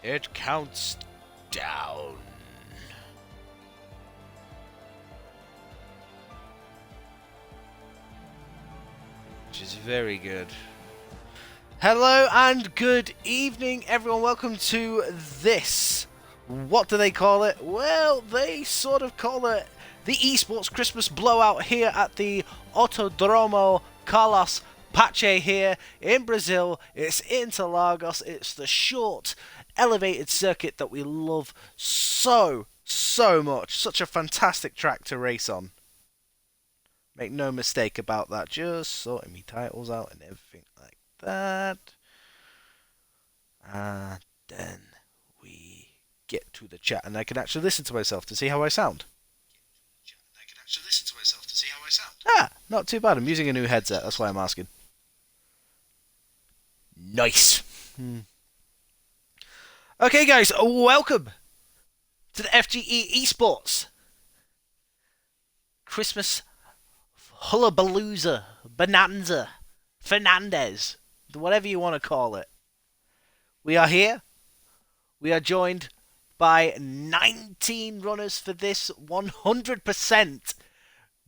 It counts down. Which is very good. Hello and good evening, everyone. Welcome to this. What do they call it? Well, they sort of call it the Esports Christmas Blowout here at the Autodromo Carlos Pache here in Brazil. It's Interlagos. It's the short, elevated circuit that we love so much. Such a fantastic track to race on. Make no mistake about that. Just sorting me titles out and everything like that. And then we get to the chat and I can actually listen to myself to see how I sound. Ah, not too bad. I'm using a new headset. That's why I'm asking. Nice. Okay, guys, welcome to the FGE Esports Christmas Hullabalooza, Bonanza, Fernandez, whatever you want to call it. We are here. We are joined by 19 runners for this 100%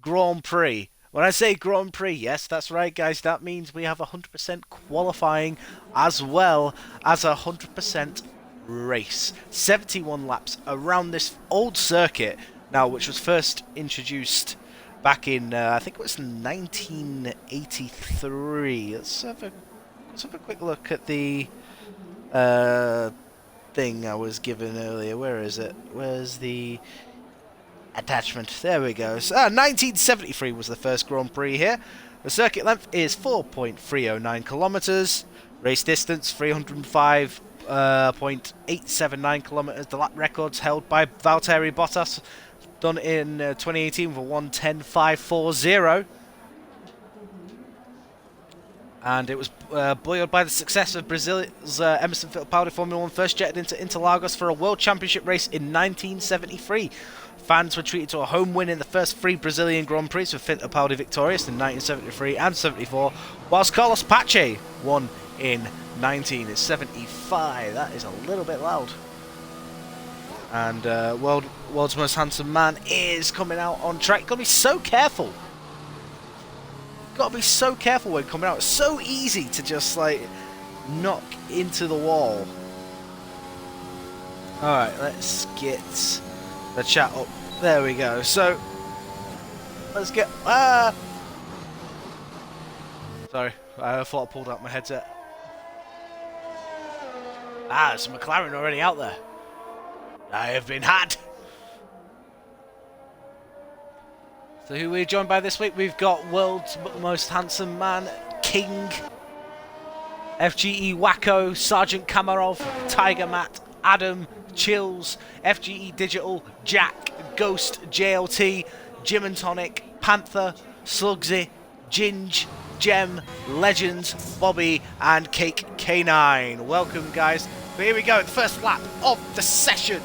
Grand Prix. When I say Grand Prix, yes, that's right, guys. That means we have 100% qualifying as well as 100% race. 71 laps around this old circuit now, which was first introduced back in, I think it was 1983. Let's have a quick look at the thing I was given earlier. Where is it? Where's the attachment? There we go. So, 1973 was the first Grand Prix here. The circuit length is 4.309 kilometers. Race distance 305.879 kilometers. The lap records held by Valtteri Bottas, done in 2018 for 1:10.540. And it was buoyed by the success of Brazil's Emerson Fittipaldi Formula 1, first jetted into Interlagos for a World Championship race in 1973. Fans were treated to a home win in the first three Brazilian Grand Prix, with Fittipaldi victorious in 1973 and 74, whilst Carlos Pache won in 1975. That is a little bit loud. And world's most handsome man is coming out on track. You've got to be so careful. Got to be so careful when coming out. It's so easy to just like knock into the wall. Alright, let's get the chat up. There we go. So let's get sorry, I thought I pulled out my headset. There's a McLaren already out there. I have been had. So who we're joined by this week? We've got world's most handsome man, King, FGE Wacko, Sergeant Kamarov, Tiger Matt, Adam, Chills, FGE Digital, Jack, Ghost, JLT, Jim and Tonic, Panther, Slugsy, Ginge, Gem, Legends, Bobby, and Cake K9. Welcome, guys. But here we go, the first lap of the session.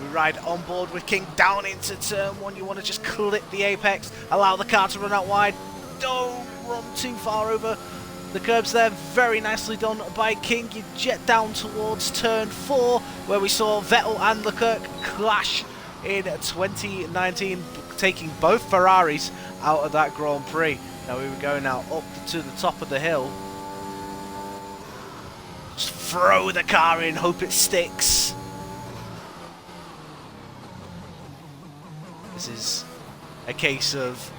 We ride on board with King down into turn one. You want to just clip the apex, allow the car to run out wide. Don't run too far over the curbs there. Very nicely done by King. You jet down towards turn 4, where we saw Vettel and Leclerc clash in 2019, taking both Ferraris out of that Grand Prix. Now we were going now up to the top of the hill. Just throw the car in, hope it sticks. This is a case of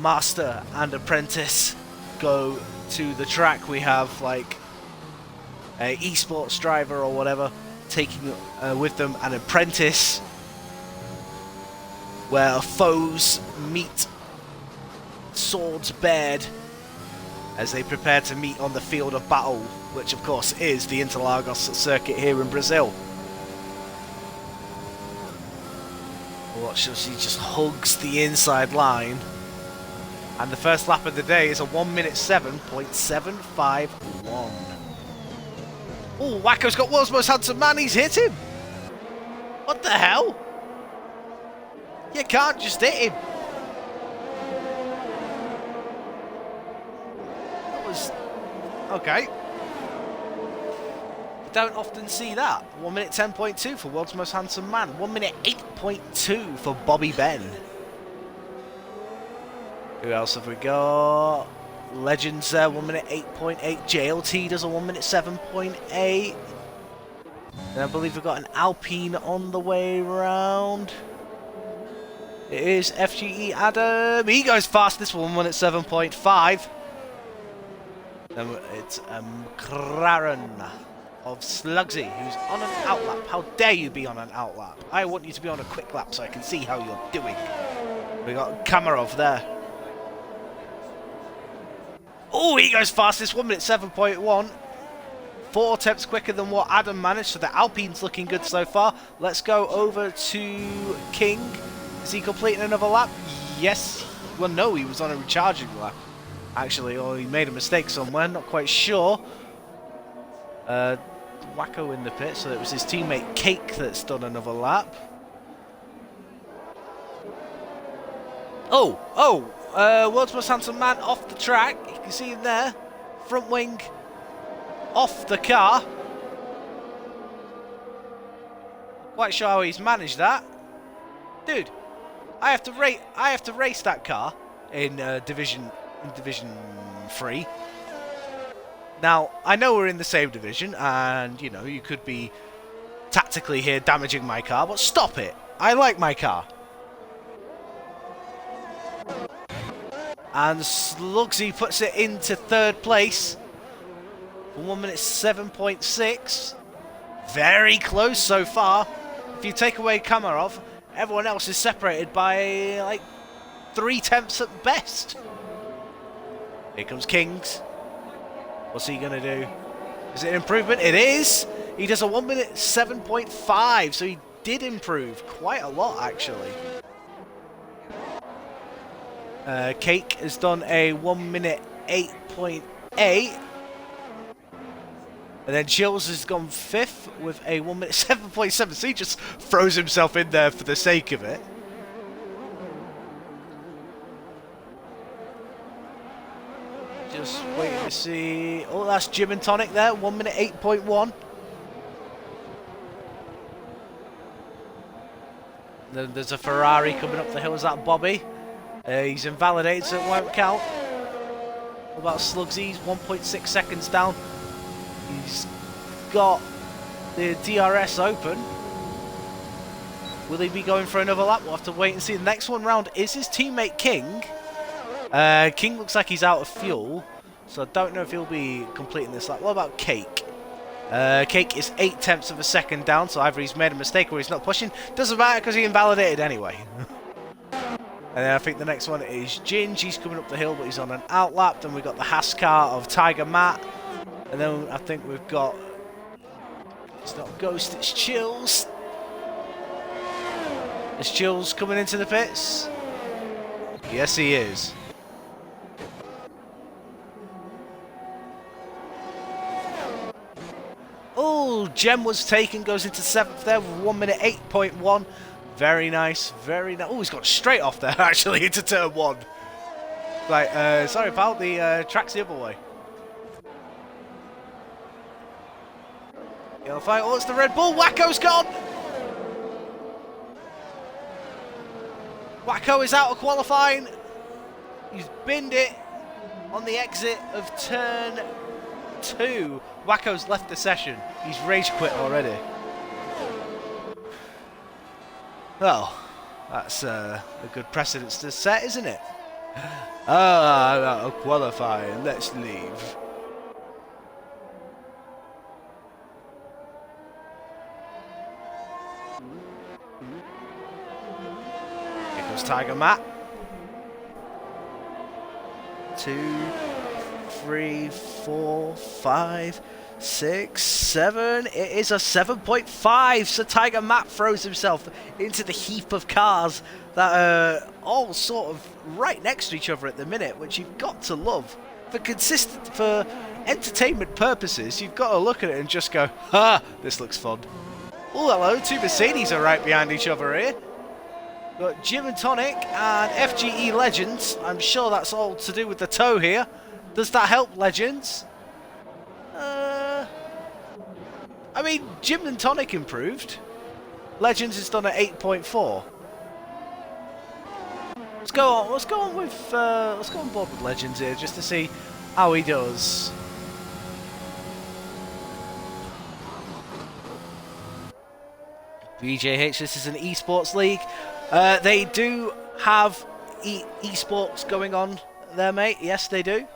master and apprentice go to the track. We have like a esports driver or whatever taking with them an apprentice, where foes meet swords bared as they prepare to meet on the field of battle, which of course is the Interlagos circuit here in Brazil. Watch as he just hugs the inside line. And the first lap of the day is a 1:07.751. Oh, Wacko's got world's most handsome man. He's hit him. What the hell? You can't just hit him. That was okay. Don't often see that. 1 minute 10.2 for World's Most Handsome Man. 1 minute 8.2 for Bobby Ben. Who else have we got? Legends there, 1 minute 8.8. JLT does a 1 minute 7.8. And I believe we've got an Alpine on the way round. It is FGE Adam. He goes fast this one, 1 minute 7.5. Then it's Kraren of Slugsy, who's on an outlap. How dare you be on an outlap? I want you to be on a quick lap so I can see how you're doing. We got Kamarov there. Oh, he goes fastest, 1 minute 7.1. 4 attempts quicker than what Adam managed, so the Alpine's looking good so far. Let's go over to King. Is he completing another lap? Yes. Well, no, he was on a recharging lap, actually, or he made a mistake somewhere, not quite sure. Wacko in the pit, so it was his teammate Cake that's done another lap. World's Most Handsome Man off the track. You can see him there. Front wing off the car. Quite sure how he's managed that. Dude, I have to race that car in Division 3. Now, I know we're in the same division, and, you know, you could be tactically here damaging my car, but stop it. I like my car. And Slugsy puts it into 3rd place for 1 minute 7.6. Very close so far. If you take away Kamarov, everyone else is separated by, like, 3 tenths at best. Here comes Kings. What's he going to do? Is it an improvement? It is! He does a 1 minute 7.5, so he did improve quite a lot, actually. Cake has done a 1 minute 8.8. And then Chills has gone 5th with a 1 minute 7.7. So he just throws himself in there for the sake of it. Just waiting to see. Oh, that's Gym and Tonic there. 1 minute 8.1. Then there's a Ferrari coming up the hill. Is that Bobby? He's invalidated, so it won't count. What about Slugsy? He's 1.6 seconds down. He's got the DRS open. Will he be going for another lap? We'll have to wait and see. The next one round is his teammate King. King looks like he's out of fuel, so I don't know if he'll be completing this lap. What about Cake? Cake is 8 tenths of a second down, so either he's made a mistake or he's not pushing. Doesn't matter because he invalidated anyway. And then I think the next one is Ginge. He's coming up the hill, but he's on an outlap. Then we've got the Haas car of Tiger Matt. And then I think we've got... It's not Ghost, it's Chills. Is Chills coming into the pits? Yes, he is. Oh, Gem was taken, goes into 7th there with 1 minute 8.1. Very nice, very nice. Oh, he's got straight off there, actually, into turn 1. Right, sorry pal, the track's the other way. Yellow fire, oh, it's the Red Bull, Wacko's gone! Wacko is out of qualifying. He's binned it on the exit of turn 2. Wacko's left the session. He's rage quit already. Well, that's a good precedence to set, isn't it? I'm out of qualifying. Let's leave. Here comes Tiger Matt. 2, 3, 4, 5, 6, 7. It is a 7.5. So Tiger Matt throws himself into the heap of cars that are all sort of right next to each other at the minute, which you've got to love. For entertainment purposes, you've got to look at it and just go, ha, this looks fun. Oh, hello, 2 Mercedes are right behind each other here. Got Gym and Tonic and FGE Legends. I'm sure that's all to do with the tow here. Does that help, Legends? I mean, Gym and Tonic improved. Legends is done at 8.4. Let's go on. Let's go on with. Let's go on board with Legends here just to see how he does. BJH. This is an esports league. They do have esports going on there, mate. Yes, they do.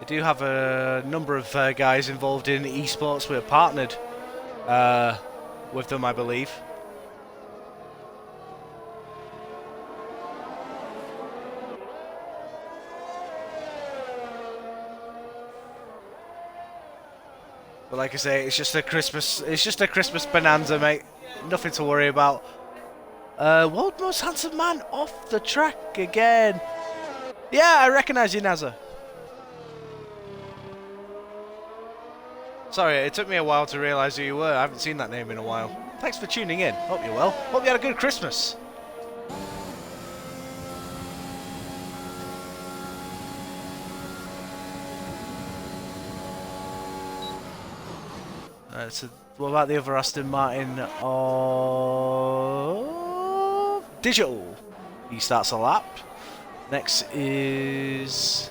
They do have a number of guys involved in esports. We're partnered with them, I believe. But like I say, it's just a Christmas bonanza, mate. Nothing to worry about. World Most Handsome Man off the track again. Yeah, I recognise you, Nazza. Sorry, it took me a while to realise who you were. I haven't seen that name in a while. Thanks for tuning in. Hope you're well. Hope you had a good Christmas. So what about the other Aston Martin of Digital? He starts a lap. Next is...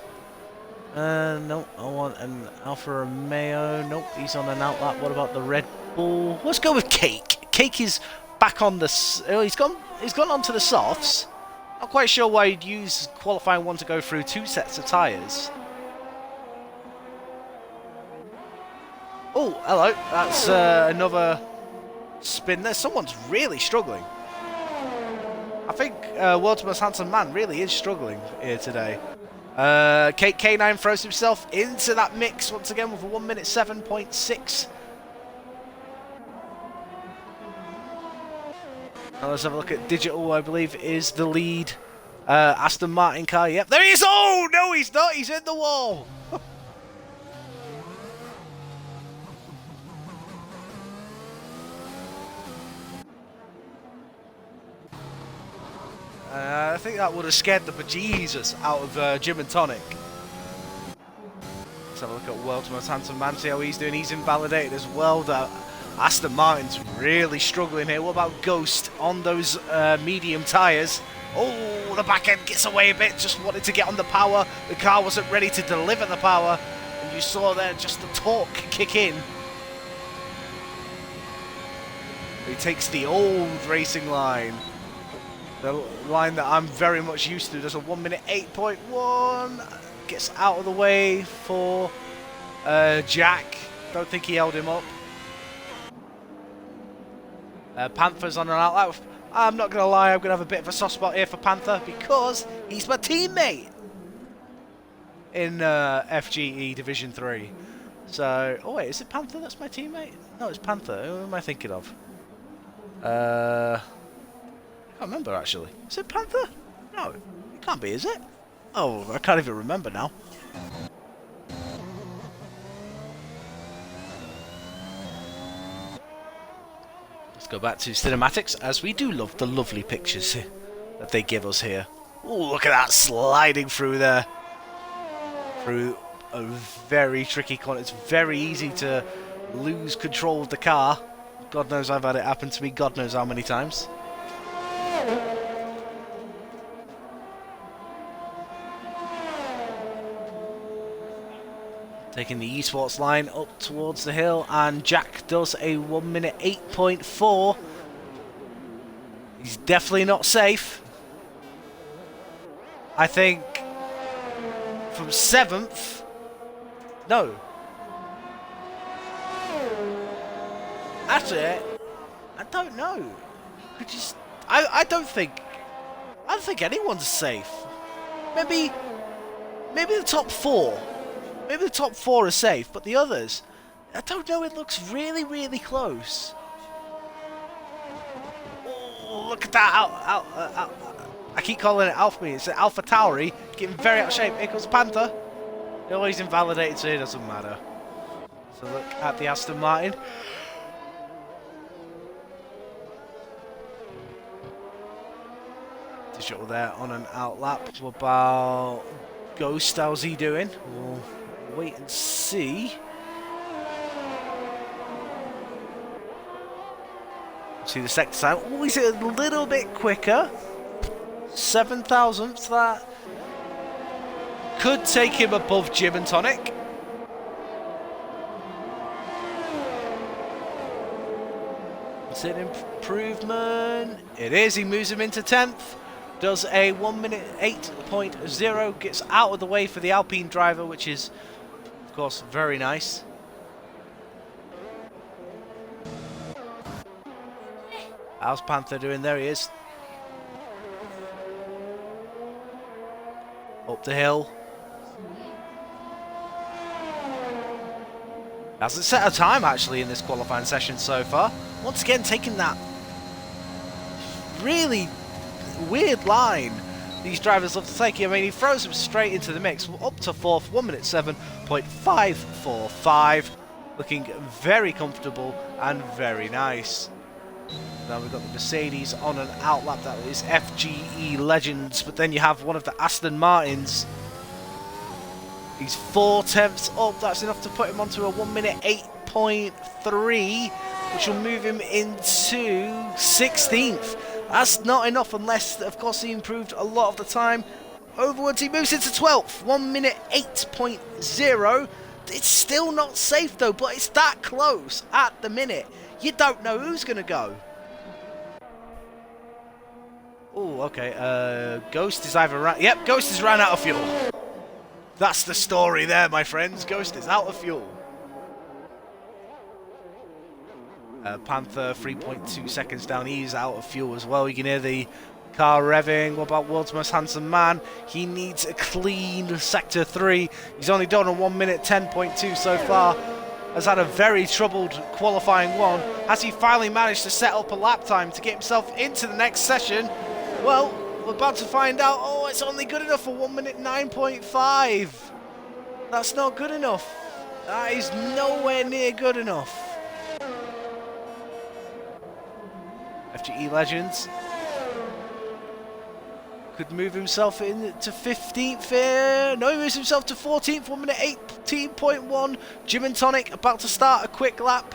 no, I want an Alfa Romeo. Nope, he's on an outlap. What about the Red Bull? Let's go with Cake. Cake is back on the... Oh, he's gone onto the softs. Not quite sure why he'd use qualifying one to go through 2 sets of tyres. Oh, hello. That's another spin there. Someone's really struggling. I think World's Most Handsome Man really is struggling here today. K9 throws himself into that mix once again with a 1 minute 7.6. Now let's have a look at Digital, I believe, is the lead Aston Martin car. Yep, there he is! Oh, no, he's not. He's in the wall. I think that would have scared the bejesus out of Gym and Tonic. Let's have a look at World's Most Handsome Man, see how he's doing. He's invalidated as well. Aston Martin's really struggling here. What about Ghost on those medium tyres? Oh, the back end gets away a bit. Just wanted to get on the power. The car wasn't ready to deliver the power. And you saw there just the torque kick in. He takes the old racing line. The line that I'm very much used to. There's a 1 minute 8.1. Gets out of the way for Jack. Don't think he held him up. Panther's on an outlap. I'm not going to lie, I'm going to have a bit of a soft spot here for Panther because he's my teammate in FGE Division 3. So, oh wait, is it Panther that's my teammate? No, it's Panther. Who am I thinking of? I can't remember actually. Is it Panther? No, it can't be, is it? Oh, I can't even remember now. Let's go back to cinematics, as we do love the lovely pictures that they give us here. Oh, look at that sliding through there. Through a very tricky corner. It's very easy to lose control of the car. God knows I've had it happen to me God knows how many times. Taking the esports line up towards the hill, and Jack does a 1 minute 8.4. He's definitely not safe. I think from 7th. No. Actually, I don't know. I don't think anyone's safe. Maybe the top 4. Maybe the top 4 are safe, but the others, I don't know, it looks really, really close. Oh, look at that. I keep calling it Alpha Me. It's Alpha Tauri, getting very out of shape. Here comes Panther. Oh, he's invalidated, so it doesn't matter. So look at the Aston Martin. Digital there on an outlap. What about Ghost? How's he doing? We'll wait and see. See the sector time. Oh, he's a little bit quicker. 7,000th. That could take him above Gym and Tonic. Is it an improvement? It is. He moves him into 10th. Does a 1 minute 8.0. Gets out of the way for the Alpine driver, which is, of course, very nice. How's Panther doing? There he is. Up the hill. Hasn't set a time actually in this qualifying session so far. Once again taking that really weird line these drivers love to take. I mean, he throws them straight into the mix. Up to 4th, 1 minute 7.545. Looking very comfortable and very nice. Now we've got the Mercedes on an outlap. That is FGE Legends. But then you have one of the Aston Martins. He's 4/10 up. That's enough to put him onto a 1 minute 8.3, which will move him into 16th. That's not enough unless, of course, he improved a lot of the time. Overwards, he moves into 12th. 1 minute 8.0. It's still not safe though, but it's that close at the minute. You don't know who's going to go. Oh, okay. Ghost is either ran... Yep, Ghost has ran out of fuel. That's the story there, my friends. Ghost is out of fuel. Panther, 3.2 seconds down. He's out of fuel as well. You can hear the car revving. What about World's Most Handsome Man? He needs a clean Sector 3. He's only done a 1 minute 10.2 so far. Has had a very troubled qualifying one. Has he finally managed to set up a lap time to get himself into the next session? Well, we're about to find out. Oh, it's only good enough for 1 minute 9.5. That's not good enough. That is nowhere near good enough. FGE Legends could move himself into 15th here. No, he moves himself to 14th, 1 minute 18.1. Gym and Tonic about to start a quick lap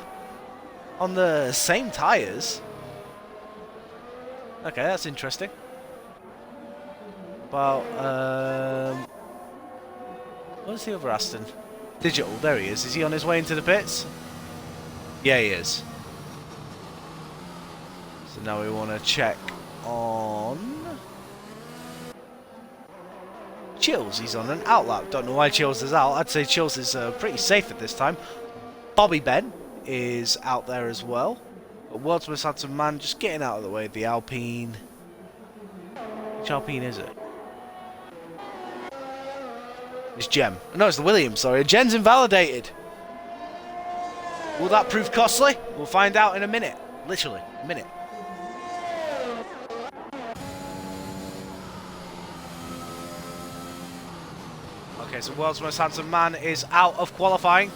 on the same tyres. Okay, that's interesting. About, where's the other Aston? Digital, there he is. Is he on his way into the pits? Yeah, he is. So now we want to check on Chills. He's on an outlap. Don't know why Chills is out. I'd say Chills is pretty safe at this time. Bobby Ben is out there as well. But World's Most Handsome Man just getting out of the way. The Alpine. Which Alpine is it? It's Gem. No, it's the Williams, sorry. Gem's invalidated. Will that prove costly? We'll find out in a minute. Literally, a minute. Okay, so World's Most Handsome Man is out of qualifying.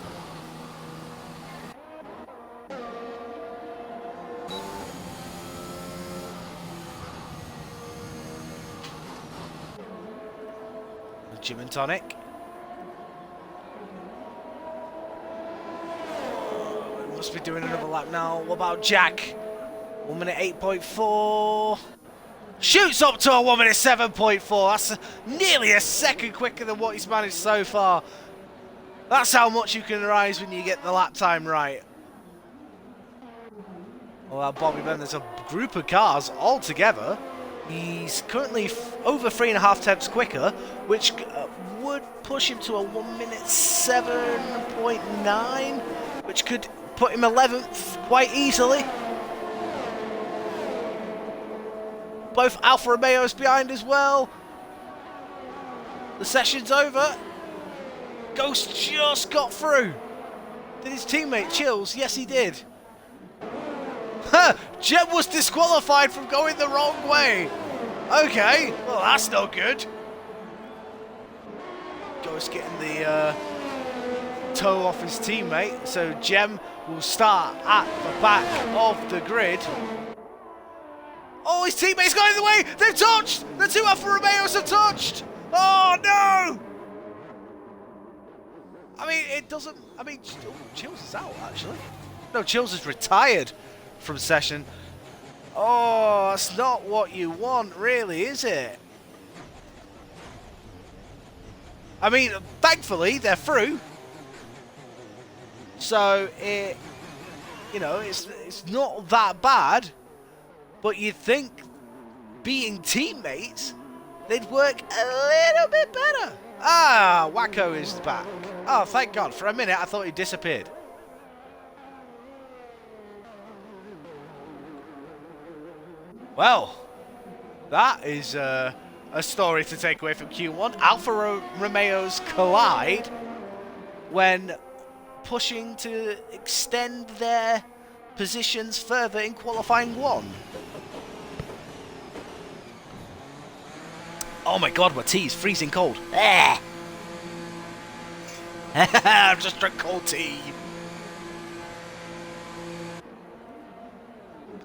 Gym and Tonic. Must be doing another lap now. What about Jack? 1 minute 8.4. Shoots up to a 1 minute 7.4. That's nearly a second quicker than what he's managed so far. That's how much you can rise when you get the lap time right. Well, Bobby Ben, there's a group of cars all together. He's currently over 3.5 tenths quicker, which would push him to a 1 minute 7.9, which could put him 11th quite easily. Both Alfa Romeos behind as well. The session's over. Ghost just got through. Did his teammate Chills? Yes, he did. Jeb was disqualified from going the wrong way. Okay, well that's no good. Ghost getting the toe off his teammate, so Jem will start at the back of the grid. Oh, his teammates got in the way. They've touched. The two Alfa Romeos have touched. Oh no! I mean, it doesn't. I mean, Chills is out actually. No, Chills is retired from session. Oh, that's not what you want, really, is it? I mean, thankfully they're through. So it, you know, it's not that bad. But you'd think, being teammates, they'd work a little bit better. Ah, Wacko is back. Oh, thank God. For a minute, I thought he disappeared. Well, that is a story to take away from Q1. Alfa Romeos collide when pushing to extend their positions further in qualifying 1. Oh my God, my tea is freezing cold. I've just drunk cold tea.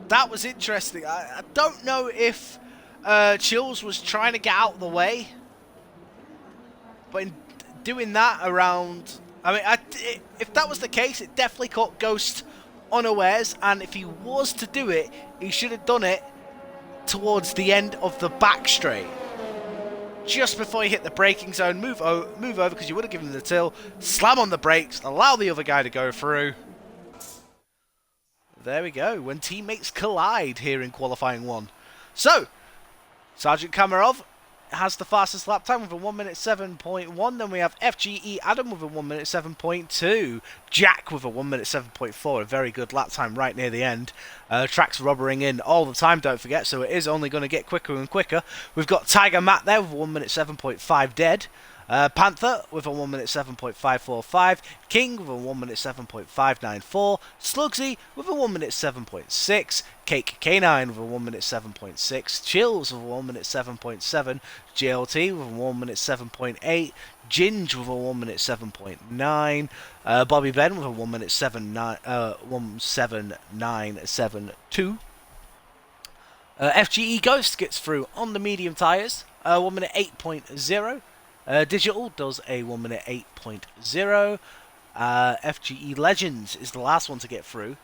That was interesting. I don't know if Chills was trying to get out of the way, but in doing that around, I mean, if that was the case, it definitely caught Ghost unawares, and if he was to do it, he should have done it towards the end of the back straight. Just before he hit the braking zone, move over because you would have given him the till, slam on the brakes, allow the other guy to go through. There we go, when teammates collide here in qualifying 1. So, Sergeant Kamarov has the fastest lap time with a 1 minute 7.1. Then we have FGE Adam with a 1 minute 7.2. Jack with a 1 minute 7.4. A very good lap time right near the end. Track's rubbering in all the time, don't forget, so it is only going to get quicker and quicker. We've got Tiger Matt there with a 1 minute 7.5 dead. Panther with a 1 minute 7.545, King with a 1 minute 7.594, Slugsy with a 1 minute 7.6, Cake K9 with a 1 minute 7.6, Chills with a 1 minute 7.7, JLT with a 1 minute 7.8, Ginge with a 1 minute 7.9, Bobby Ben with a 1 minute 17972. FGE Ghost gets through on the medium tyres, 1 minute 8.0. Digital does a 1 minute 8.0. FGE Legends is the last one to get through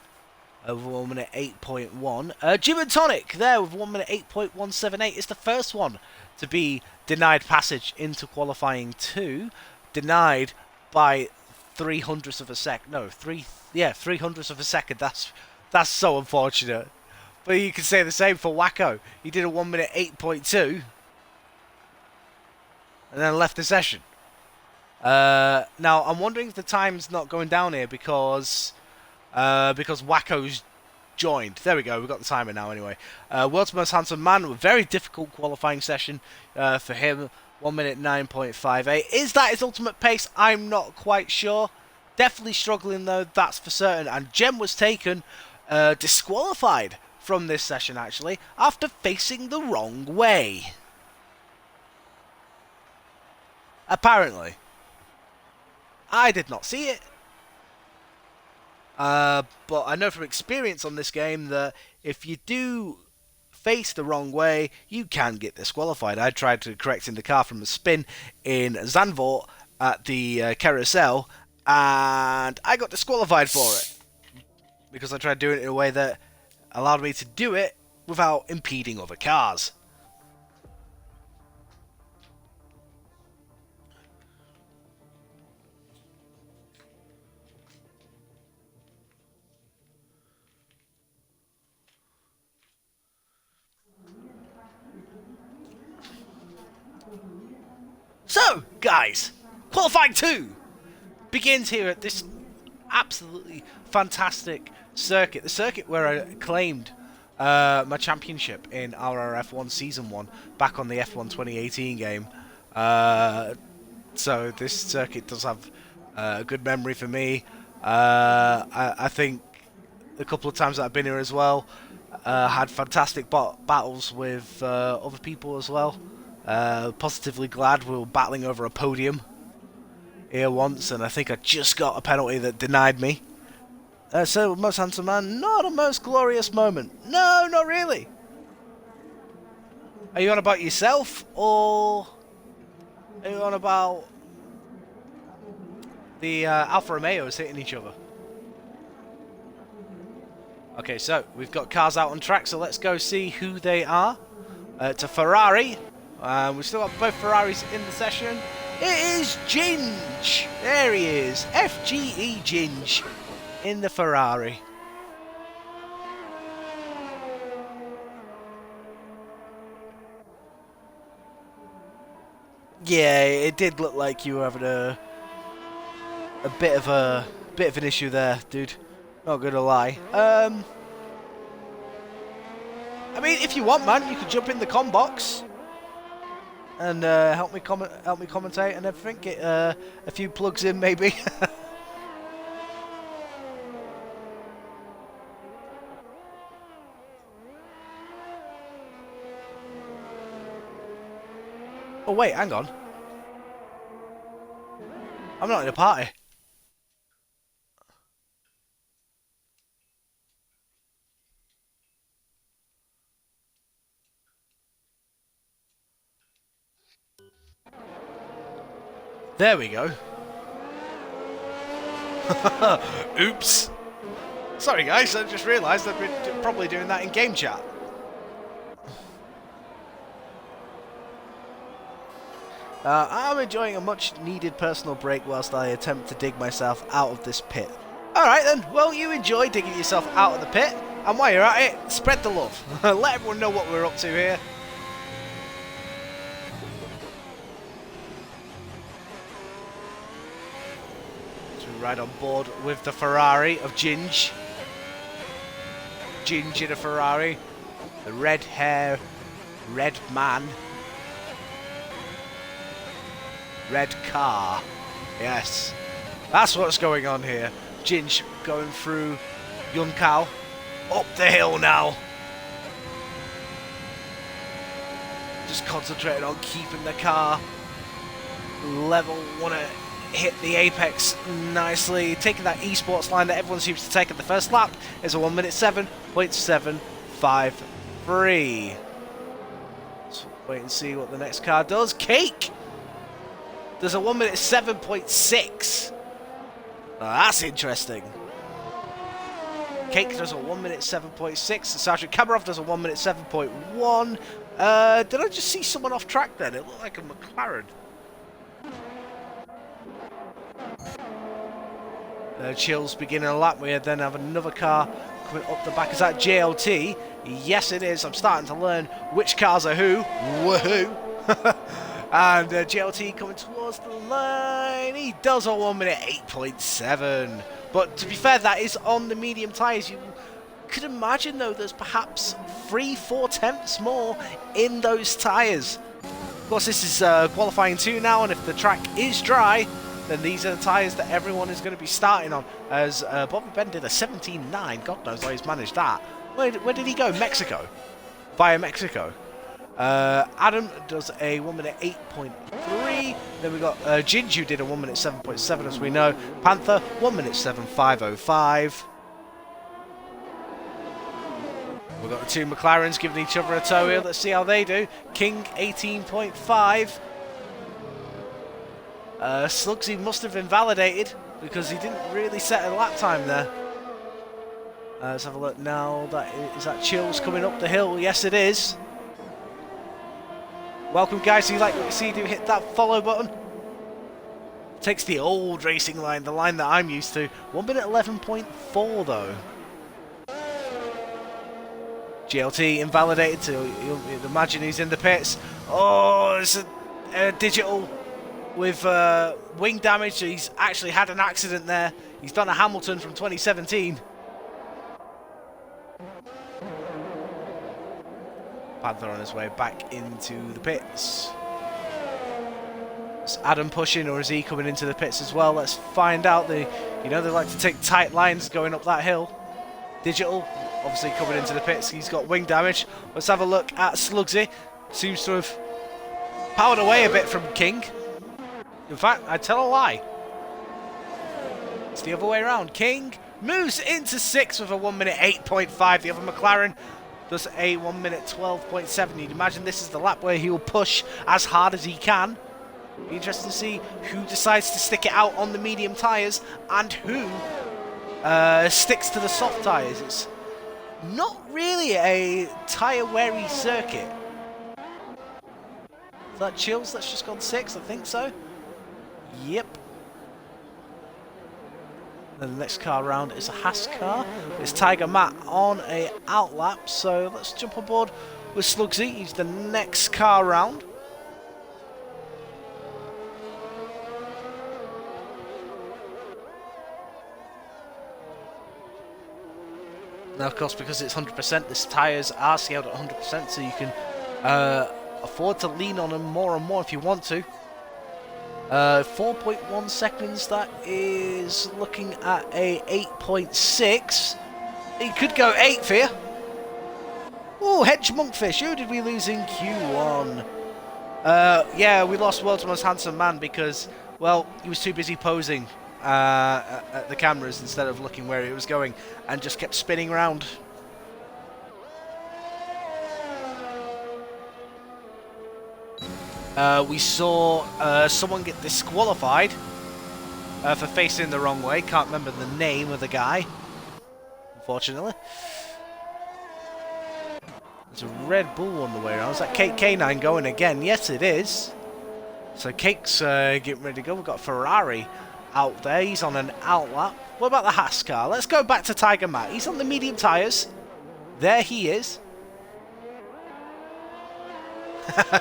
with 1 minute 8.1. Jim and Tonic there with 1 minute 8.178 is the first one to be denied passage into qualifying 2. Denied by 300ths of a second. No, 300ths of a second. That's so unfortunate. But you can say the same for Wacko. He did a 1 minute 8.2. And then left the session. Now, I'm wondering if the time's not going down here because Wacko's joined. There we go, we've got the timer now anyway. World's Most Handsome Man, a very difficult qualifying session for him. 1 minute 9.58. Is that his ultimate pace? I'm not quite sure. Definitely struggling though, that's for certain. And Gem was taken disqualified from this session actually, after facing the wrong way. Apparently. I did not see it. But I know from experience on this game that if you do face the wrong way, you can get disqualified. I tried to correct in the car from a spin in Zandvoort at the carousel, and I got disqualified for it. Because I tried doing it in a way that allowed me to do it without impeding other cars. So, guys, qualifying 2 begins here at this absolutely fantastic circuit. The circuit where I claimed my championship in RRF1 Season 1 back on the F1 2018 game. So this circuit does have a good memory for me. I think a couple of times that I've been here as well, had fantastic battles with other people as well. Positively glad we were battling over a podium here once, and I think I just got a penalty that denied me. So, Most Handsome Man, not a most glorious moment. No, not really. Are you on about yourself, or are you on about the Alfa Romeos hitting each other? Okay, so we've got cars out on track, so let's go see who they are. It's a Ferrari. We've still got both Ferraris in the session. It is Ginge. There he is. FGE Ginge in the Ferrari. Yeah, it did look like you were having a bit of an issue there, dude. Not gonna lie. I mean, if you want, man, you could jump in the com box and help me commentate and everything. Get a few plugs in, maybe. Oh wait, hang on. I'm not in a party. There we go. Oops. Sorry guys, I just realised I've been probably doing that in game chat. I'm enjoying a much needed personal break whilst I attempt to dig myself out of this pit. Alright then, well you enjoy digging yourself out of the pit, and while you're at it, spread the love. Let everyone know what we're up to here. Right on board with the Ferrari of Ginge. Ginge in a Ferrari. The red hair, red man. Red car. Yes. That's what's going on here. Ginge going through Yunkao. Up the hill now. Just concentrating on keeping the car level. Want to hit the apex nicely, taking that esports line that everyone seems to take at the first lap. Is a 1 minute 7.753. Let's wait and see what the next car does. Cake does a 1 minute 7.6. That's interesting. Cake does a 1 minute 7.6. Sergeant Kamarov does a 1 minute 7.1. Did I just see someone off track then? It looked like a McLaren. Chills beginning a lap. We then have another car coming up the back. Is that JLT? Yes, it is. I'm starting to learn which cars are who. Woohoo! And JLT coming towards the line. He does a 1 minute 8.7. But to be fair, that is on the medium tyres. You could imagine, though, there's perhaps 3-4 tenths more in those tyres. Of course, this is qualifying 2 now, and if the track is dry, then these are the tyres that everyone is going to be starting on. As Bobby Ben did a 17.9. God knows how he's managed that. Where did he go? Mexico. Via Mexico. Adam does a 1 minute 8.3. Then we got Jinju did a 1 minute 7.7, as we know. Panther 1 minute 7.505. We've got the two McLarens giving each other a toe here. Let's see how they do. King 18.5. Slugsy must have invalidated because he didn't really set a lap time there. Let's have a look now. Is that Chills coming up the hill? Yes, it is. Welcome, guys. So you like what you see? Do hit that follow button. Takes the old racing line, the line that I'm used to. 1 minute 11.4 though. GLT invalidated, so you'll imagine he's in the pits. Oh, it's a digital with wing damage. He's actually had an accident there. He's done a Hamilton from 2017. Panther on his way back into the pits. Is Adam pushing, or is he coming into the pits as well? Let's find out. They like to take tight lines going up that hill. Digital, obviously coming into the pits. He's got wing damage. Let's have a look at Slugsy. Seems to have powered away a bit from King. In fact, I'd tell a lie. It's the other way around. King moves into 6th with a 1 minute 8.5. The other McLaren does a 1 minute 12.7. You'd imagine this is the lap where he will push as hard as he can. Be interesting to see who decides to stick it out on the medium tyres and who sticks to the soft tyres. It's not really a tyre-weary circuit. Is that Chills that's just gone 6? I think so. Yep. Then the next car round is a Haas car. It's Tiger Matt on a outlap, so let's jump on board with Slugsy. He's the next car round. Now, of course, because it's 100%, this tyres are scaled at 100%, so you can afford to lean on them more and more if you want to. 4.1 seconds, that is looking at a 8.6. It could go 8 for you. Oh, Hedge Monkfish, who did we lose in Q1? Yeah, we lost World's Most Handsome Man because, well, he was too busy posing at the cameras instead of looking where it was going and just kept spinning around. We saw someone get disqualified for facing the wrong way. Can't remember the name of the guy, unfortunately. There's a Red Bull on the way around. Is that Cake K9 going again? Yes, it is. So Cake's getting ready to go. We've got Ferrari out there. He's on an outlap. What about the Haas car? Let's go back to Tiger Matt. He's on the medium tyres. There he is.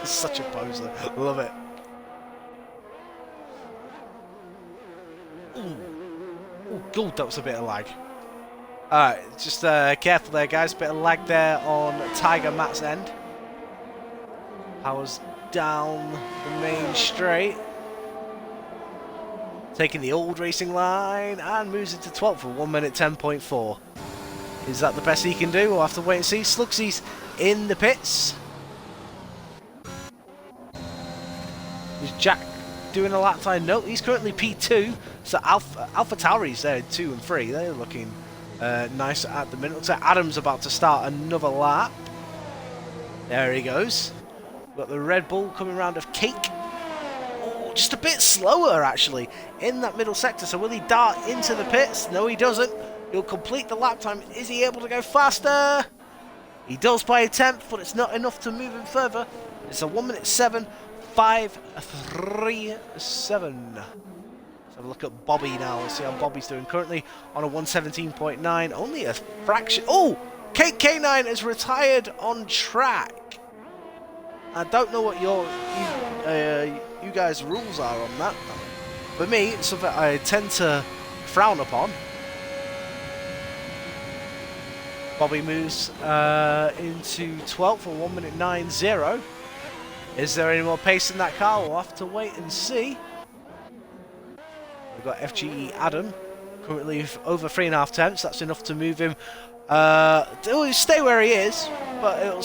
Such a poser. Love it. Ooh, God, that was a bit of lag. Alright, just careful there, guys. Bit of lag there on Tiger Matt's end. Powers down the main straight. Taking the old racing line and moves into 12th for 1 minute 10.4. Is that the best he can do? We'll have to wait and see. Slugsy's in the pits. Is Jack doing a lap time? No, he's currently P2. So Alpha Tauri's there 2 and 3. They're looking nice at the minute. Looks like Adam's about to start another lap. There he goes. We've got the Red Bull coming round of Cake. Oh, just a bit slower actually in that middle sector. So will he dart into the pits? No, he doesn't. He'll complete the lap time. Is he able to go faster? He does by a 10th, but it's not enough to move him further. It's a 1 minute 7.537. Let's have a look at Bobby now. Let's see how Bobby's doing. Currently on a 117.9. Only a fraction. Oh! Cake K9 is retired on track. I don't know what you guys' rules are on that. For me, it's something I tend to frown upon. Bobby moves into 12th for 1 minute 9.0. Is there any more pace in that car? We'll have to wait and see. We've got FGE Adam, currently over 3.5 tenths. That's enough to move him. He'll stay where he is, but it'll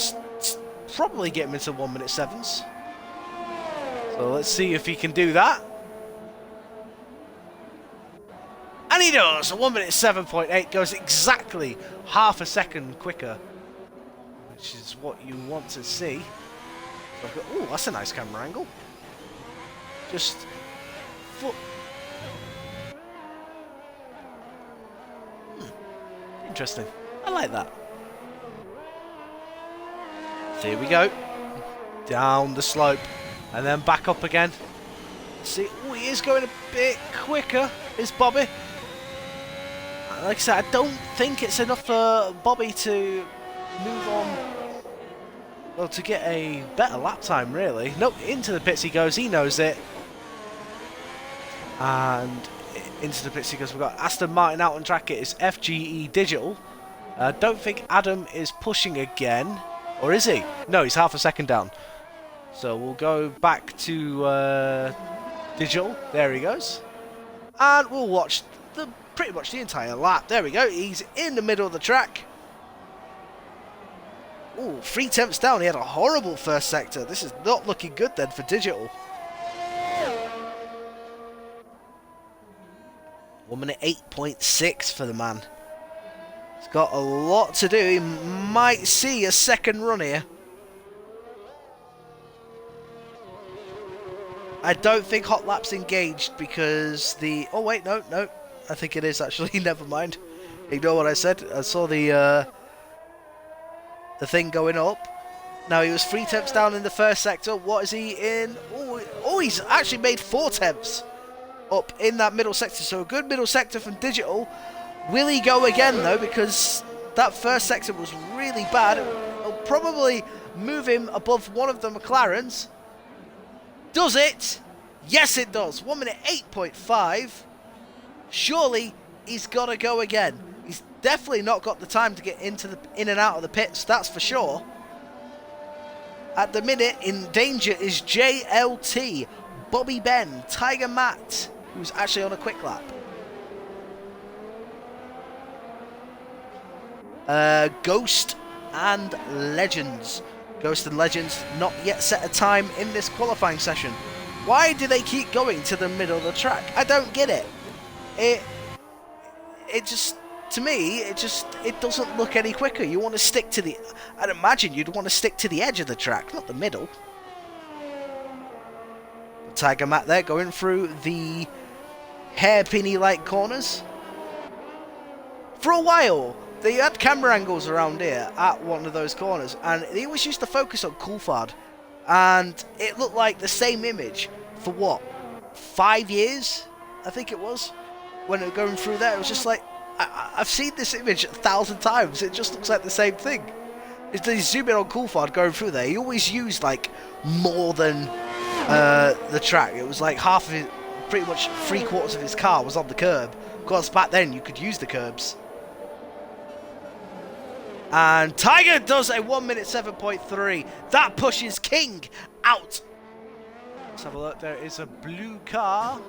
probably get him into 1 minute 7s. So let's see if he can do that. And he does! A 1 minute 7.8 goes exactly half a second quicker, which is what you want to see. Oh, that's a nice camera angle. Just interesting. I like that. So here we go. Down the slope and then back up again. See, oh, he is going a bit quicker, is Bobby. Like I said, I don't think it's enough for Bobby to move on. Well, to get a better lap time, really. Nope, into the pits he goes. He knows it. And into the pits he goes. We've got Aston Martin out on track. It is FGE Digital. I don't think Adam is pushing again. Or is he? No, he's half a second down. So we'll go back to Digital. There he goes. And we'll watch pretty much the entire lap. There we go. He's in the middle of the track. Ooh, 3 tenths down. He had a horrible first sector. This is not looking good then for Digital. 1 minute 8.6 for the man. He's got a lot to do. He might see a second run here. I don't think Hot Lap's engaged because the... Oh, wait, no. I think it is, actually. Never mind. Ignore what I said. I saw the thing going up. Now, he was 3 temps down in the first sector. What is he in? Oh, he's actually made 4 temps up in that middle sector. So a good middle sector from Digital. Will he go again, though? Because that first sector was really bad. It'll probably move him above one of the McLarens. Does it? Yes, it does. 1 minute 8.5. Surely he's got to go again. He's definitely not got the time to get into in and out of the pits, that's for sure. At the minute, in danger is JLT, Bobby Ben, Tiger Matt, who's actually on a quick lap. Ghost and Legends. Ghost and Legends not yet set a time in this qualifying session. Why do they keep going to the middle of the track? I don't get it. It just, to me, it doesn't look any quicker. You want to stick to the... I'd imagine you'd want to stick to the edge of the track, not the middle. Tiger Matt there going through the hairpinny-like corners. For a while, they had camera angles around here at one of those corners, and they always used to focus on Coulthard. And it looked like the same image for what? 5 years? I think it was. When they were going through there, it was just like, I've seen this image 1,000 times. It just looks like the same thing. If they zoom in on Coulthard going through there, he always used like more than the track. It was like half of it, pretty much 3/4 of his car was on the curb. Of course, back then you could use the curbs. And Tiger does a 1 minute 7.3. That pushes King out. Let's have a look. There is a blue car.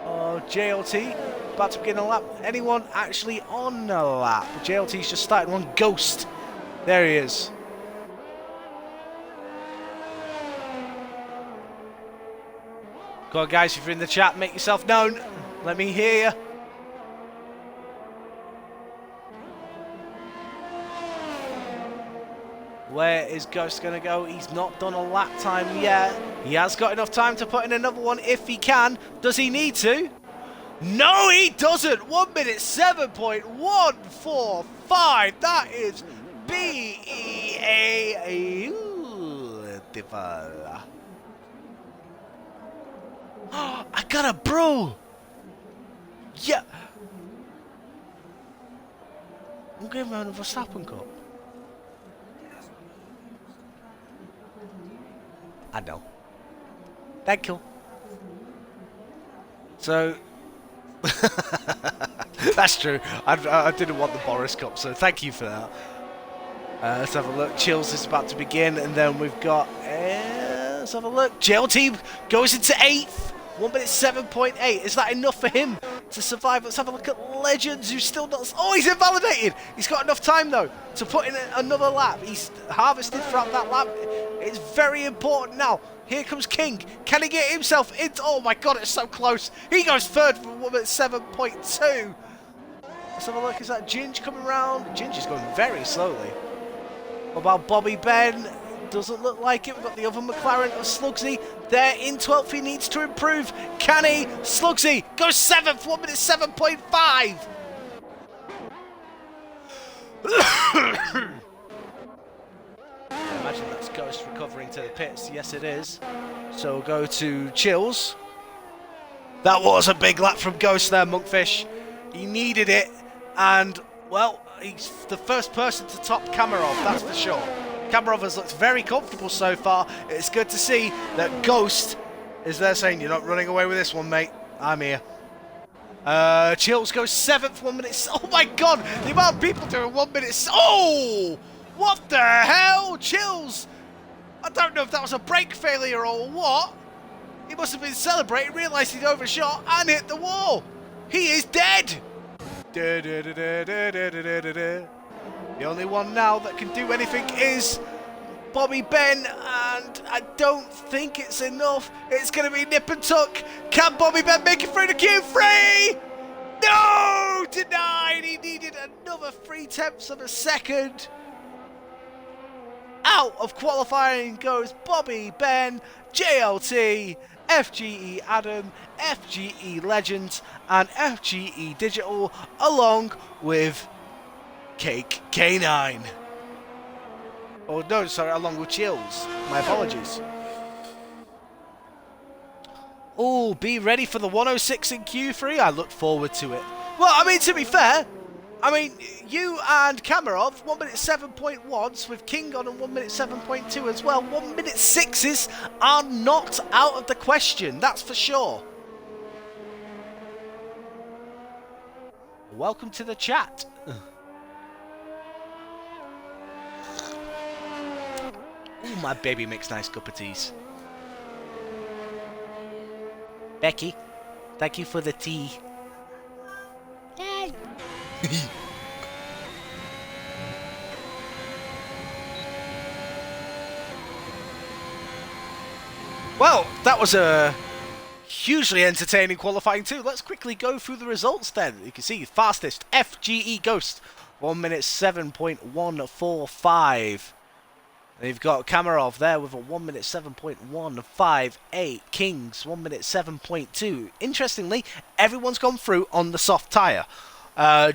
Oh, JLT about to begin a lap. Anyone actually on a lap? JLT's just started one. Ghost. There he is. Go on, guys. If you're in the chat, make yourself known. Let me hear you. Where is Ghost going to go? He's not done a lap time yet. He has got enough time to put in another one if he can. Does he need to? No, he doesn't. 1 minute 7.145. That is beautiful. I got a bro. Yeah. I'm giving him another Verstappen Cup. I know. Thank you. So, that's true. I didn't want the Boris Cup, so thank you for that. Let's have a look. Chills is about to begin, and then we've got... let's have a look. JLT goes into 8th. 1 minute 7.8. Is that enough for him to survive? Let's have a look at Legends, who's still not... Oh, he's invalidated. He's got enough time, though, to put in another lap. He's harvested throughout that lap. It's very important now. Here comes King. Can he get himself into... Oh, my God, it's so close. He goes third for 1 minute 7.2. Let's have a look. Is that Ginge coming round? Ginge is going very slowly. What about Bobby Ben? Doesn't look like it. We've got the other McLaren of Slugsy. There in 12th. He needs to improve. Can he? Slugsy goes 7th. 1 minute 7.5. I imagine that's Ghost recovering to the pits. Yes, it is. So we'll go to Chills. That was a big lap from Ghost there, Monkfish. He needed it. And, well, he's the first person to top Kamarov, that's for sure. Kamarov has looked very comfortable so far. It's good to see that Ghost is there saying, you're not running away with this one, mate. I'm here. Chills goes 7th, 1 minute. Oh my God, the amount of people doing 1 minute. Oh, what the hell? Chills. I don't know if that was a brake failure or what. He must have been celebrating, realised he'd overshot and hit the wall. He is dead. The only one now that can do anything is Bobby Ben, and I don't think it's enough. It's going to be nip and tuck. Can Bobby Ben make it through the Q3? No! denied. He needed another 3/10 of a second. Out of qualifying goes Bobby, Ben, JLT, FGE Adam, FGE Legends, and FGE Digital, along with Cake K9. Oh no, sorry, along with Chills. My apologies. Oh, be ready for the 106 in Q3. I look forward to it. Well, I mean, to be fair, I mean, you and Kamarov, 1 minute 7.1s with King on and 1 minute 7.2 as well. 1 minute 6s are not out of the question, that's for sure. Welcome to the chat. Ooh, my baby makes nice cup of teas. Becky, thank you for the tea. Yay! Well, that was a hugely entertaining qualifying too. Let's quickly go through the results then. You can see fastest FGE Ghost, 1 minute 7.145. And you've got Kamarov there with a 1 minute 7.158. Kings, 1 minute 7.2. Interestingly, everyone's gone through on the soft tyre.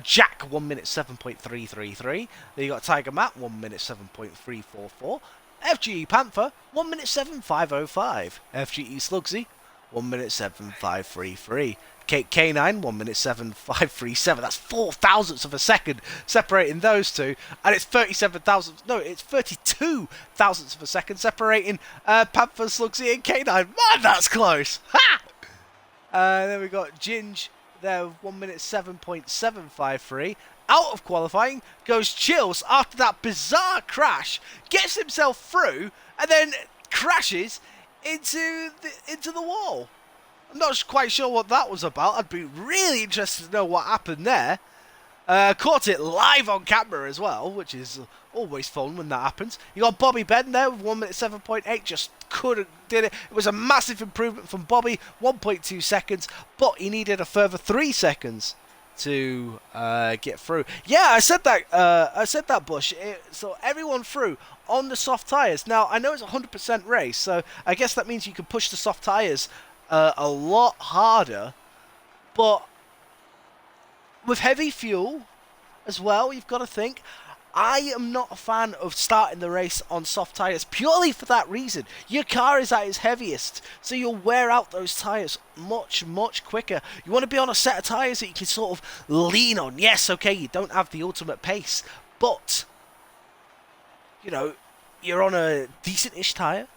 Jack, 1 minute 7.333. Then you got Tiger Matt, 1 minute 7.344. FGE Panther, 1 minute 7.505. FGE Slugsy, 1 minute 7.533. Cake K9, 1 minute 7.537. That's 4 thousandths of a second separating those two. And it's 37 thousandths, no, it's 32 thousandths of a second separating Panther, Slugsy, and K9. Man, that's close! Ha! Then we got Ginge there, 1 minute 7.753. Out of qualifying goes Chills after that bizarre crash, gets himself through, and then crashes into the wall. I'm not quite sure what that was about. I'd be really interested to know what happened there. Caught it live on camera as well, which is always fun when that happens. You got Bobby Ben there with 1 minute 7.8, just did it. It was a massive improvement from Bobby, 1.2 seconds, but he needed a further 3 seconds to get through. Yeah, I said that, Bush. So everyone through on the soft tyres. Now, I know it's a 100% race, so I guess that means you can push the soft tyres a lot harder, but with heavy fuel as well, you've got to think. I am not a fan of starting the race on soft tyres purely for that reason. Your car is at its heaviest, so you'll wear out those tyres much, much quicker. You want to be on a set of tyres that you can sort of lean on. Yes, okay, you don't have the ultimate pace, but, you know, you're on a decent-ish tyre.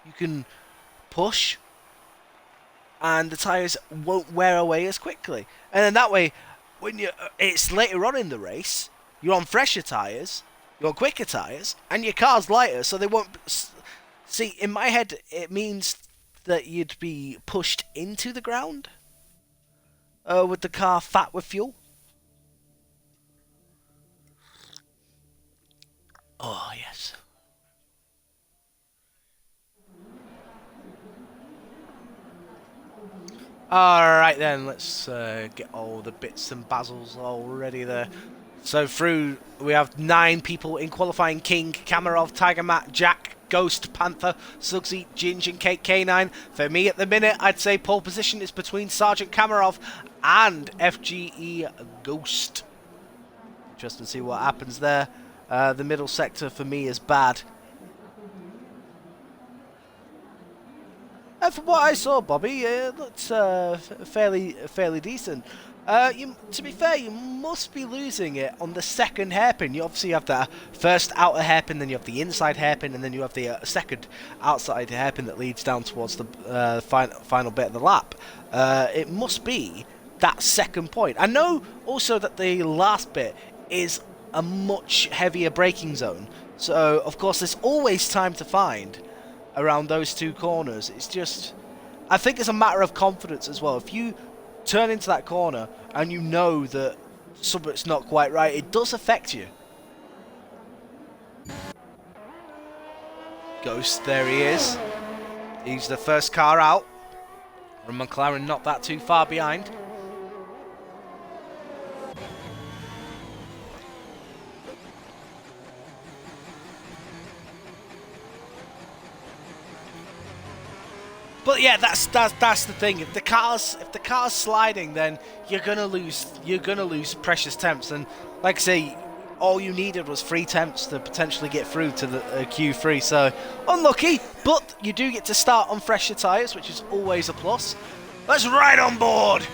You can push, and the tyres won't wear away as quickly. And then that way, when it's later on in the race, you're on fresher tyres, you're on quicker tyres, and your car's lighter, so they won't... See, in my head, it means that you'd be pushed into the ground with the car fat with fuel. Oh, yes. Alright then, let's get all the bits and bazzles all ready there. So through, we have 9 people in qualifying: King, Kamarov, Tiger Matt, Jack, Ghost, Panther, Slugsy, Ginge, and Cake K9. For me at the minute, I'd say pole position is between Sergeant Kamarov and FGE Ghost. Interesting to see what happens there. The middle sector for me is bad. From what I saw, Bobby, it looks fairly decent. To be fair, you must be losing it on the second hairpin. You obviously have the first outer hairpin, then you have the inside hairpin, and then you have the second outside hairpin that leads down towards the final bit of the lap. It must be that second point. I know also that the last bit is a much heavier braking zone, so of course there's always time to find around those 2 corners. It's just, I think it's a matter of confidence as well. If you turn into that corner and you know that something's not quite right, it does affect you. Ghost, there he is. He's the first car out. And McLaren not that too far behind. But yeah, that's the thing. If the car's sliding, then you're gonna lose precious temps. And like I say, all you needed was 3 temps to potentially get through to the Q3. So unlucky, but you do get to start on fresher tyres, which is always a plus. Let's ride on board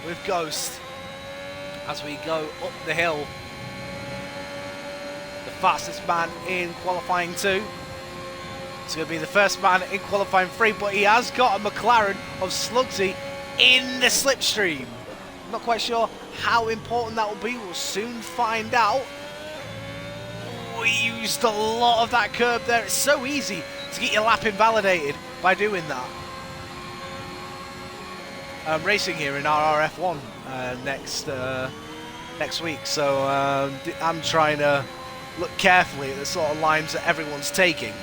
with Ghost as we go up the hill. The fastest man in qualifying 2. It's going to be the first man in qualifying 3, but he has got a McLaren of Slugsy in the slipstream. Not quite sure how important that will be. We'll soon find out. We used a lot of that curb there. It's so easy to get your lap invalidated by doing that. I'm racing here in RRF1 next week, so I'm trying to look carefully at the sort of lines that everyone's taking.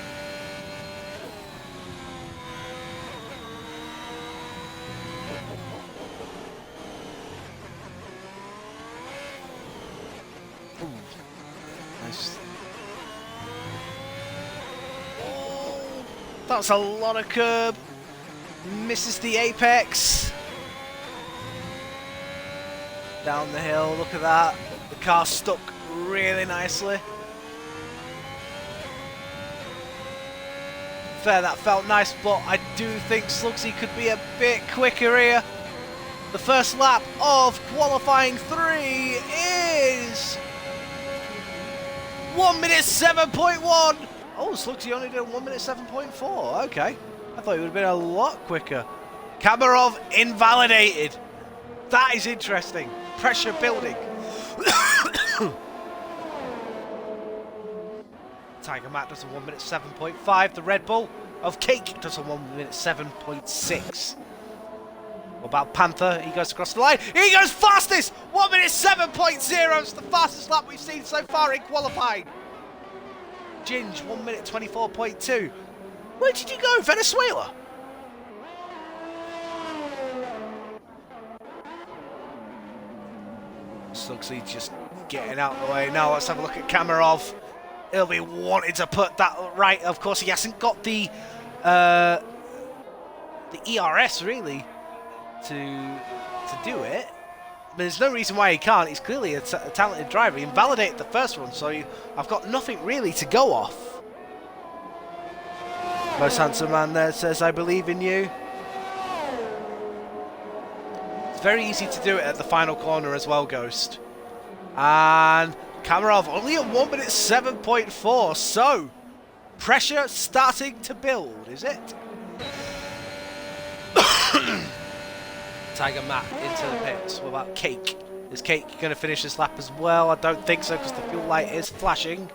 That's a lot of curb. Misses the apex. Down the hill, look at that. The car stuck really nicely. Fair, that felt nice, but I do think Slugsy could be a bit quicker here. The first lap of qualifying 3 is 1 minute 7.1. Oh, Slugsy only did 1 minute 7.4. Okay. I thought it would have been a lot quicker. Kamarov invalidated. That is interesting. Pressure building. Tiger Matt does a 1 minute 7.5. The Red Bull of Cake does a 1 minute 7.6. What about Panther? He goes across the line. He goes fastest! 1 minute 7.0. It's the fastest lap we've seen so far in qualifying. Ginge, 1 minute 24.2. Where did you go? Venezuela? Slugsy just getting out of the way. Now let's have a look at Kamarov. He'll be wanting to put that right. Of course, he hasn't got the ERS really to do it. But there's no reason why he can't. He's clearly a talented driver. He invalidated the first one, so I've got nothing really to go off. Most handsome man there says, I believe in you. It's very easy to do it at the final corner as well, Ghost. And Kamarov only at 1 minute 7.4, so pressure starting to build, is it? Tiger Matt into the pits. What about Cake? Is Cake going to finish this lap as well? I don't think so, because the fuel light is flashing.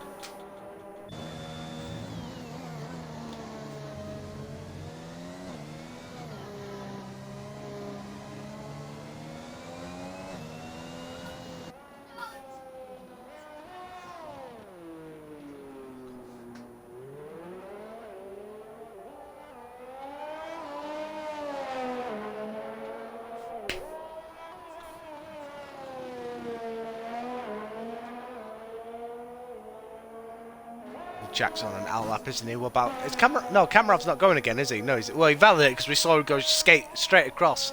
Jack's on an outlap, isn't he? What about... Is no, Kamarov's not going again, is he? No, well, he validated because we saw him go straight across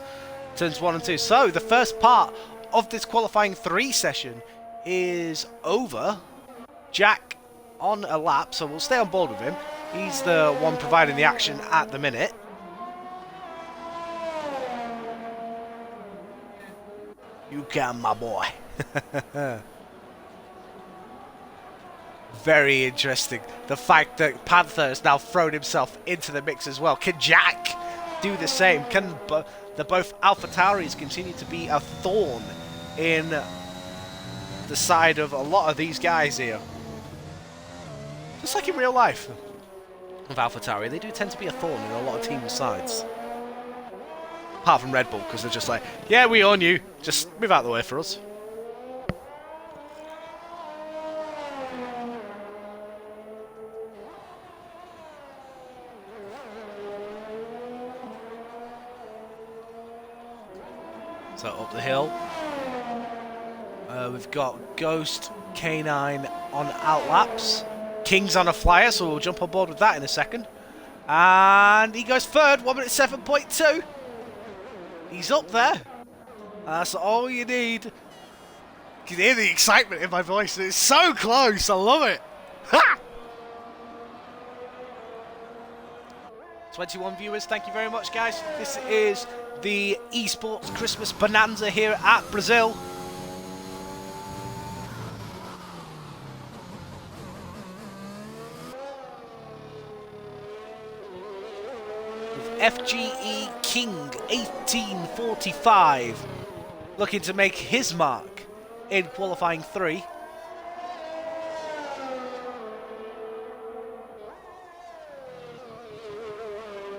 turns 1 and 2. So, the first part of this qualifying 3 session is over. Jack on a lap, so we'll stay on board with him. He's the one providing the action at the minute. You can, my boy. Very interesting. The fact that Panther has now thrown himself into the mix as well. Can Jack do the same? Can the both AlphaTauris continue to be a thorn in the side of a lot of these guys here? Just like in real life with AlphaTauri, they do tend to be a thorn in a lot of teams' sides. Apart from Red Bull, because they're just like, yeah, we own you. Just move out of the way for us. So up the hill, we've got Ghost, K9 on outlaps. King's on a flyer, so we'll jump on board with that in a second. And he goes third, 1 minute 7.2. He's up there. That's all you need. You can hear the excitement in my voice. It's so close. I love it. Ha! 21 viewers, thank you very much, guys. This is the Esports Christmas Bonanza here at Brazil. FGE King 1845 looking to make his mark in qualifying 3.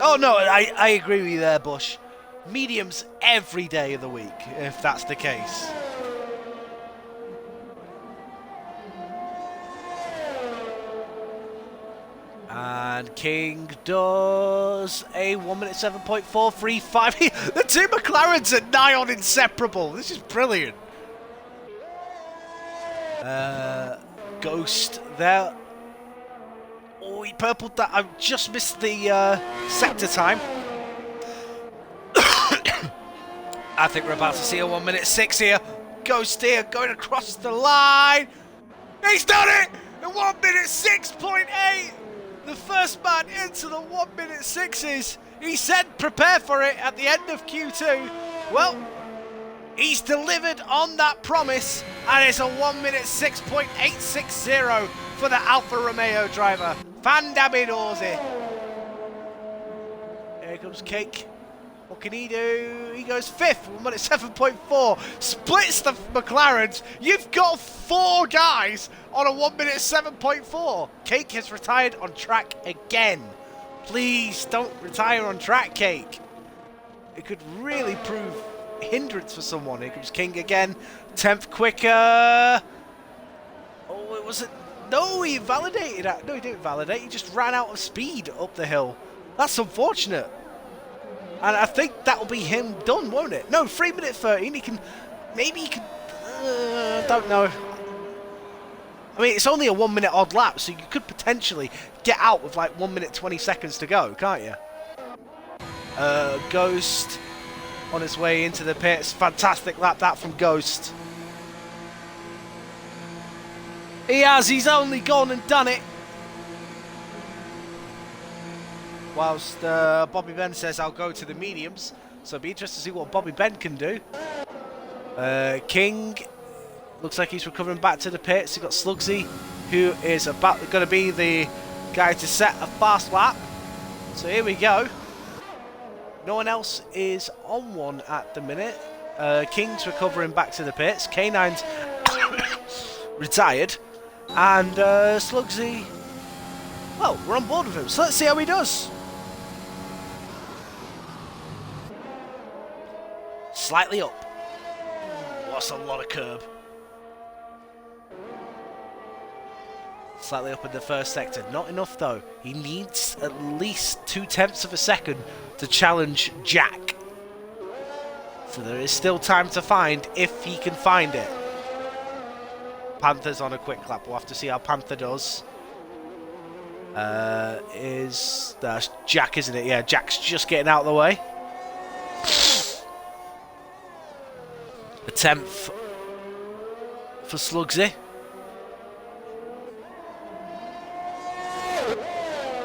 Oh no, I agree with you there, Bush. Mediums every day of the week, if that's the case. And King does a 1 minute 7.435. The two McLarens are nigh on inseparable. This is brilliant. Ghost there. Oh, he purpled that. I just missed the sector time. I think we're about to see a 1 minute 6 here. Ghost here going across the line. He's done it! In 1 minute 6.8. The first man into the 1 minute 6s. He said prepare for it at the end of Q2. Well, he's delivered on that promise, and it's a 1 minute 6.860 for the Alfa Romeo driver, Fandamidorzi. Here comes Cake. What can he do? He goes 5th, 1 minute 7.4. Splits the McLarens. You've got 4 guys on a 1 minute 7.4. Cake has retired on track again. Please don't retire on track, Cake. It could really prove a hindrance for someone. Here comes King again. 10th quicker. Oh, it wasn't. No, he validated that. No, he didn't validate. He just ran out of speed up the hill. That's unfortunate. And I think that'll be him done, won't it? No, 3 minute 13. He can. Maybe he can. Don't know. I mean, it's only a 1 minute odd lap, so you could potentially get out with like 1 minute 20 seconds to go, can't you? Ghost on his way into the pits. Fantastic lap that from Ghost. He has. He's only gone and done it. Whilst Bobby Ben says I'll go to the mediums, so it'll be interesting to see what Bobby Ben can do. King looks like he's recovering back to the pits. You've got Slugsy, who is about going to be the guy to set a fast lap. So here we go. No one else is on one at the minute. King's recovering back to the pits. K9's retired. And Slugsy, well, we're on board with him. So let's see how he does. Slightly up. What's a lot of curb. Slightly up in the first sector. Not enough though. He needs at least 0.2 of a second to challenge Jack. So there is still time to find if he can find it. Panther's on a quick lap. We'll have to see how Panther does. That's Jack, isn't it? Yeah, Jack's just getting out of the way. A 10th for Slugsy.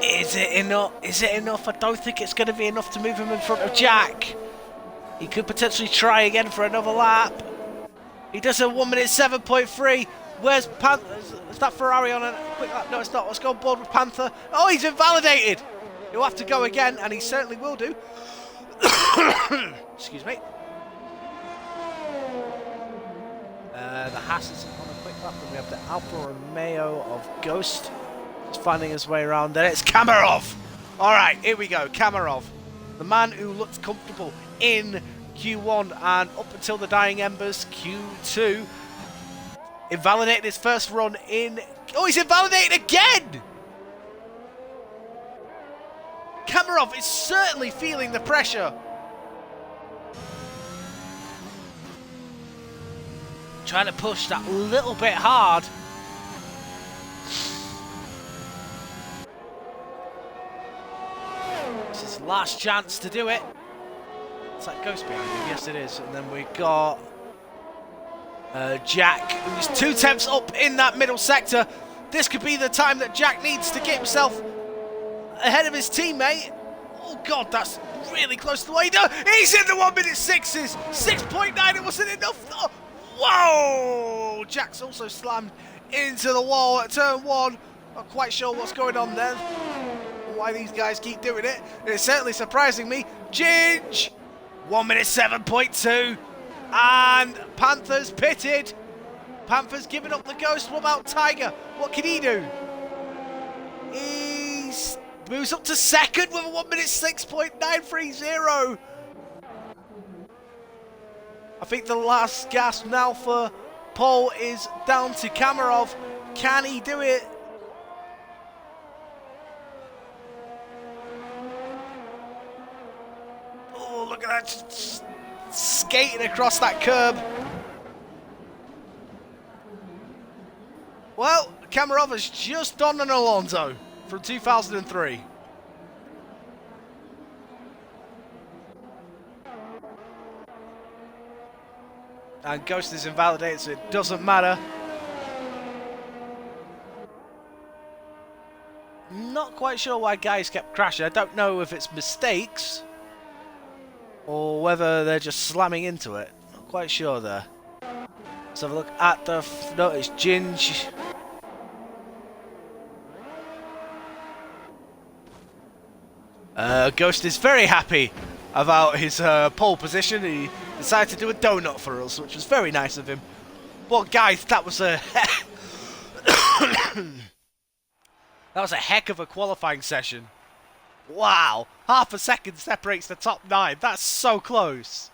Is it enough? Is it enough? I don't think it's going to be enough to move him in front of Jack. He could potentially try again for another lap. He does a 1 minute 7.3. Where's Panther? Is that Ferrari on a quick lap? No, it's not. Let's go on board with Panther. Oh, he's invalidated. He'll have to go again, and he certainly will do. Excuse me. The Haas is on a quick lap, and we have the Alfa Romeo of Ghost. He's finding his way around. Then it's Kamarov. All right, here we go. Kamarov, the man who looked comfortable in Q1 and up until the dying embers, Q2. Invalidated his first run in. Oh, he's invalidated again! Kamarov is certainly feeling the pressure. Trying to push that little bit hard. Last chance to do it. Is that Ghost behind him? Yes, it is. And then we got Jack, who's 2 tenths up in that middle sector. This could be the time that Jack needs to get himself ahead of his teammate. Oh God, that's really close to the way he does. He's in the 1 minute 6s. 6.9, it wasn't enough. Oh, whoa! Jack's also slammed into the wall at turn 1. Not quite sure what's going on there. Why these guys keep doing it. It's certainly surprising me. Ginge! 1 minute 7.2. And Panther's pitted. Panther's giving up the Ghost. What about Tiger? What can he do? He moves up to second with a 1 minute 6.930. I think the last gasp now for Paul is down to Kamarov. Can he do it? Oh, look at that. Just skating across that curb. Well, Kamarov has just done an Alonso from 2003. And Ghost is invalidated, so it doesn't matter. Not quite sure why guys kept crashing. I don't know if it's mistakes or whether they're just slamming into it. Not quite sure there. Let's have a look at the... No, it's Ginge. Ghost is very happy about his pole position. He decided to do a donut for us, which was very nice of him. But guys, that was a... That was a heck of a qualifying session. Wow, half a second separates the top 9. That's so close.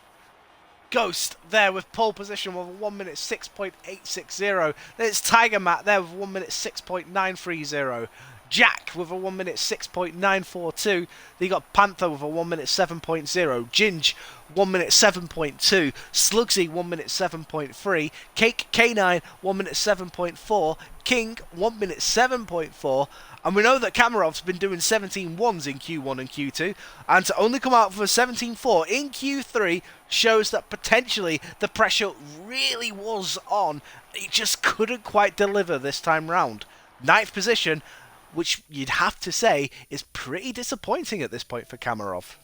Ghost there with pole position with a 1 minute 6.860. Then it's Tiger Matt there with 1 minute 6.930. Jack with a 1 minute 6.942. Then you got Panther with a 1 minute 7.0. Ginge 1 minute 7.2. Slugsy 1 minute 7.3. Cake K9 1 minute 7.4. King 1 minute 7.4. And we know that Kamarov's been doing 17.1s in Q1 and Q2, and to only come out with a 17.4 in Q3 shows that potentially the pressure really was on. He just couldn't quite deliver this time round. 9th position, which you'd have to say is pretty disappointing at this point for Kamarov.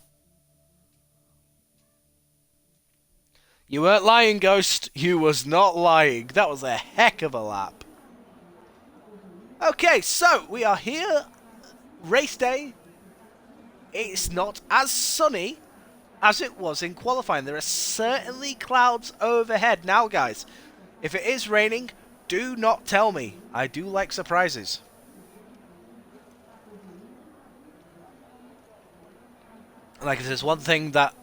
You weren't lying, Ghost. You was not lying. That was a heck of a lap. Okay, so we are here. Race day. It's not as sunny as it was in qualifying. There are certainly clouds overhead. Now, guys, if it is raining, do not tell me. I do like surprises. Like there's one things that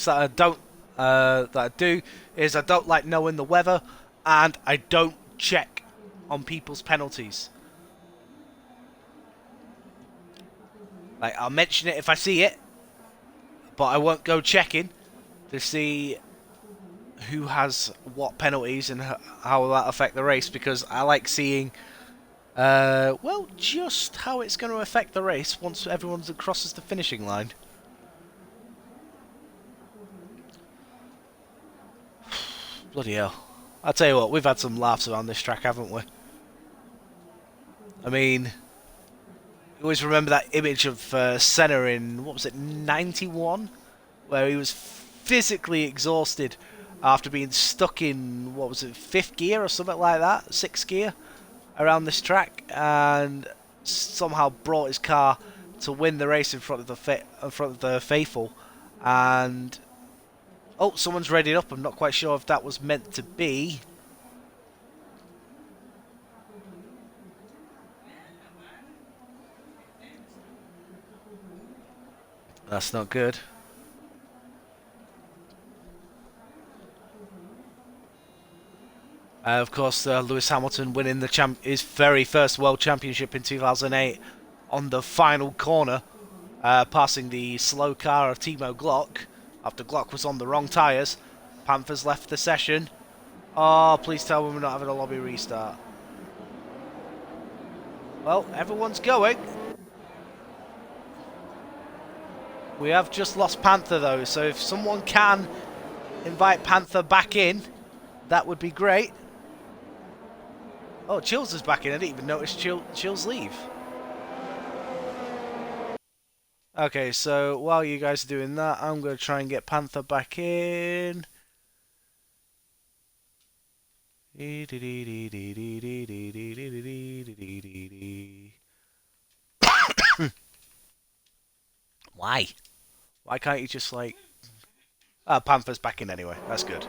I don't that I do is I don't like knowing the weather, and I don't check on people's penalties. Like I'll mention it if I see it, but I won't go checking to see who has what penalties and how will that affect the race, because I like seeing well, just how it's going to affect the race once everyone crosses the finishing line. Bloody hell. I'll tell you what, we've had some laughs around this track, haven't we? I mean, you always remember that image of Senna in, what was it, 91? Where he was physically exhausted after being stuck in, what was it, 5th gear or something like that? 6th gear around this track, and somehow brought his car to win the race in front of the faithful. And oh, someone's readied up. I'm not quite sure if that was meant to be. That's not good. Of course, Lewis Hamilton winning his very first World Championship in 2008 on the final corner, passing the slow car of Timo Glock. After Glock was on the wrong tyres. Panthers left the session. Oh, please tell me we're not having a lobby restart. Well, everyone's going. We have just lost Panther though, so if someone can invite Panther back in, that would be great. Oh, Chills is back in. I didn't even notice Chills leave. Okay, so while you guys are doing that, I'm going to try and get Panther back in. Why? Why can't you just like... Ah, Panther's back in anyway. That's good.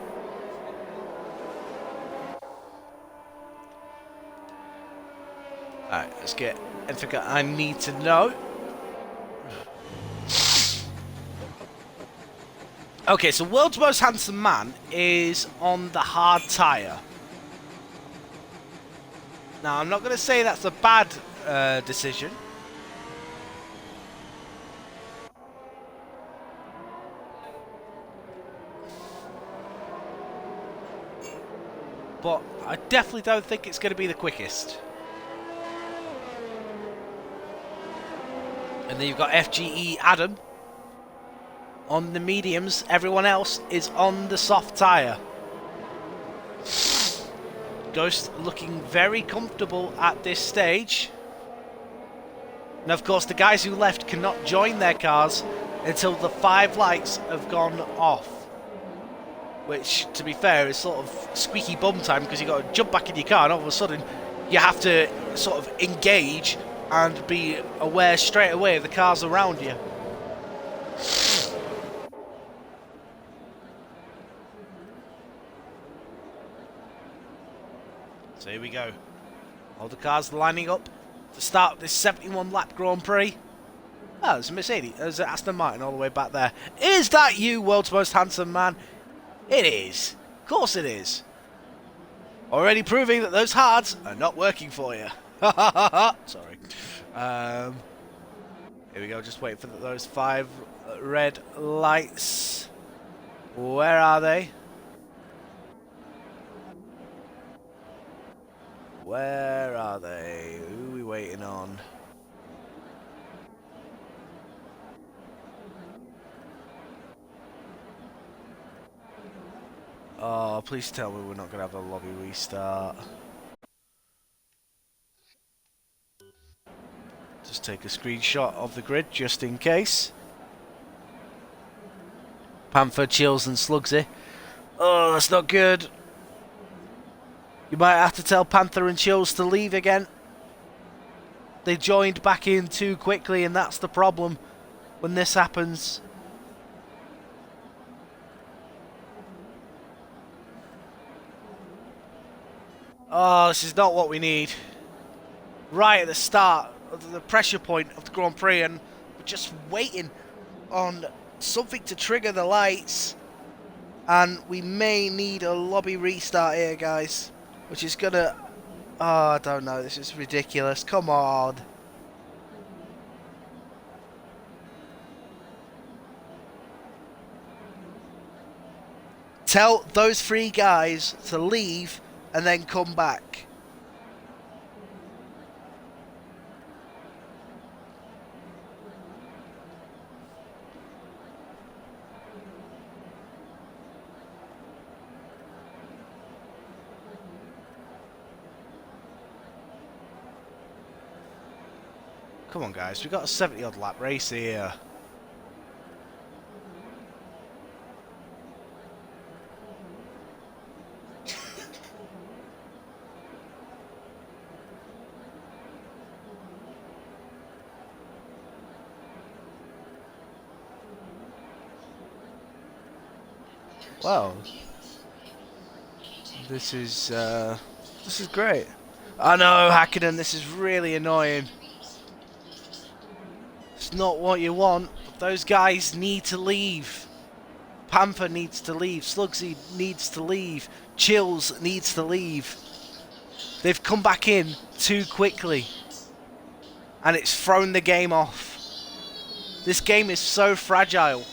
Alright, let's get anything I need to know. Okay, so World's Most Handsome Man is on the hard tyre. Now, I'm not going to say that's a bad decision. But I definitely don't think it's going to be the quickest. And then you've got FGE Adam on the mediums. Everyone else is on the soft tyre. Ghost looking very comfortable at this stage. And of course the guys who left cannot join their cars until the 5 lights have gone off. Which, to be fair, is sort of squeaky bum time because you've got to jump back in your car and all of a sudden you have to sort of engage and be aware straight away of the cars around you. So here we go. All the cars lining up to start this 71 lap Grand Prix. Oh, there's a Mercedes. There's an Aston Martin all the way back there. Is that you, World's Most Handsome Man? It is. Of course it is. Already proving that those hards are not working for you. Sorry. Here we go. Just waiting for those 5 red lights. Where are they? Where are they? Who are we waiting on? Oh, please tell me we're not going to have a lobby restart. Just take a screenshot of the grid just in case. Panther, Chills and Slugsy. Oh, that's not good. You might have to tell Panther and Chills to leave again. They joined back in too quickly and that's the problem when this happens. Oh, this is not what we need. Right at the start of the pressure point of the Grand Prix, and we're just waiting on something to trigger the lights. And we may need a lobby restart here, guys. Which is gonna... Oh, I don't know. This is ridiculous. Come on. Tell those 3 guys to leave and then come back. Come on, guys. We've got a 70-odd lap race here. Wow. This is great. I know, Hakkinen, this is really annoying. It's not what you want. But those guys need to leave. Panther needs to leave. Slugsy needs to leave. Chills needs to leave. They've come back in too quickly. And it's thrown the game off. This game is so fragile.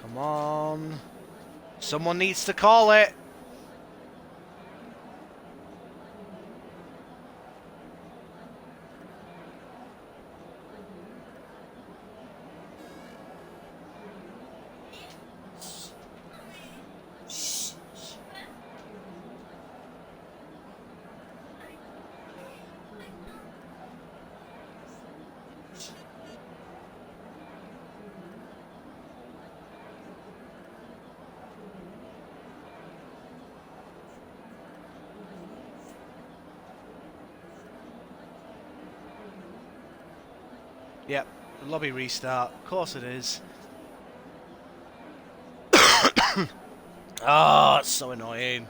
Come on. Someone needs to call it. Yep, lobby restart. Of course it is. Oh, it's so annoying.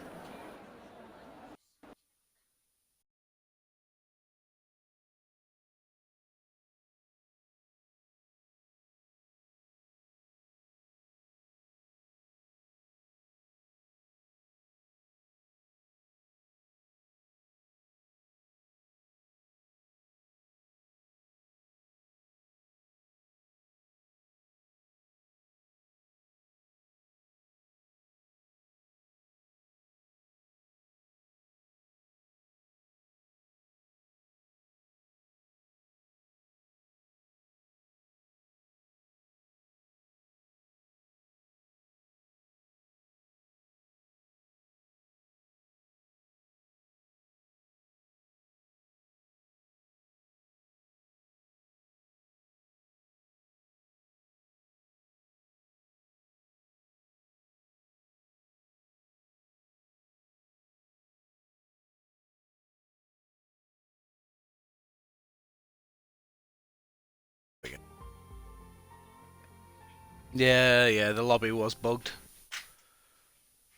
Yeah, the lobby was bugged.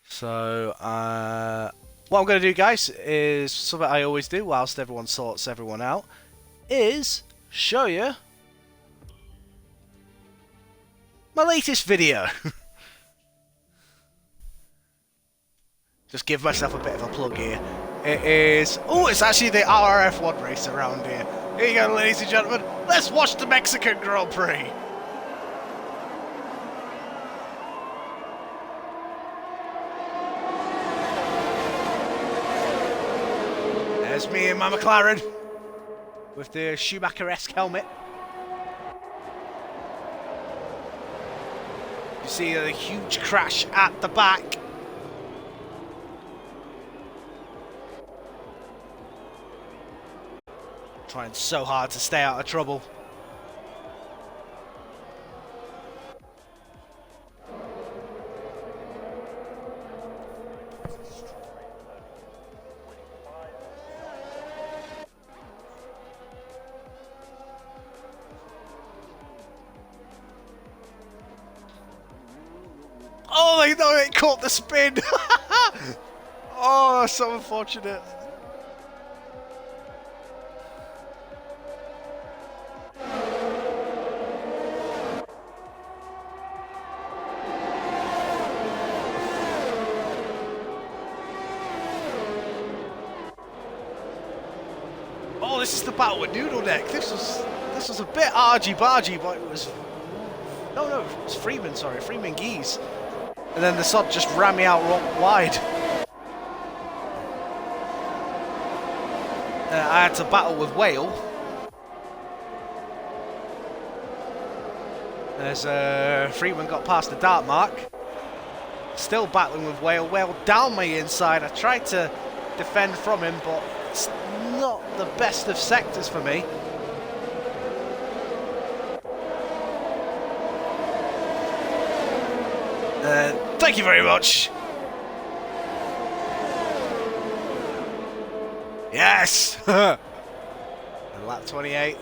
So, what I'm going to do, guys, is something I always do whilst everyone sorts everyone out, is show you my latest video. Just give myself a bit of a plug here. It is... Oh, it's actually the RRF1 race around here. Here you go, ladies and gentlemen. Let's watch the Mexican Grand Prix. There's me in my McLaren with the Schumacher-esque helmet. You see a huge crash at the back. Trying so hard to stay out of trouble. Oh, no, it caught the spin. Oh, so unfortunate. Oh, this is the battle with Noodle Neck. This was a bit argy-bargy, but it was... No, it was Freeman, sorry. Freeman Geese. And then the sod just ran me out wide. I had to battle with Whale. As Freeman got past the dart mark. Still battling with Whale. Whale down my inside. I tried to defend from him, but it's not the best of sectors for me. Thank you very much. Yes! Lap 28.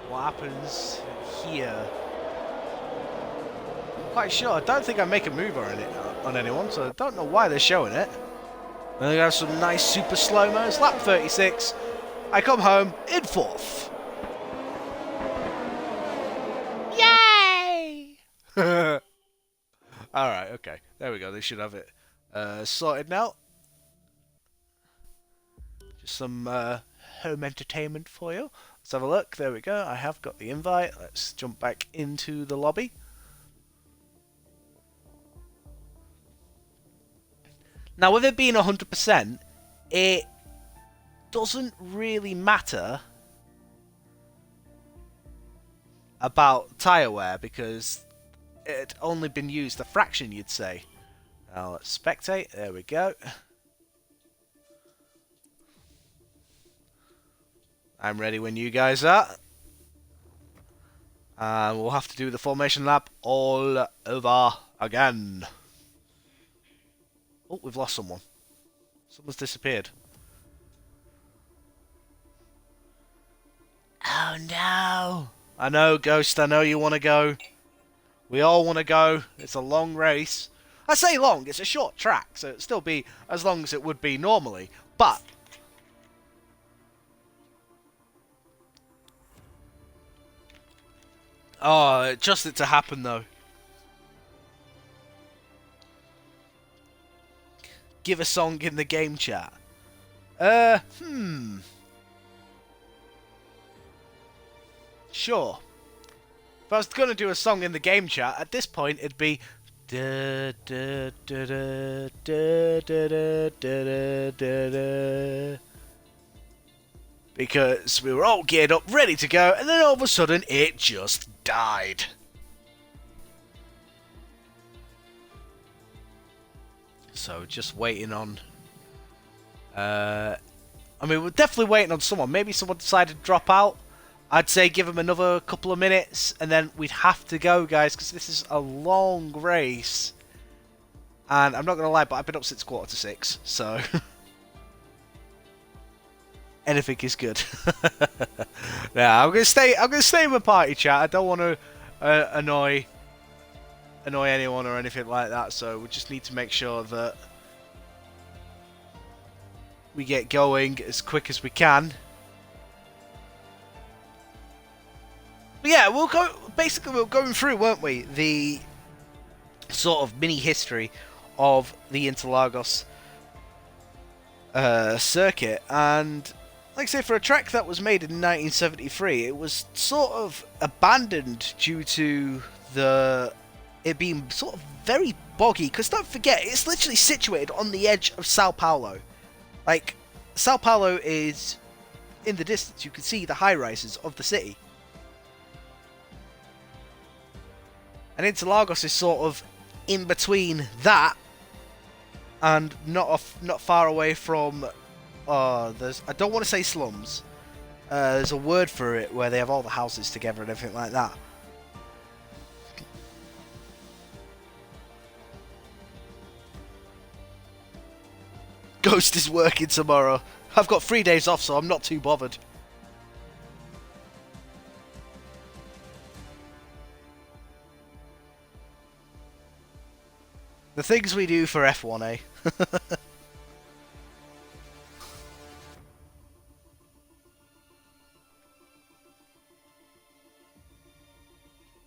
What happens here? I'm quite sure. I don't think I make a move on anyone, so I don't know why they're showing it. And they have some nice super slow-mos. Lap 36. I come home in 4th. Yay! Alright, okay. There we go. They should have it sorted now. Just some home entertainment for you. Let's have a look. There we go. I have got the invite. Let's jump back into the lobby. Now, with it being 100%, it doesn't really matter about tyre wear because it only been used a fraction, you'd say. Now let's spectate. There we go. I'm ready when you guys are. And we'll have to do the formation lap all over again. Oh, we've lost someone. Someone's disappeared. Oh no! I know, Ghost, I know you want to go. We all want to go. It's a long race. I say long, it's a short track, so it'll still be as long as it would be normally. But oh, just it to happen though. Give a song in the game chat. Sure. If I was going to do a song in the game chat, at this point it'd be da, da, da, da, da, da, da, da, da, because we were all geared up, ready to go, and then all of a sudden it just died. So just waiting on. I mean, we're definitely waiting on someone. Maybe someone decided to drop out. I'd say give them another couple of minutes, and then we'd have to go, guys, because this is a long race. And I'm not going to lie, but I've been up since 5:45, so anything is good. Now I'm going to stay. I'm going to stay in my party chat. I don't want to annoy anyone or anything like that. So we just need to make sure that we get going as quick as we can. But yeah, we'll go. Basically, we were going through, weren't we? The sort of mini history of the Interlagos circuit, and like I say, for a track that was made in 1973, it was sort of abandoned due to it being sort of very boggy. Because don't forget, it's literally situated on the edge of Sao Paulo. Like, Sao Paulo is in the distance. You can see the high rises of the city. And Interlagos is sort of in between that and not far away from. There's, I don't want to say slums. There's a word for it where they have all the houses together and everything like that. Ghost is working tomorrow. I've got 3 days off, so I'm not too bothered. The things we do for F1, eh?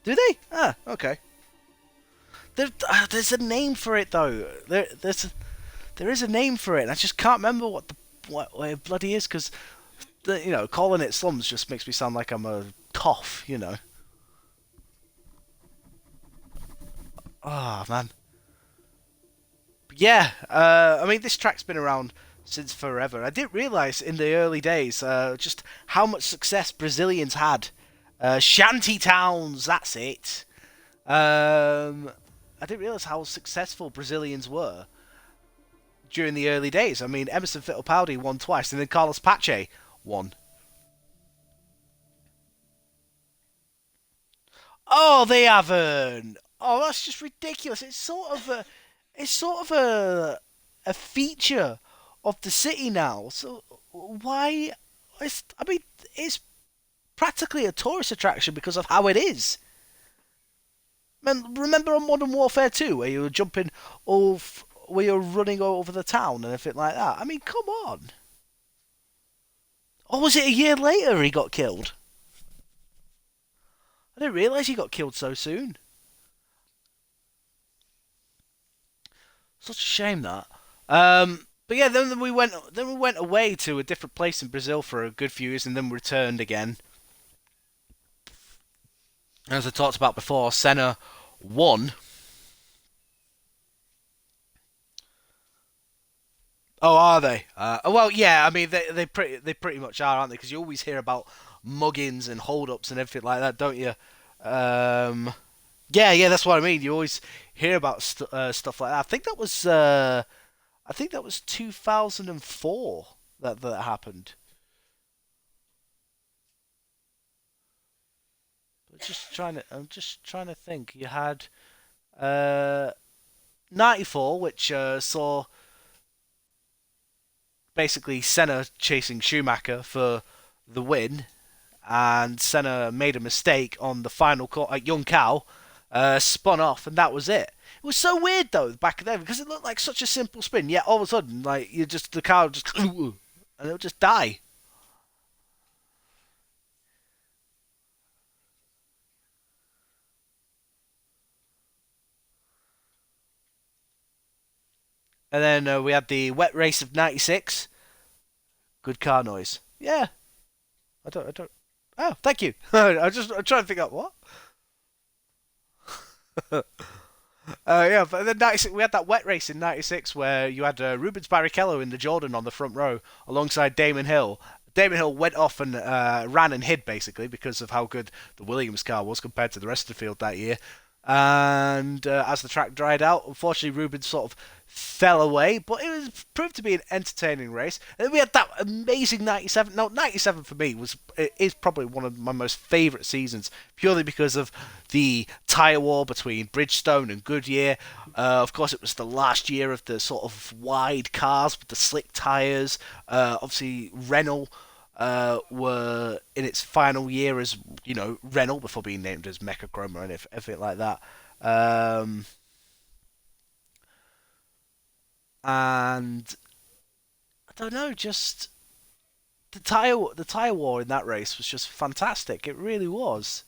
Do they? Ah, okay. There's a name for it though. There is a name for it. And I just can't remember what it bloody is, because calling it slums just makes me sound like I'm a toff. Oh man. Yeah, I mean, this track's been around since forever. I didn't realise in the early days just how much success Brazilians had. Shanty towns, that's it. I didn't realise how successful Brazilians were during the early days. I mean, Emerson Fittipaldi won twice, and then Carlos Pache won. Oh, they haven't. Oh, that's just ridiculous. It's sort of a feature of the city now. So why? I mean, it's practically a tourist attraction because of how it is. Man, remember on Modern Warfare 2 where you were where you were running over the town and everything like that? I mean, come on. Or was it a year later he got killed? I didn't realise he got killed so soon. Such a shame that. But yeah, then we went away to a different place in Brazil for a good few years, and then returned again. As I talked about before, Senna won. Oh, are they? Well, yeah. I mean, they pretty much are, aren't they? Because you always hear about muggings and hold-ups and everything like that, don't you? Um, yeah, yeah. That's what I mean. You always hear about stuff like that. I think that was 2004 that happened. I'm just trying to think. You had uh, 94, which saw basically Senna chasing Schumacher for the win, and Senna made a mistake on the final corner at Young Cow, spun off, and that was it. It was so weird though back then because it looked like such a simple spin, yet all of a sudden, like the car just and it'll just die. And then we had the wet race of '96. Good car noise. Yeah, I don't. Oh, thank you. I'm trying to think out what. Yeah, but then 96, we had that wet race in '96 where you had Rubens Barrichello in the Jordan on the front row alongside Damon Hill. Damon Hill went off and ran and hid basically because of how good the Williams car was compared to the rest of the field that year. And as the track dried out, unfortunately, Rubens sort of fell away, but it was proved to be an entertaining race. And then we had that amazing '97. No, '97 for me is probably one of my most favourite seasons, purely because of the tyre war between Bridgestone and Goodyear. Of course, it was the last year of the sort of wide cars with the slick tyres. Obviously, Renault were in its final year as Renault before being named as Mechachrome or anything like that. Um, and I don't know, just the tire war in that race was just fantastic. It really was.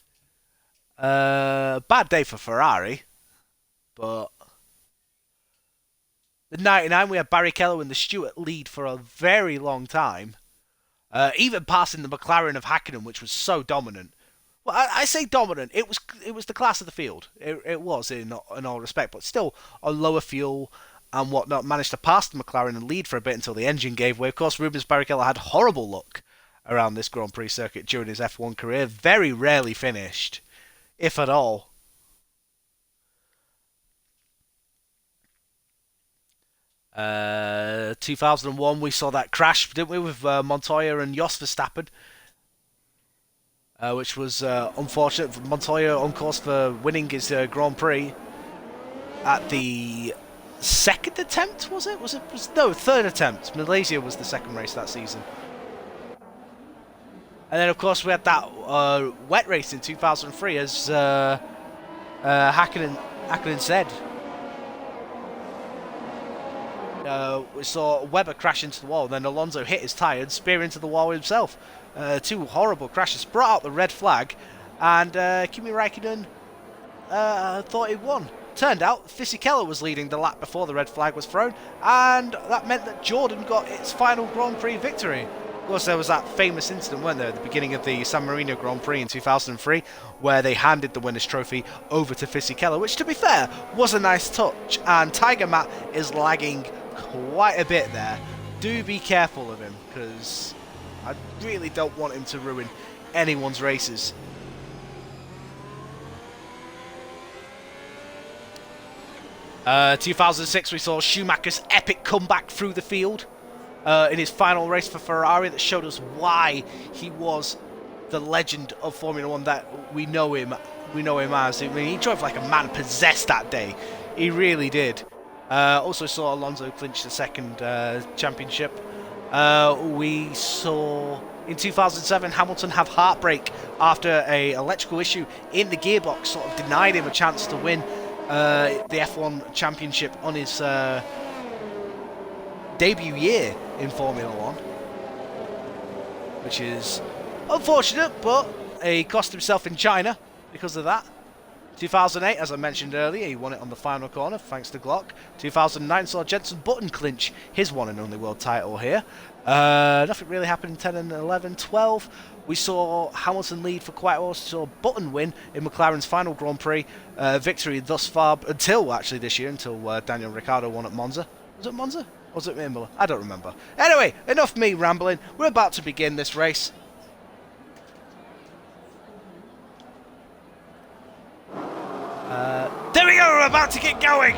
Bad day for Ferrari, but the '99 we had Barrichello in the Stewart lead for a very long time. Even passing the McLaren of Hakkinen, which was so dominant. Well, I say dominant. It was the class of the field. It was in all respect, but still on lower fuel and whatnot. Managed to pass the McLaren and lead for a bit until the engine gave way. Of course, Rubens Barrichello had horrible luck around this Grand Prix circuit during his F1 career. Very rarely finished, if at all. 2001, we saw that crash, didn't we, with Montoya and Jos Verstappen, which was unfortunate. Montoya on course for winning his Grand Prix at the second attempt, was it? No, third attempt. Malaysia was the second race that season. And then, of course, we had that wet race in 2003, as Hakkinen said. We saw Webber crash into the wall, then Alonso hit his tyre and spear into the wall himself. Two horrible crashes brought out the red flag, and Kimi Räikkönen thought he won. Turned out Fisichella was leading the lap before the red flag was thrown, and that meant that Jordan got its final Grand Prix victory. Of course, there was that famous incident, weren't there, at the beginning of the San Marino Grand Prix in 2003, where they handed the winner's trophy over to Fisichella, which, to be fair, was a nice touch. And Tiger Matt is lagging quite a bit there. Do be careful of him, because I really don't want him to ruin anyone's races. 2006, we saw Schumacher's epic comeback through the field in his final race for Ferrari that showed us why he was the legend of Formula One that we know him as. I mean, he drove like a man possessed that day. He really did. Also saw Alonso clinch the second championship. We saw in 2007 Hamilton have heartbreak after a electrical issue in the gearbox sort of denied him a chance to win the F1 championship on his debut year in Formula One, which is unfortunate, but he cost himself in China because of that. 2008, as I mentioned earlier, he won it on the final corner thanks to Glock. 2009 saw Jenson Button clinch his one and only world title here. Nothing really happened in 10 and 11. 12, we saw Hamilton lead for quite a while. We saw Button win in McLaren's final Grand Prix victory thus far, until actually this year, until Daniel Ricciardo won at Monza. Was it Monza? Was it Mimler? I don't remember. Anyway, enough me rambling. We're about to begin this race. There we go, we're about to get going.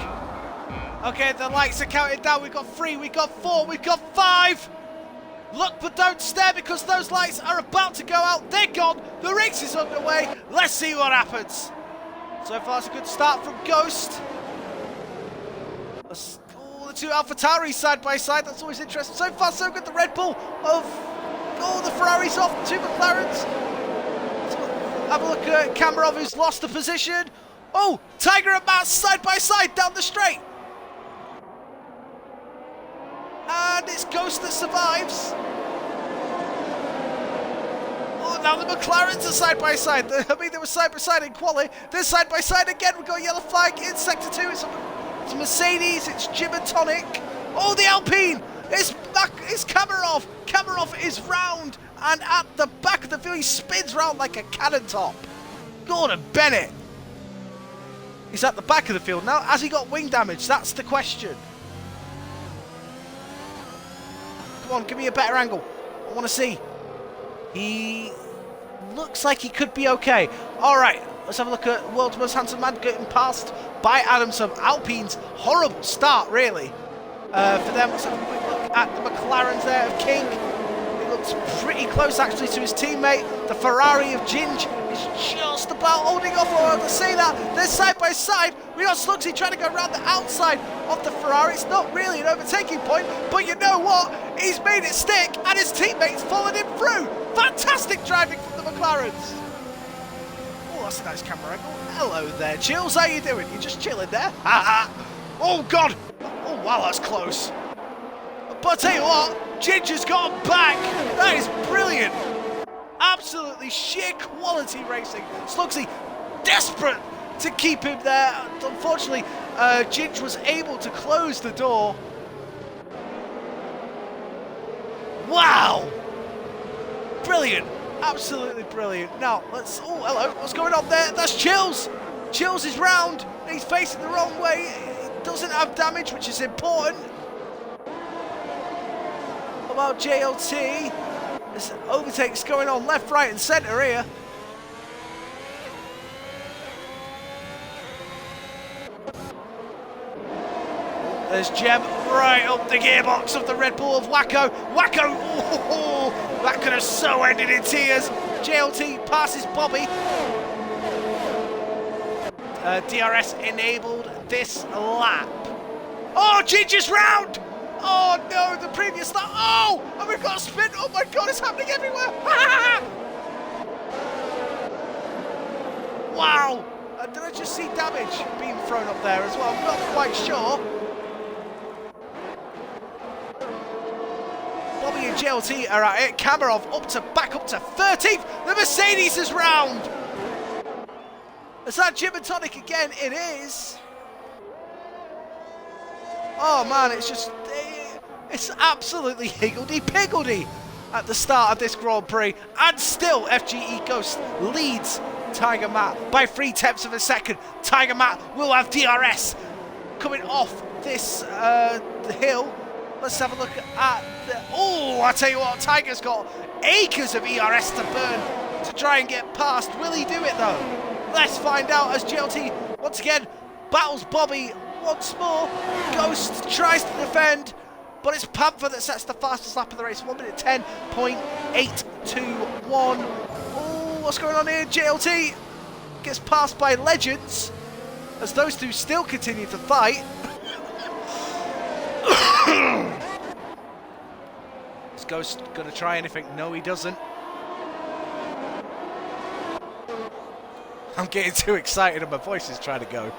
Okay, the lights are counting down. We've got 3, we've got 4, we've got 5. Look but don't stare, because those lights are about to go out. They're gone. The race is underway. Let's see what happens. So far, it's a good start from Ghost. The 2 AlphaTauris side by side. That's always interesting. So far, so good. The Red Bull of... Oh, the Ferrari's off. The 2 McLarens. Have a look at Kamarov, who's lost the position. Oh, Tiger and Matt side by side down the straight. And it's Ghost that survives. Oh, now the McLarens are side by side. I mean, they were side by side in quali. They're side by side again. We've got a yellow flag in sector 2. It's Mercedes. It's Jim and Tonic. Oh, the Alpine. It's Kamarov. Kamarov is round. And at the back of the field, he spins round like a cannon top. Gordon Bennett. He's at the back of the field now. Has he got wing damage? That's the question. Come on, give me a better angle. I want to see. He looks like he could be okay. All right, let's have a look at World's Most Handsome Man getting passed by Adamson. Alpine's horrible start, really. For them, let's have a quick look at the McLarens there of King. He looks pretty close, actually, to his teammate. The Ferrari of Ginge is just about holding off. I want to say that. They're side by side. We got Slugsy trying to go around the outside of the Ferrari. It's not really an overtaking point, but you know what? He's made it stick, and his teammates followed him through. Fantastic driving from the McLarens. Oh, that's a nice camera angle. Hello there, Chills. How you doing? You just chilling there? Oh, God. Oh, wow, that's close. But I'll tell you what, Ginger's got him back. That is brilliant. Absolutely sheer quality racing. Slugsy desperate to keep him there. Unfortunately, Ginge was able to close the door. Wow! Brilliant. Absolutely brilliant. Now, let's... Oh, hello. What's going on there? That's Chills. Chills is round. He's facing the wrong way. He doesn't have damage, which is important. What about JLT? There's overtakes going on left, right, and centre here. There's Jem right up the gearbox of the Red Bull of Wacko. Wacko! Oh, that could have so ended in tears. JLT passes Bobby. DRS enabled this lap. Oh, Ginger's round! Oh no, the previous lap. Oh, and we've got a spin. Oh my God, it's happening everywhere. Wow. Did I just see damage being thrown up there as well? I'm not quite sure. Bobby and JLT are at it. Kamarov back up to 13th. The Mercedes is round. Is that Jim and Tonic again? It is. Oh man, it's absolutely higgledy-piggledy at the start of this Grand Prix. And still, FGE Ghost leads Tiger Matt by 0.3 of a second. Tiger Matt will have DRS coming off this hill. Let's have a look at the... Oh, I tell you what, Tiger's got acres of ERS to burn to try and get past. Will he do it though? Let's find out as JLT once again battles Bobby once more. Ghost tries to defend, but it's Panther that sets the fastest lap of the race. 1 minute 10.821. Oh, what's going on here? JLT gets passed by Legends as those two still continue to fight. Is Ghost going to try anything? No, he doesn't. I'm getting too excited and my voice is trying to go.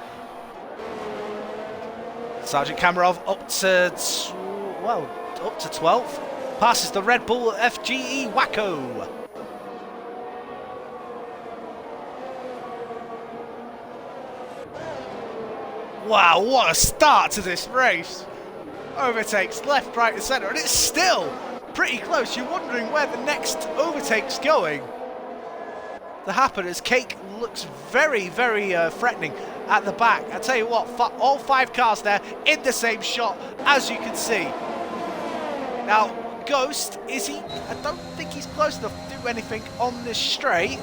Sergeant Kamarov up to 12th. Passes the Red Bull FGE Wacko. Wow, what a start to this race. Overtakes left, right and centre, and it's still pretty close. You're wondering where the next overtake's going to happen as Cake looks very, very threatening. at the back. I tell you what, all 5 cars there in the same shot, as you can see. Now, Ghost, is he? I don't think he's close enough to do anything on this straight.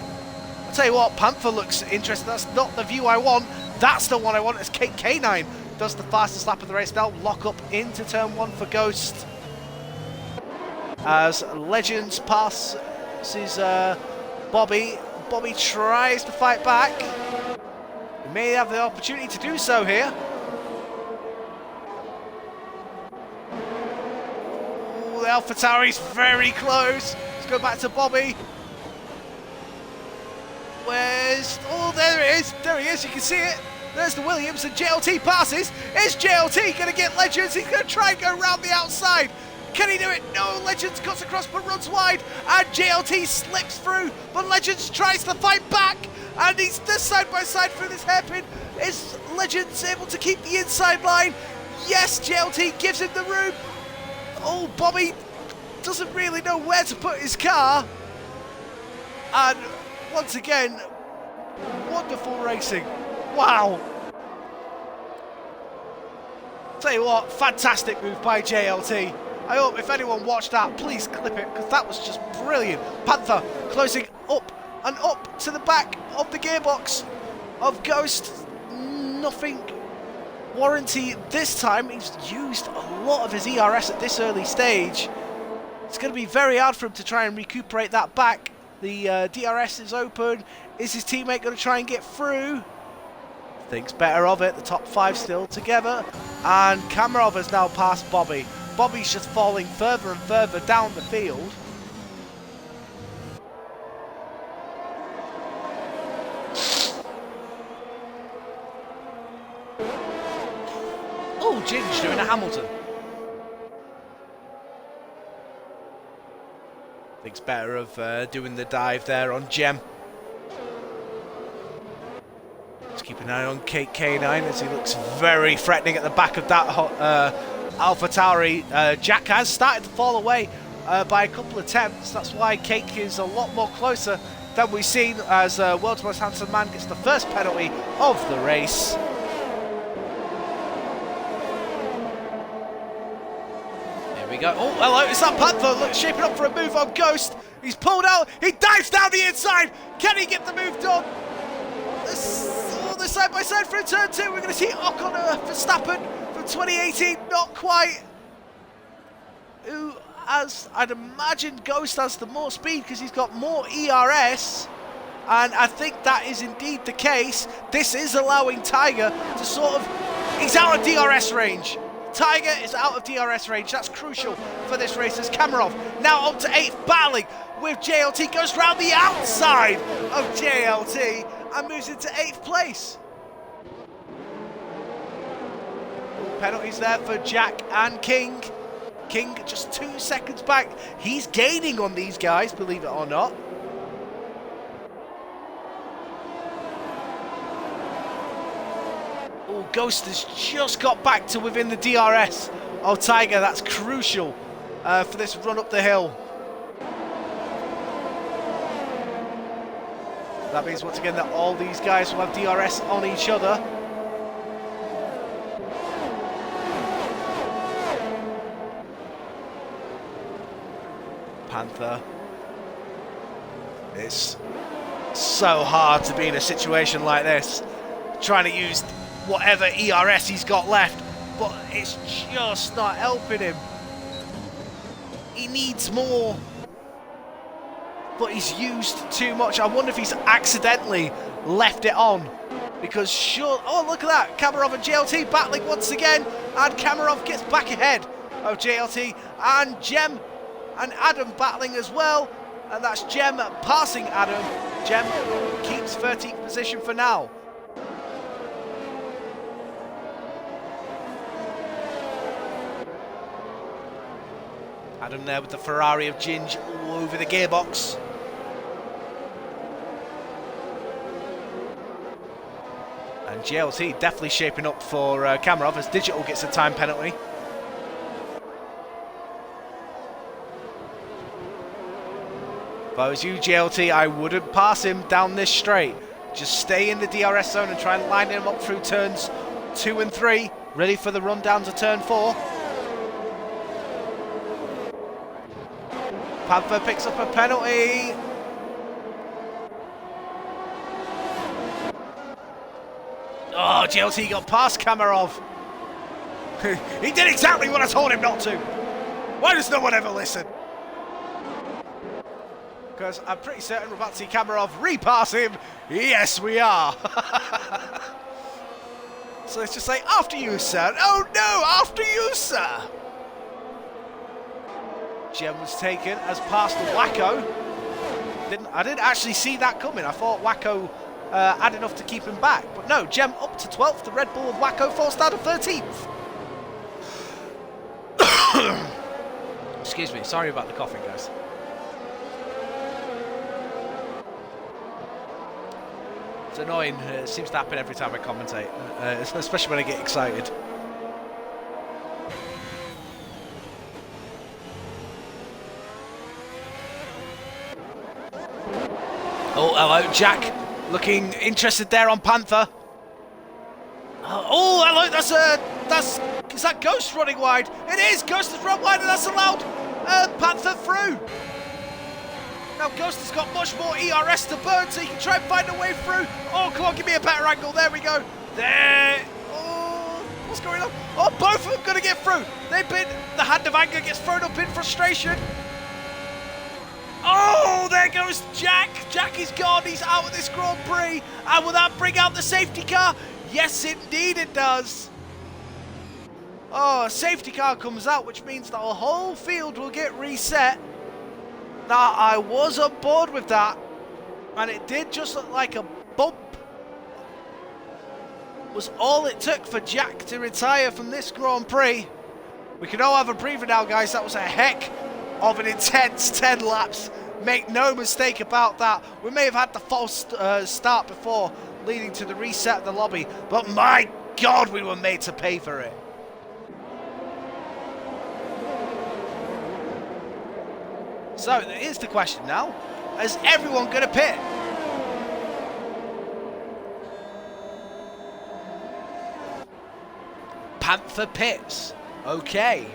I tell you what, Panther looks interesting. That's not the view I want. That's the one I want as K9 does the fastest lap of the race. They'll lock up into turn 1 for Ghost. As Legends passes Bobby. Bobby tries to fight back. He may have the opportunity to do so here. Ooh, the AlphaTauri's very close. Let's go back to Bobby. Oh, there it is. There he is. You can see it. There's the Williams, and JLT passes. Is JLT going to get Legends? He's going to try and go around the outside. Can he do it? No, Legends cuts across but runs wide, and JLT slips through, but Legends tries to fight back, and he's side by side through this hairpin. Is Legends able to keep the inside line? Yes, JLT gives him the room. Oh, Bobby doesn't really know where to put his car, and once again, wonderful racing. Wow. Tell you what, fantastic move by JLT. I hope if anyone watched that, please clip it, because that was just brilliant. Panther closing up and up to the back of the gearbox of Ghost. Nothing warranty this time. He's used a lot of his ERS at this early stage. It's going to be very hard for him to try and recuperate that back. The DRS is open. Is his teammate going to try and get through? Thinks better of it. The top 5 still together. And Kamarov has now passed Bobby. Bobby's just falling further and further down the field. Oh, Ginge doing a Hamilton. Thinks better of doing the dive there on Gem. Let's keep an eye on K9 as he looks very threatening at the back of that AlphaTauri. Jack has started to fall away by a couple of attempts. That's why Cake is a lot more closer than we've seen as World's Most Handsome Man gets the first penalty of the race. Here we go. Oh, hello, it's that Panther. Look, shaping up for a move on Ghost. He's pulled out. He dives down the inside. Can he get the move done? The side by side for turn 2. We're going to see Ocon Verstappen from 2018. Not quite. Who, as I'd imagine, Ghost has the more speed because he's got more ERS. And I think that is indeed the case. This is allowing Tiger to sort of... He's out of DRS range. Tiger is out of DRS range. That's crucial for this race as Kamarov now up to 8th, battling with JLT. Goes round the outside of JLT and moves into 8th place. Penalties there for Jack and King. King just 2 seconds back. He's gaining on these guys, believe it or not. Oh, Ghost has just got back to within the DRS of Tiger. That's crucial for this run up the hill. That means once again that all these guys will have DRS on each other. Panther. It's so hard to be in a situation like this, trying to use whatever ERS he's got left, but it's just not helping him. He needs more, but he's used too much. I wonder if he's accidentally left it on, because sure, oh look at that, Kamarov and JLT battling once again, and Kamarov gets back ahead of JLT, and Gem and Adam battling as well, and that's Gem passing Adam. Gem keeps 13th position for now. Adam there with the Ferrari of Ginge all over the gearbox. And JLT definitely shaping up for Kamarov as Digital gets a time penalty. If I was you, JLT, I wouldn't pass him down this straight. Just stay in the DRS zone and try and line him up through turns 2 and 3. Ready for the run down to turn 4. Panther picks up a penalty. Oh, JLT got past Kamarov. He did exactly what I told him not to. Why does no one ever listen? Because I'm pretty certain we're about to see Kamarov repass him. Yes, we are. So let's just say, after you, sir. Oh, no, after you, sir. Gem was taken as past Wacko. I didn't actually see that coming. I thought Wacko had enough to keep him back. But no, Gem up to 12th. The Red Bull with Wacko forced out of 13th. Excuse me. Sorry about the coughing, guys. It's annoying. It seems to happen every time I commentate, especially when I get excited. Oh, hello, Jack. Looking interested there on Panther. Oh, hello. Is that Ghost running wide? It is. Ghost has run wide, and that's allowed Panther through. Now Ghost has got much more ERS to burn, so he can try and find a way through. Oh, come on, give me a better angle. There we go. There. Oh, what's going on? Oh, both of them going to get through. The hand of anger gets thrown up in frustration. Oh, there goes Jack. Jack is gone. He's out of this Grand Prix. And will that bring out the safety car? Yes, indeed it does. Oh, a safety car comes out, which means the whole field will get reset. Now, I was on board with that, and it did just look like a bump. Was all it took for Jack to retire from this Grand Prix. We can all have a breather now, guys. That was a heck of an intense 10 laps. Make no mistake about that. We may have had the false start before, leading to the reset of the lobby, but my God, we were made to pay for it. So, here's the question now. Is everyone going to pit? Panther pits. Okay.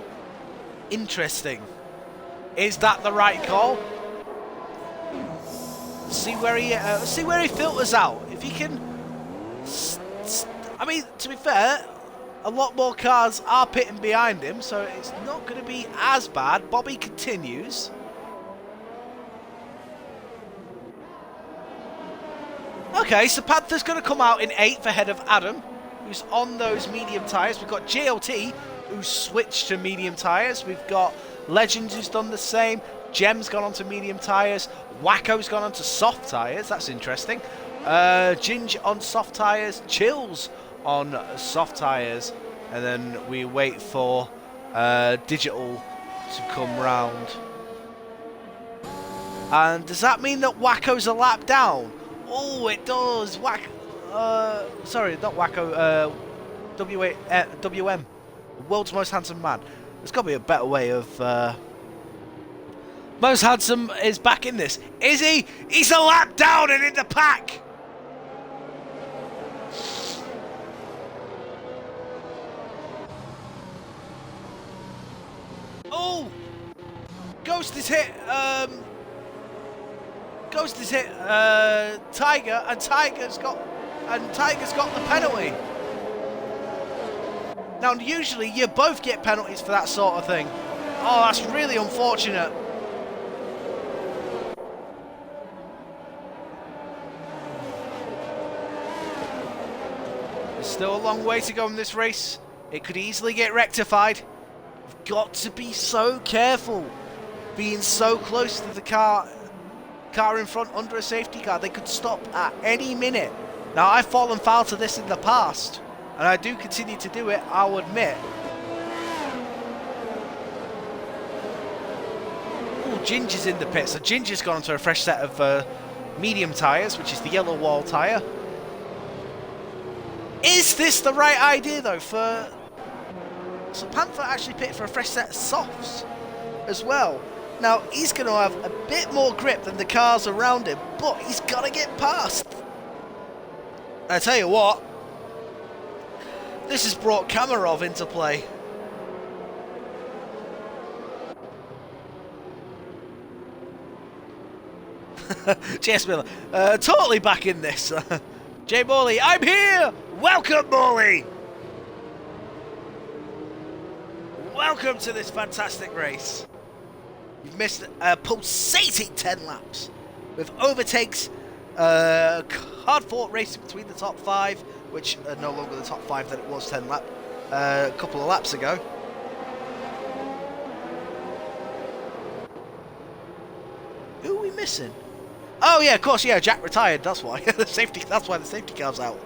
Interesting. Is that the right call? See where he filters out. If he can... I mean, to be fair, a lot more cars are pitting behind him, so it's not going to be as bad. Bobby continues. Okay, so Panther's going to come out in 8th ahead of Adam, who's on those medium tyres. We've got JLT, who's switched to medium tyres. We've got Legends, who's done the same. Gem's gone on to medium tyres. Wacko's gone on to soft tyres. That's interesting. Ginge on soft tyres. Chills on soft tyres. And then we wait for Digital to come round. And does that mean that Wacko's a lap down? Oh, it does. Sorry, not Wacko. WM. World's most handsome man. There's got to be a better way of... Most handsome is back in this. Is he? He's a lap down and in the pack. Oh! Ghost is hit. Ghost is hit Tiger, and Tiger's got the penalty. Now, usually you both get penalties for that sort of thing. Oh, that's really unfortunate. There's still a long way to go in this race. It could easily get rectified. We've got to be so careful, being so close to the car in front under a safety car. They could stop at any minute. Now, I've fallen foul to this in the past, and I do continue to do it, I'll admit. Oh, Ginger's in the pit. So Ginger's gone onto a fresh set of medium tyres, which is the yellow wall tyre. Is this the right idea, though, for... So Panther actually pitted for a fresh set of softs as well. Now, he's going to have a bit more grip than the cars around him, but he's got to get past I tell you what, this has brought Kamarov into play. J.S. Miller, totally back in this. Jay Morley, I'm here! Welcome, Morley! Welcome to this fantastic race. You've missed a pulsating 10 laps with overtakes, hard-fought racing between the top 5, which are no longer the top 5 that it was 10 lap a couple of laps ago. Who are we missing? Oh yeah, of course, yeah, Jack retired, that's why. That's why the safety car's out.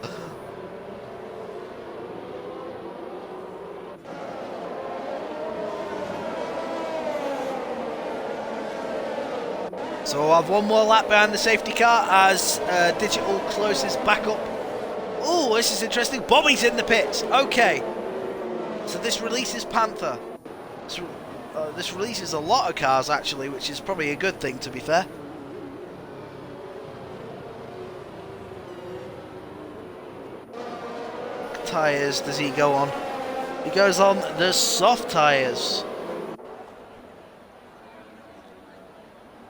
So we'll have one more lap behind the safety car as Digital closes back up. Oh, this is interesting. Bobby's in the pits. Okay. So this releases Panther. This releases a lot of cars, actually, which is probably a good thing, to be fair. What tyres does he go on? He goes on the soft tyres.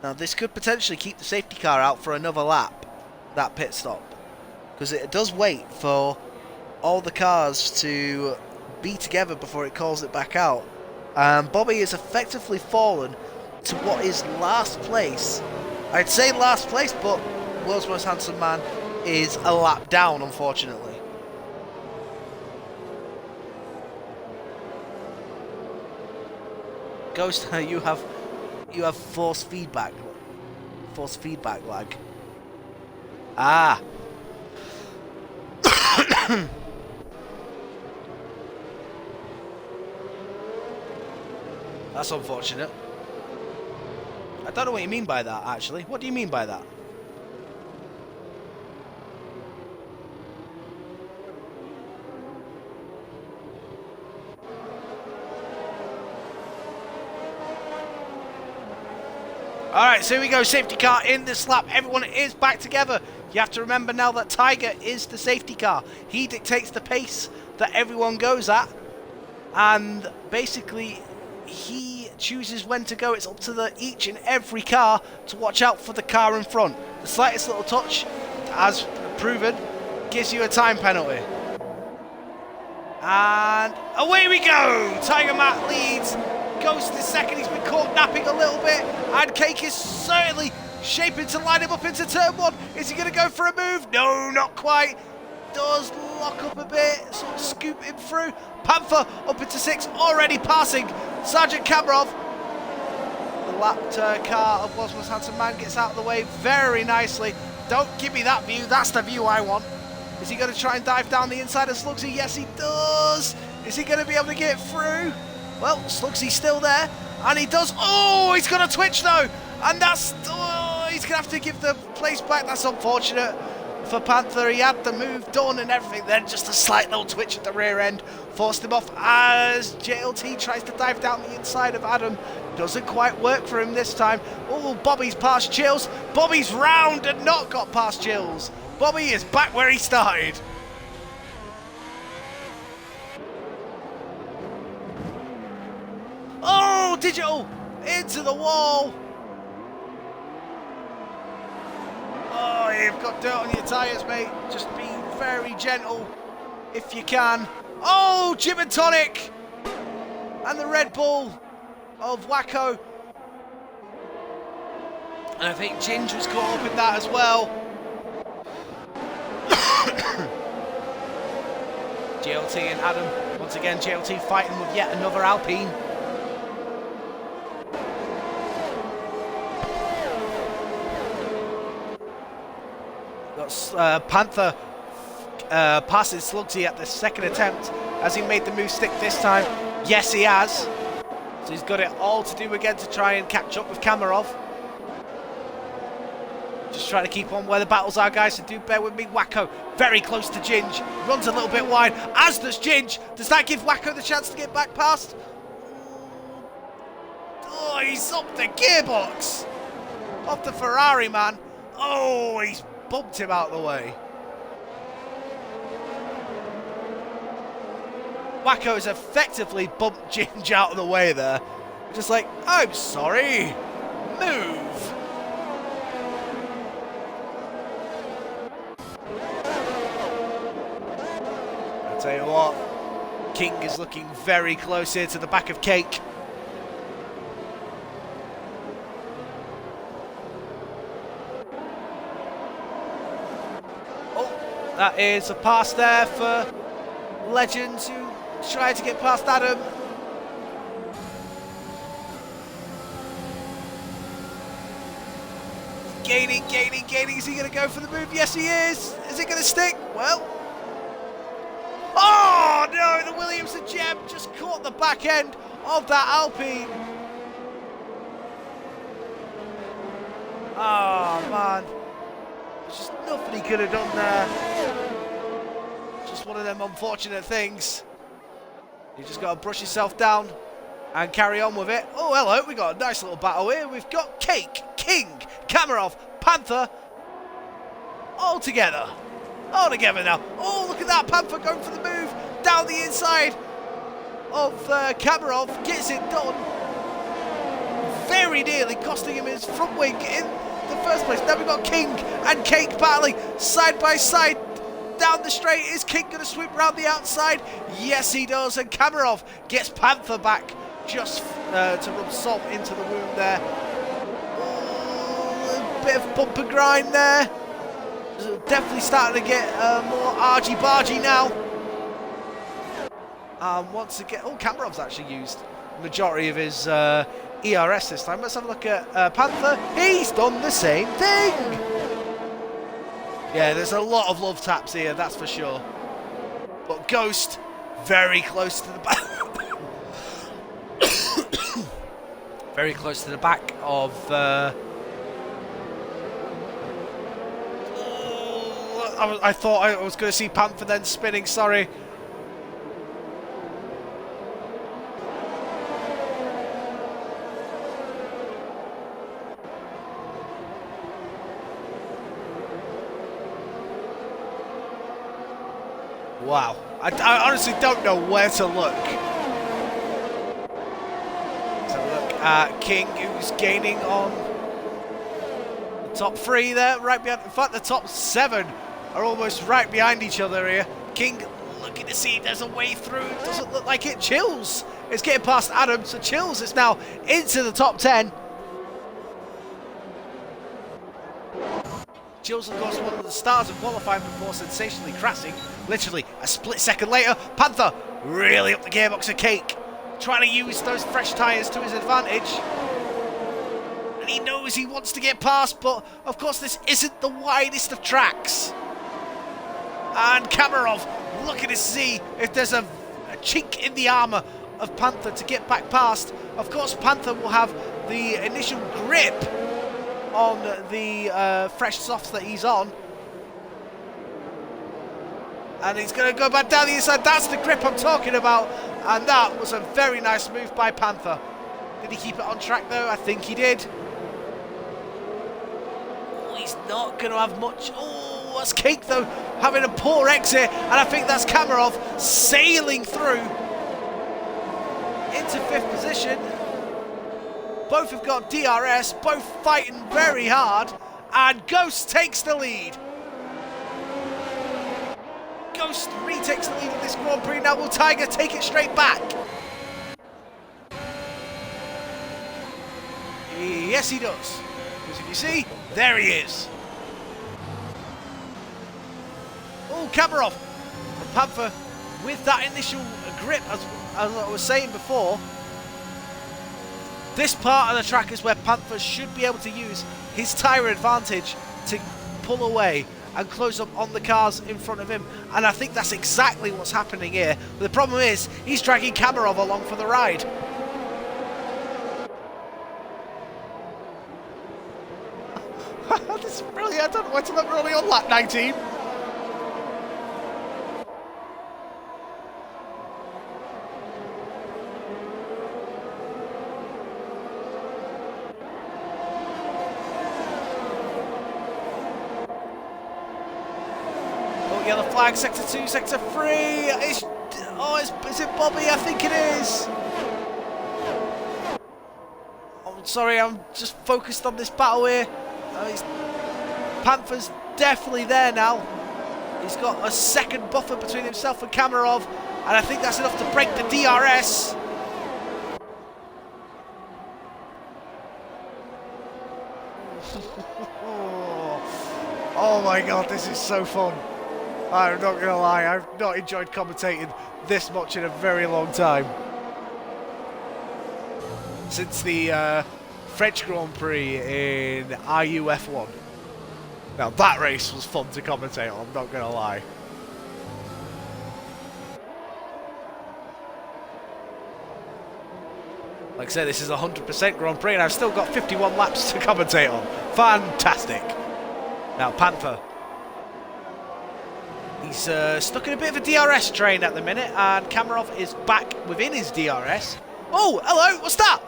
Now this could potentially keep the safety car out for another lap, that pit stop, because it does wait for all the cars to be together before it calls it back out. Bobby has effectively fallen to what is last place. I'd say last place, but World's Most Handsome Man is a lap down, unfortunately. Ghost, you have force feedback lag. Ah. That's unfortunate. I don't know what you mean by that, actually. What do you mean by that? Alright, so here we go, safety car in this lap. Everyone is back together. You have to remember now that Tiger is the safety car. He dictates the pace that everyone goes at. And basically, he chooses when to go. It's up to each and every car to watch out for the car in front. The slightest little touch, as proven, gives you a time penalty. And away we go! Tiger Matt leads. Ghost is second, he's been caught napping a little bit, and Cake is certainly shaping to line him up into turn 1. Is he going to go for a move? No, not quite. Does lock up a bit, sort of scoop him through. Panther up into 6, already passing Sergeant Kamarov. The lapped car of World's Most Handsome Man gets out of the way very nicely. Don't give me that view, that's the view I want. Is he going to try and dive down the inside of Slugsy? Yes, he does. Is he going to be able to get through? Well, Slugsy's still there, and he does. Oh, he's got a twitch though, and that's. Oh, he's gonna have to give the place back. That's unfortunate for Panther. He had the move done and everything, then just a slight little twitch at the rear end forced him off as JLT tries to dive down the inside of Adam. Doesn't quite work for him this time. Oh, Bobby's past Chills. Bobby's round and not got past Chills. Bobby is back where he started. Oh, Digital into the wall. Oh, you've got dirt on your tyres, mate. Just be very gentle if you can. Oh, Gym and Tonic and the Red Bull of Wacko. And I think Ginge was caught up in that as well. JLT and Adam. Once again, JLT fighting with yet another Alpine. Panther passes Slugsy at the second attempt. Has he made the move stick this time? Yes, he has. So he's got it all to do again to try and catch up with Kamarov. Just trying to keep on where the battles are, guys, so do bear with me. Wacko very close to Ginge. Runs a little bit wide, as does Ginge. Does that give Wacko the chance to get back past? Oh, he's up the gearbox. Off the Ferrari, man. Oh, he's bumped him out of the way. Wacko's effectively bumped Ginge out of the way there. Just like, I'm sorry. Move. I'll tell you what, King is looking very close here to the back of Cake. Oh, that is a pass there for Legends, who tried to get past Adam. Gaining. Is he going to go for the move? Yes, he is. Is it going to stick? Well. Oh, no. The Williams and Gem just caught the back end of that Alpine. Oh, man. There's just nothing he could have done there. Just one of them unfortunate things. You just got to brush yourself down and carry on with it. Oh, hello, we got a nice little battle here. We've got Cake, King, Kamarov, Panther, all together. All together now. Oh, look at that, Panther going for the move down the inside of Kamarov. Gets it done. Very nearly costing him his front wing in the first place. Now we've got King and Cake battling side by side. Down the straight. Is King going to sweep around the outside? Yes, he does. And Kamarov gets Panther back just to rub salt into the wound there. Oh, a bit of bump and grind there. Definitely starting to get more argy-bargy now. Once again, oh, Kamarov's actually used the majority of his ERS this time. Let's have a look at Panther. He's done the same thing. Yeah, there's a lot of love taps here, that's for sure. But Ghost, very close to the back. Very close to the back of... I thought I was going to see Panther then spinning, sorry. Wow, I honestly don't know where to look. So look at King, who's gaining on the top three there, right behind. In fact, the top seven are almost right behind each other here. King looking to see if there's a way through. Doesn't look like it. Chills is getting past Adam, so Chills is now into the top 10. Chills, of course, one of the stars of qualifying before sensationally crashing. Literally a split second later, Panther really up the gearbox of Cake, trying to use those fresh tyres to his advantage. And he knows he wants to get past, but of course this isn't the widest of tracks. And Kamarov looking to see if there's a chink in the armour of Panther to get back past. Of course, Panther will have the initial grip on the fresh softs that he's on. And he's going to go back down the inside. That's the grip I'm talking about. And that was a very nice move by Panther. Did he keep it on track though? I think he did. Oh, he's not going to have much. Oh, that's Cake though, having a poor exit. And I think that's Kamarov sailing through into 5th position. Both have got DRS, both fighting very hard, and Ghost takes the lead. Ghost retakes the lead of this Grand Prix. Now will Tiger take it straight back? Yes, he does. Because if you see, there he is. Oh, Kamarov. And Panther with that initial grip, as I was saying before. This part of the track is where Panther should be able to use his tyre advantage to pull away and close up on the cars in front of him. And I think that's exactly what's happening here. But the problem is, he's dragging Kamarov along for the ride. This is brilliant. I don't know why to look really on lap 19. Yellow flag, sector 2, sector 3. Oh, is it Bobby? I think it is. I'm sorry, I'm just focused on this battle here. Panther's definitely there now. He's got a second buffer between himself and Kamarov, and I think that's enough to break the DRS. Oh my god, this is so fun. I'm not going to lie, I've not enjoyed commentating this much in a very long time. Since the French Grand Prix in IUF1. Now that race was fun to commentate on, I'm not going to lie. Like I said, this is 100% Grand Prix and I've still got 51 laps to commentate on. Fantastic. Now Panther. He's stuck in a bit of a DRS train at the minute, and Kamarov is back within his DRS. Oh, hello, what's that?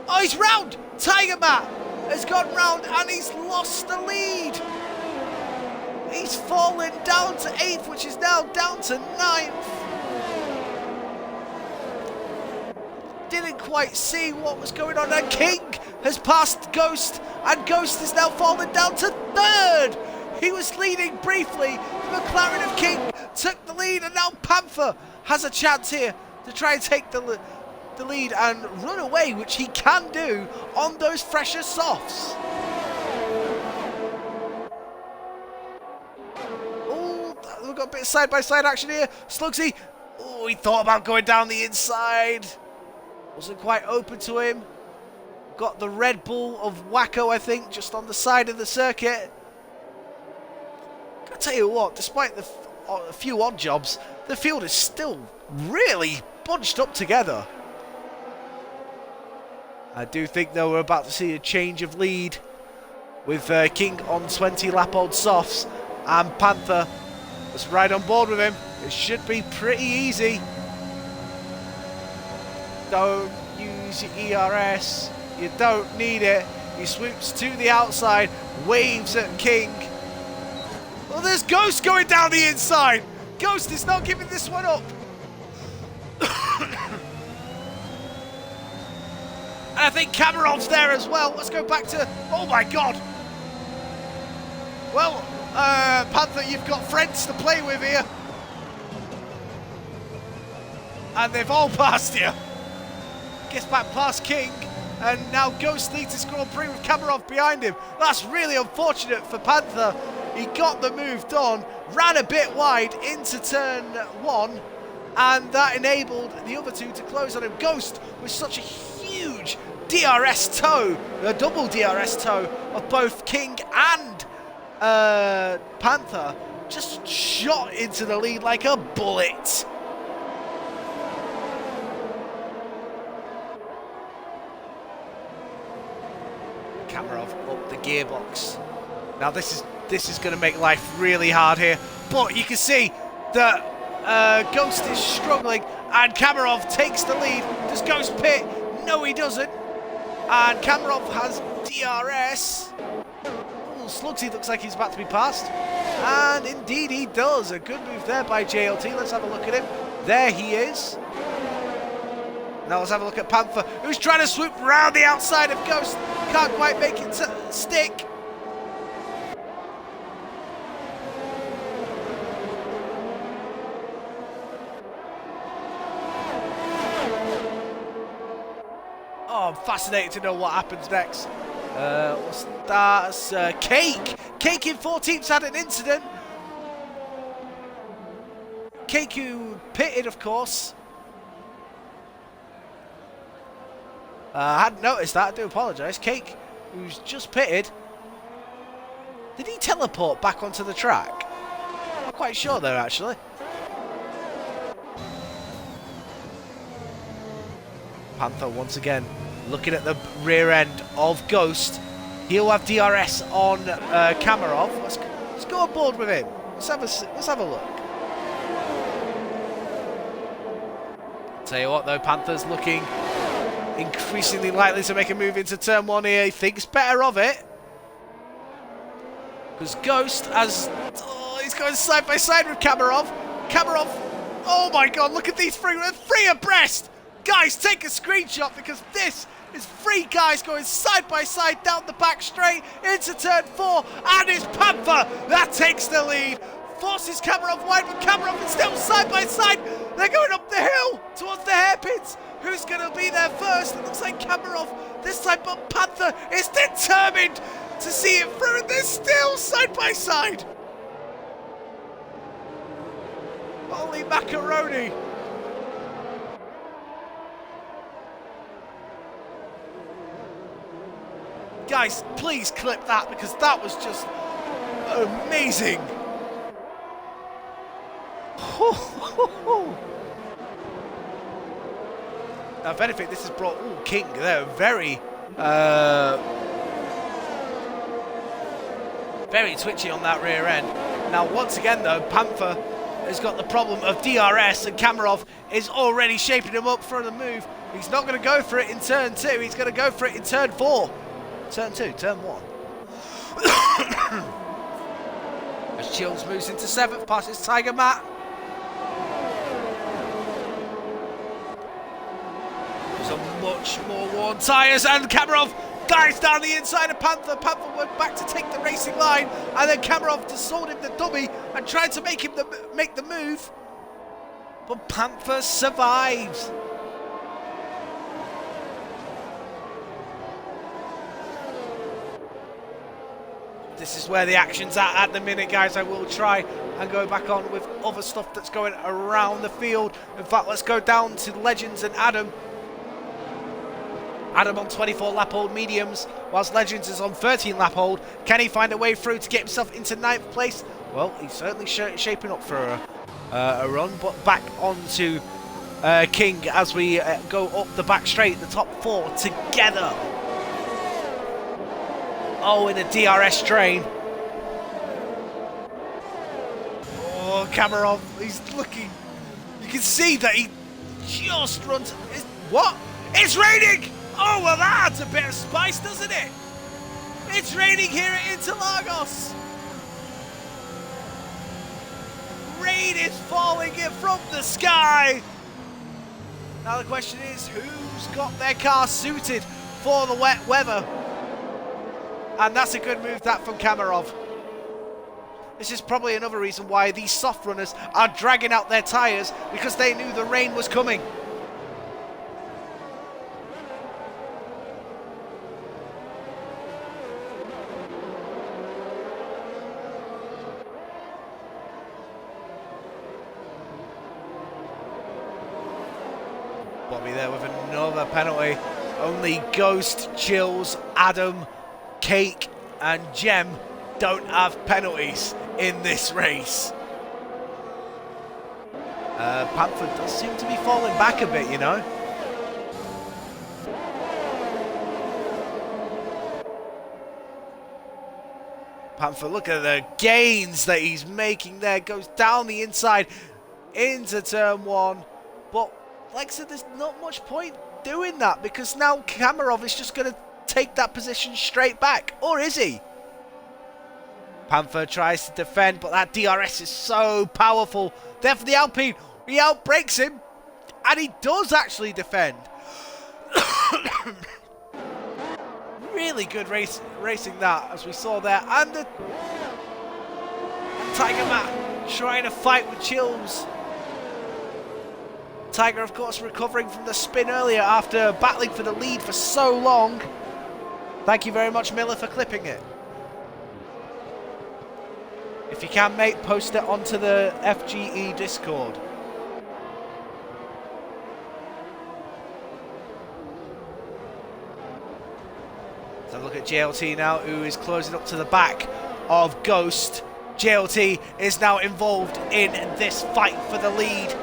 Oh, he's round! Tiger Matt has gone round and he's lost the lead. He's fallen down to 8th, which is now down to 9th. Didn't quite see what was going on, and King has passed Ghost, and Ghost is now fallen down to 3rd. He was leading briefly. The McLaren of King took the lead, and now Panther has a chance here to try and take the lead and run away, which he can do on those fresher softs. Oh, we've got a bit of side-by-side action here. Slugsy, oh, he thought about going down the inside. Wasn't quite open to him. Got the Red Bull of Wacko, I think, just on the side of the circuit. I'll tell you what, despite a few odd jobs, the field is still really bunched up together. I do think, though, we're about to see a change of lead with King on 20-lap-old softs, and Panther is right on board with him. It should be pretty easy. Don't use your ERS. You don't need it. He swoops to the outside, waves at King. Well, there's Ghost going down the inside. Ghost is not giving this one up. And I think Kamarov's there as well. Let's go back to... Oh, my God. Well, Panther, you've got friends to play with here. And they've all passed you. Gets back past King. And now Ghost leads his Grand Prix with Kamarov behind him. That's really unfortunate for Panther. He got the move done, ran a bit wide into turn 1, and that enabled the other two to close on him. Ghost with such a huge DRS toe, a double DRS toe of both King and Panther, just shot into the lead like a bullet. Kamarov up the gearbox. Now this is going to make life really hard here, but you can see that Ghost is struggling, and Kamarov takes the lead. Does Ghost pit? No, he doesn't. And Kamarov has DRS. Ooh, Slugsy looks like he's about to be passed, and indeed he does. A good move there by JLT. Let's have a look at him. There he is. Now let's have a look at Panther, who's trying to swoop round the outside of Ghost. Can't quite make it stick. Oh, I'm fascinated to know what happens next. That's Cake. Cake in 14th had an incident. Cake who pitted, of course. I hadn't noticed that, I do apologise. Cake, who's just pitted. Did he teleport back onto the track? I'm not quite sure there, actually. Panther, once again, looking at the rear end of Ghost. He'll have DRS on Kamarov. Let's go aboard with him. Let's have a look. Tell you what, though, Panther's looking increasingly likely to make a move into turn 1 here. He thinks better of it. Because Ghost has... Oh, he's going side by side with Kamarov. Kamarov... Oh my god, look at these three abreast! Guys, take a screenshot because this is three guys going side by side down the back straight into turn 4, and it's Panther that takes the lead. Forces Kamarov wide, but Kamarov is still side by side. They're going up the hill towards the hairpins. Who's going to be there first? It looks like Kamarov this time, but Panther is determined to see it through, and they're still side by side. Holy macaroni. Guys, please clip that because that was just amazing. Now, if anything, this has brought King. They're very twitchy on that rear end. Now, once again, though, Panther has got the problem of DRS, and Kamarov is already shaping him up for the move. He's not going to go for it in turn 2. He's going to go for it in turn 4. Turn 2, turn 1. As Chills moves into 7th, passes Tiger Matt. There's a much more worn tyres, and Kamarov dives down the inside of Panther. Panther went back to take the racing line, and then Kamarov just sold him the dummy and tried to make him make the move. But Panther survives. This is where the action's at the minute, guys. I will try and go back on with other stuff that's going around the field. In fact, let's go down to Legends and Adam. Adam on 24 lap hold mediums, whilst Legends is on 13 lap hold. Can he find a way through to get himself into 9th place? Well, he's certainly shaping up for a run, but back onto King as we go up the back straight, the top 4 together. Oh, in a DRS drain. Oh, Kamarov, he's looking. You can see that he just runs. What? It's raining! Oh, well, that adds a bit of spice, doesn't it? It's raining here at Interlagos. Rain is falling in from the sky. Now the question is, who's got their car suited for the wet weather? And that's a good move, that from Kamarov. This is probably another reason why these soft runners are dragging out their tyres, because they knew the rain was coming. Bobby there with another penalty. Only Ghost, Chills, Adam, Cake and Gem don't have penalties in this race. Panther does seem to be falling back a bit, you know. Panther, look at the gains that he's making there. Goes down the inside into turn 1. But like I said, there's not much point doing that because now Kamarov is just going to take that position straight back, or is he? Panther tries to defend, but that DRS is so powerful. There for the Alpine, he outbreaks him, and he does actually defend. Really good racing that, as we saw there, and the Tiger Matt trying to fight with Chills. Tiger, of course, recovering from the spin earlier after battling for the lead for so long. Thank you very much, Miller, for clipping it. If you can, mate, post it onto the FGE Discord. So look at JLT now, who is closing up to the back of Ghost. JLT is now involved in this fight for the lead.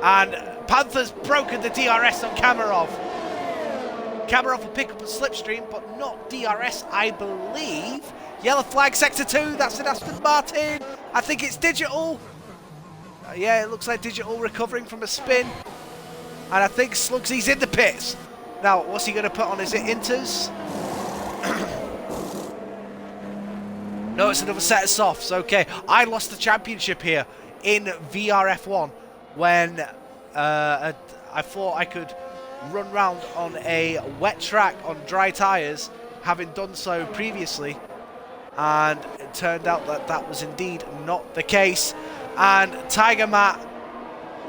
And Panther's broken the DRS on Kamarov. Kamarov will pick up a slipstream, but not DRS, I believe. Yellow flag, sector 2, that's an Aston Martin. I think it's Digital. Yeah, it looks like Digital recovering from a spin. And I think Slugsy's in the pits. Now, what's he going to put on? Is it Inters? No, it's another set of softs. Okay, I lost the championship here in VRF1. when I thought I could run round on a wet track on dry tyres, having done so previously, and it turned out that that was indeed not the case. And Tiger Matt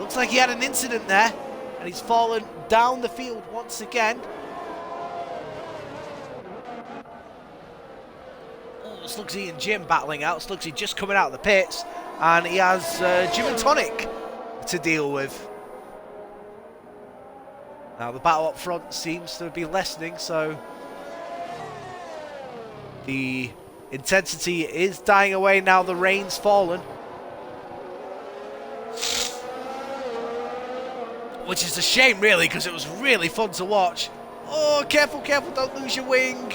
looks like he had an incident there, and he's fallen down the field once again. Slugsy and Jim battling out. Slugsy just coming out of the pits, and he has Gym and Tonic to deal with. Now the battle up front seems to be lessening, so the intensity is dying away now. The rain's fallen, which is a shame really, because it was really fun to watch. Oh, careful, careful, don't lose your wing,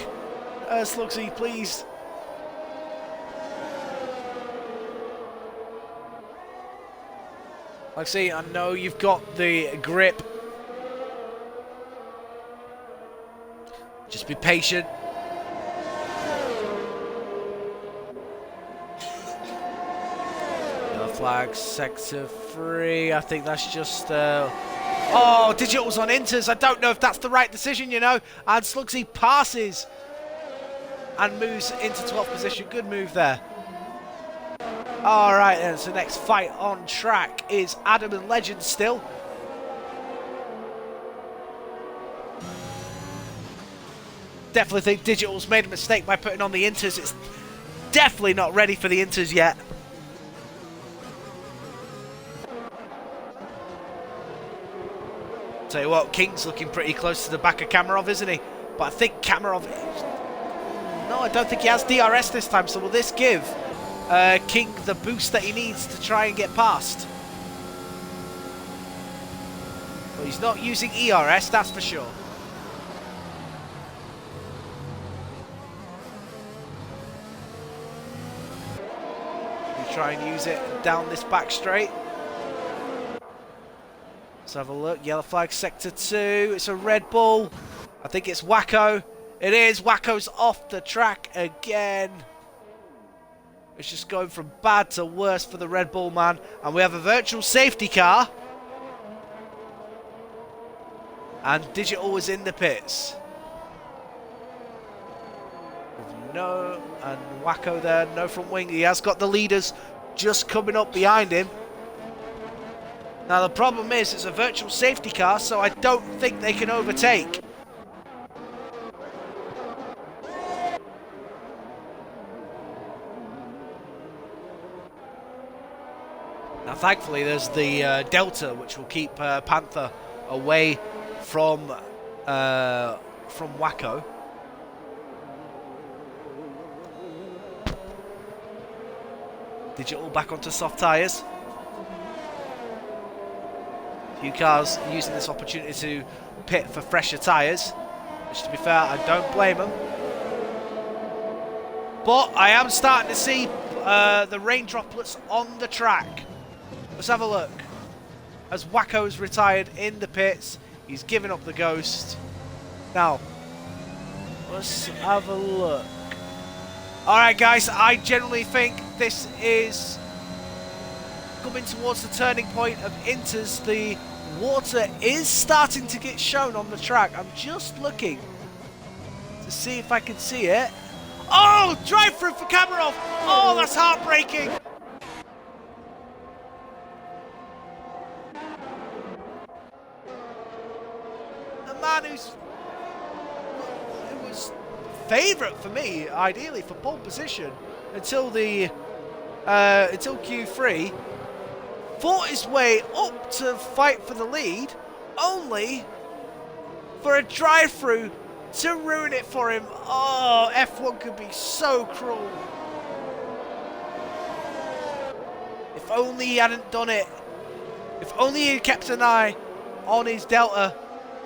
Slugsy, please. Like I say, I know you've got the grip. Just be patient. Yellow flag, sector 3. I think that's just... Oh, Digital's on Inters. I don't know if that's the right decision, you know. And Slugsy passes and moves into 12th position. Good move there. Alright then, so next fight on track is Adam and Legend still. Definitely think Digital's made a mistake by putting on the Inters. It's definitely not ready for the Inters yet. Tell you what, King's looking pretty close to the back of Kamarov, isn't he? But I think Kamarov... No, I don't think he has DRS this time, so will this give King the boost that he needs to try and get past? Well, he's not using ERS, that's for sure. We try and use it down this back straight. Let's have a look. Yellow flag, sector 2. It's a Red Bull. I think it's Wacko. It is. Wacko's off the track again. It's just going from bad to worse for the Red Bull man. And we have a virtual safety car. And Digital was in the pits. No, and Wacko there, no front wing. He has got the leaders just coming up behind him. Now the problem is it's a virtual safety car, so I don't think they can overtake. Now thankfully there's the Delta, which will keep Panther away from Wacko. Digital back onto soft tyres. A few cars using this opportunity to pit for fresher tyres, which to be fair, I don't blame them. But I am starting to see the rain droplets on the track. Let's have a look. As Wacko's retired in the pits, he's giving up the ghost. Now, let's have a look. Alright guys, I generally think this is coming towards the turning point of Inters. The water is starting to get shown on the track. I'm just looking to see if I can see it. Oh, drive through for Kamarov. Oh, that's heartbreaking. The man who's... It was favourite for me, ideally, for pole position until the until Q3. Fought his way up to fight for the lead, only for a drive-through to ruin it for him. Oh, F1 could be so cruel. If only he hadn't done it. If only he had kept an eye on his Delta.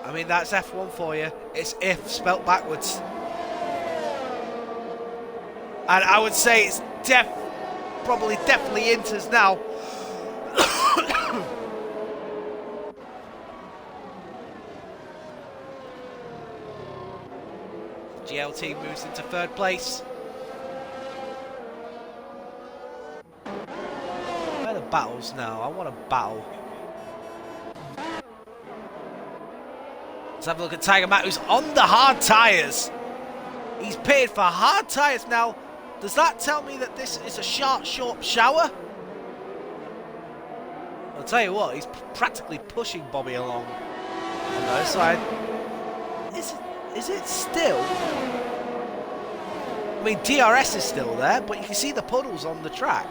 I mean, that's F1 for you. It's if spelt backwards. And I would say it's probably definitely Inters now. GLT moves into third place. Where are the battles now? I want a battle. Let's have a look at Tiger Matt, who's on the hard tyres. He's pitted for hard tyres now. Does that tell me that this is a short shower? I'll tell you what, he's practically pushing Bobby along on the other side. Is it still? I mean, DRS is still there, but you can see the puddles on the track.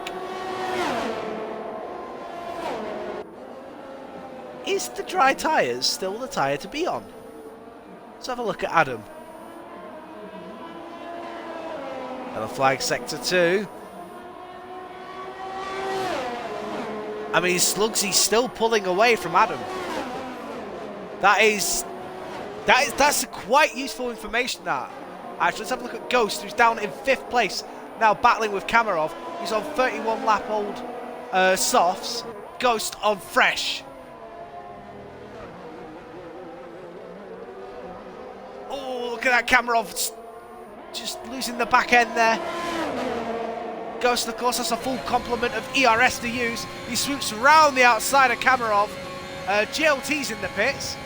Is the dry tyres still the tyre to be on? Let's have a look at Adam. And a flag sector 2. I mean, Slugsy's still pulling away from Adam. That's quite useful information, that. Actually, let's have a look at Ghost, who's down in 5th place, now battling with Kamarov. He's on 31 lap old softs. Ghost on fresh. Oh, look at that Kamarov, just losing the back end there. Ghost, of course, has a full complement of ERS to use. He swoops around the outside of Kamarov. GLT's in the pits.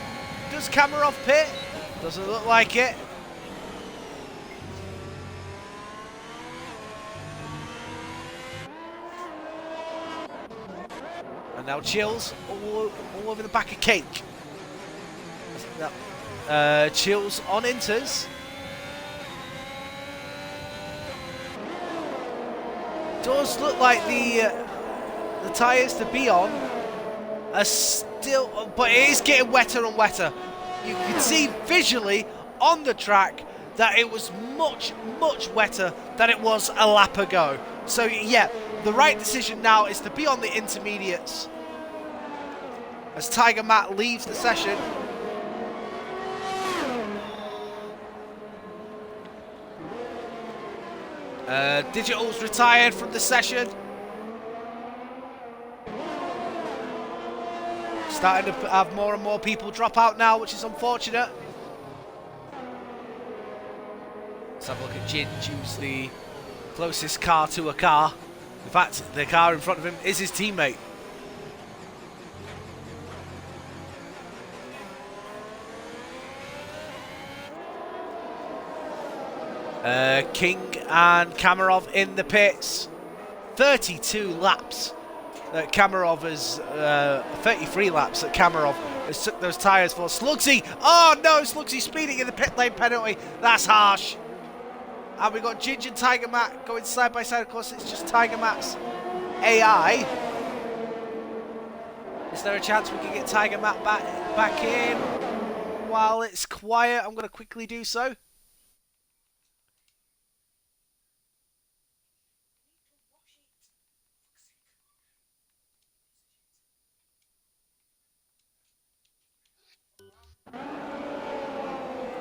Does Kamarov pit? Doesn't look like it. And now Chills all over the back of Cake. Chills on Inters. Does look like the tyres to be on are still, but it is getting wetter and wetter. You can see visually on the track that it was much wetter than it was a lap ago. So yeah, the right decision now is to be on the intermediates as Tiger Matt leaves the session. Digital's retired from the session. Starting to have more and more people drop out now, which is unfortunate. Let's have a look at Ginge, who's the closest car to a car. In fact, the car in front of him is his teammate. King and Kamarov in the pits. 32 laps that Kamarov has, 33 laps that Kamarov has took those tyres for. Slugsy, oh no, Slugsy speeding in the pit lane penalty. That's harsh. And we've got Ginge and Tiger Matt going side by side. Of course, it's just Tiger Matt's AI. Is there a chance we can get Tiger Matt back in while it's quiet? I'm going to quickly do so.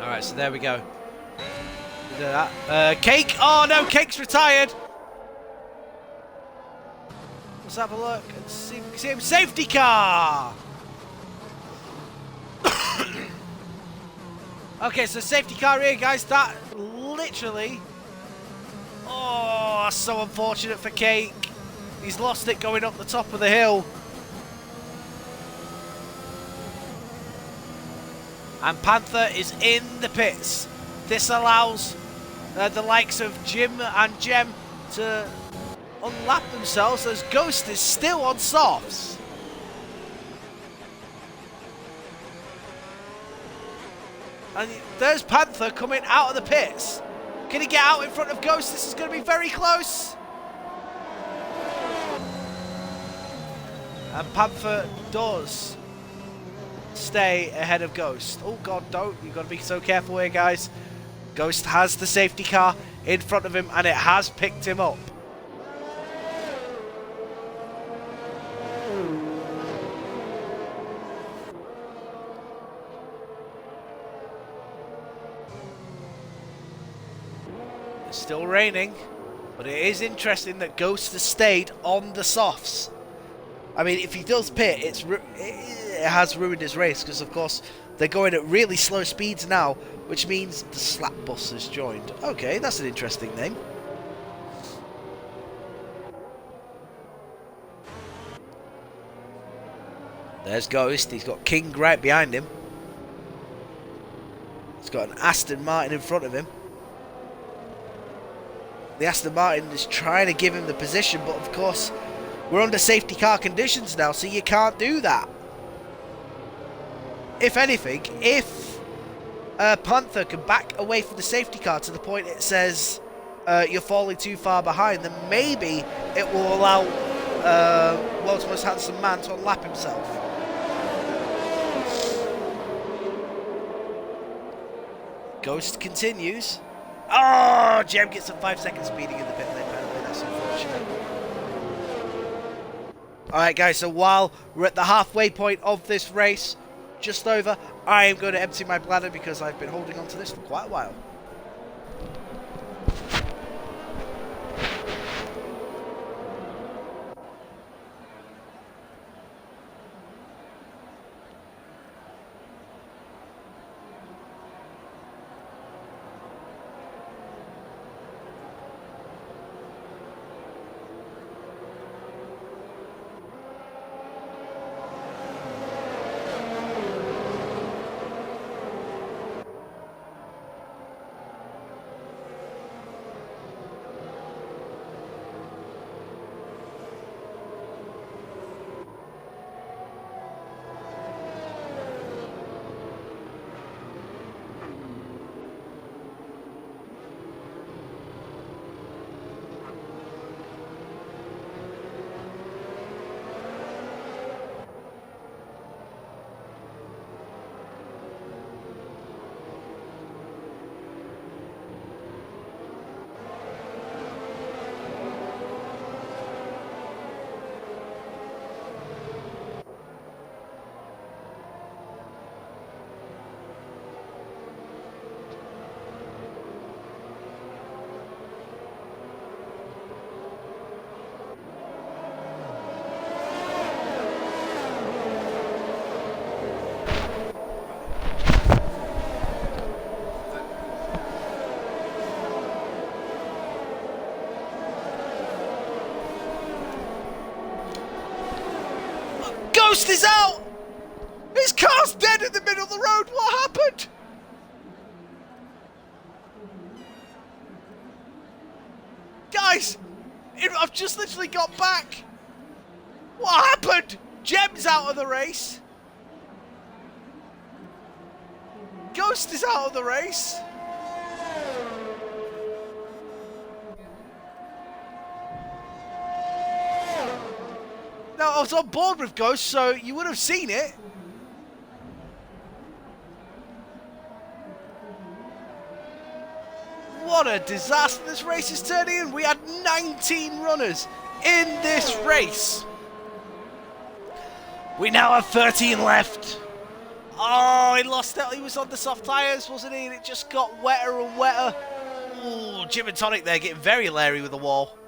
Alright, so there we go. Do that. Cake! Oh no, Cake's retired! Let's have a look and see if we can see him. Safety car! Okay, so safety car here, guys. That literally... Oh, so unfortunate for Cake. He's lost it going up the top of the hill. And Panther is in the pits. This allows the likes of Jim and Jem to unlap themselves as Ghost is still on softs. And there's Panther coming out of the pits. Can he get out in front of Ghost? This is going to be very close. And Panther does stay ahead of Ghost. Oh god, don't. You've got to be so careful here, guys. Ghost has the safety car in front of him and it has picked him up. It's still raining, but it is interesting that Ghost has stayed on the softs. I mean, if he does pit, it has ruined his race because, of course, they're going at really slow speeds now, which means the Slap Bus has joined. Okay, that's an interesting name. There's Ghost. He's got King right behind him. He's got an Aston Martin in front of him. The Aston Martin is trying to give him the position, but of course, we're under safety car conditions now, so you can't do that. If anything, if Panther can back away from the safety car to the point it says you're falling too far behind, then maybe it will allow World's Most Handsome Man to unlap himself. Ghost continues. Oh, Jem gets a 5-second speeding in the pit lane penalty. That's unfortunate. Alright guys, so while we're at the halfway point of this race, just over, I am going to empty my bladder because I've been holding on to this for quite a while. Ghost is out! His car's dead in the middle of the road! What happened? Guys! I've just literally got back! What happened? Jem's out of the race! Ghost is out of the race! Now, I was on board with Ghost, so you would have seen it. What a disaster this race is turning in. We had 19 runners in this race. We now have 13 left. Oh, he lost it. He was on the soft tyres, wasn't he? And it just got wetter and wetter. Ooh, Jim and Tonic there getting very leery with the wall.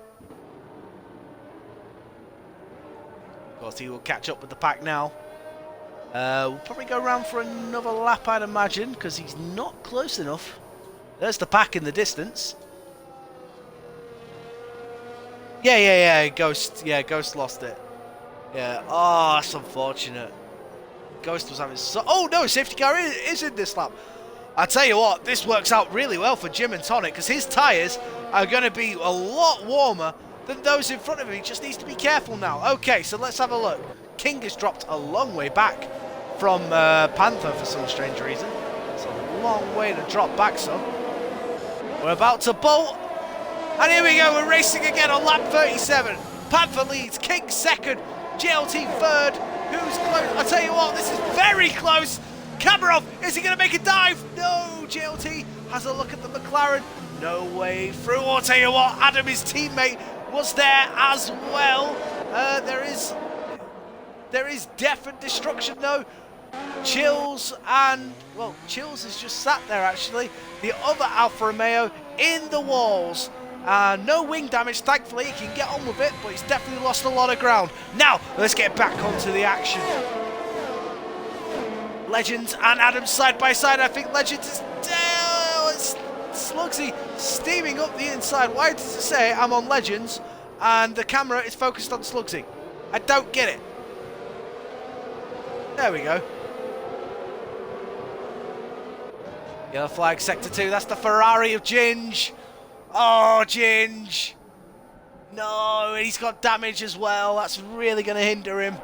Of course, he will catch up with the pack now. We'll probably go around for another lap, I'd imagine, because he's not close enough. There's the pack in the distance. Yeah, Ghost lost it. Yeah, oh, that's unfortunate. Ghost was having so... Oh, no, safety car is in this lap. I tell you what, this works out really well for Jim and Tonic, because his tyres are going to be a lot warmer than those in front of him. He just needs to be careful now. Okay, so let's have a look. King has dropped a long way back from Panther for some strange reason. It's a long way to drop back, son. We're about to bolt. And here we go, we're racing again on lap 37. Panther leads, King second, JLT third. Who's close? I tell you what, this is very close. Kamarov, is he going to make a dive? No, JLT has a look at the McLaren. No way through. I'll tell you what, Adam, his teammate, was there as well. There is death and destruction though. Chills and, well, Chills has just sat there actually. The other Alfa Romeo in the walls. No wing damage, thankfully. He can get on with it, but he's definitely lost a lot of ground. Now, let's get back onto the action. Legends and Adam side by side. I think Legends is down. It's Slugsy steaming up the inside. Why does it say I'm on Legends and the camera is focused on Slugsy? I don't get it. There we go. Yellow flag, sector 2. That's the Ferrari of Ginge. Oh, Ginge. No, he's got damage as well. That's really going to hinder him.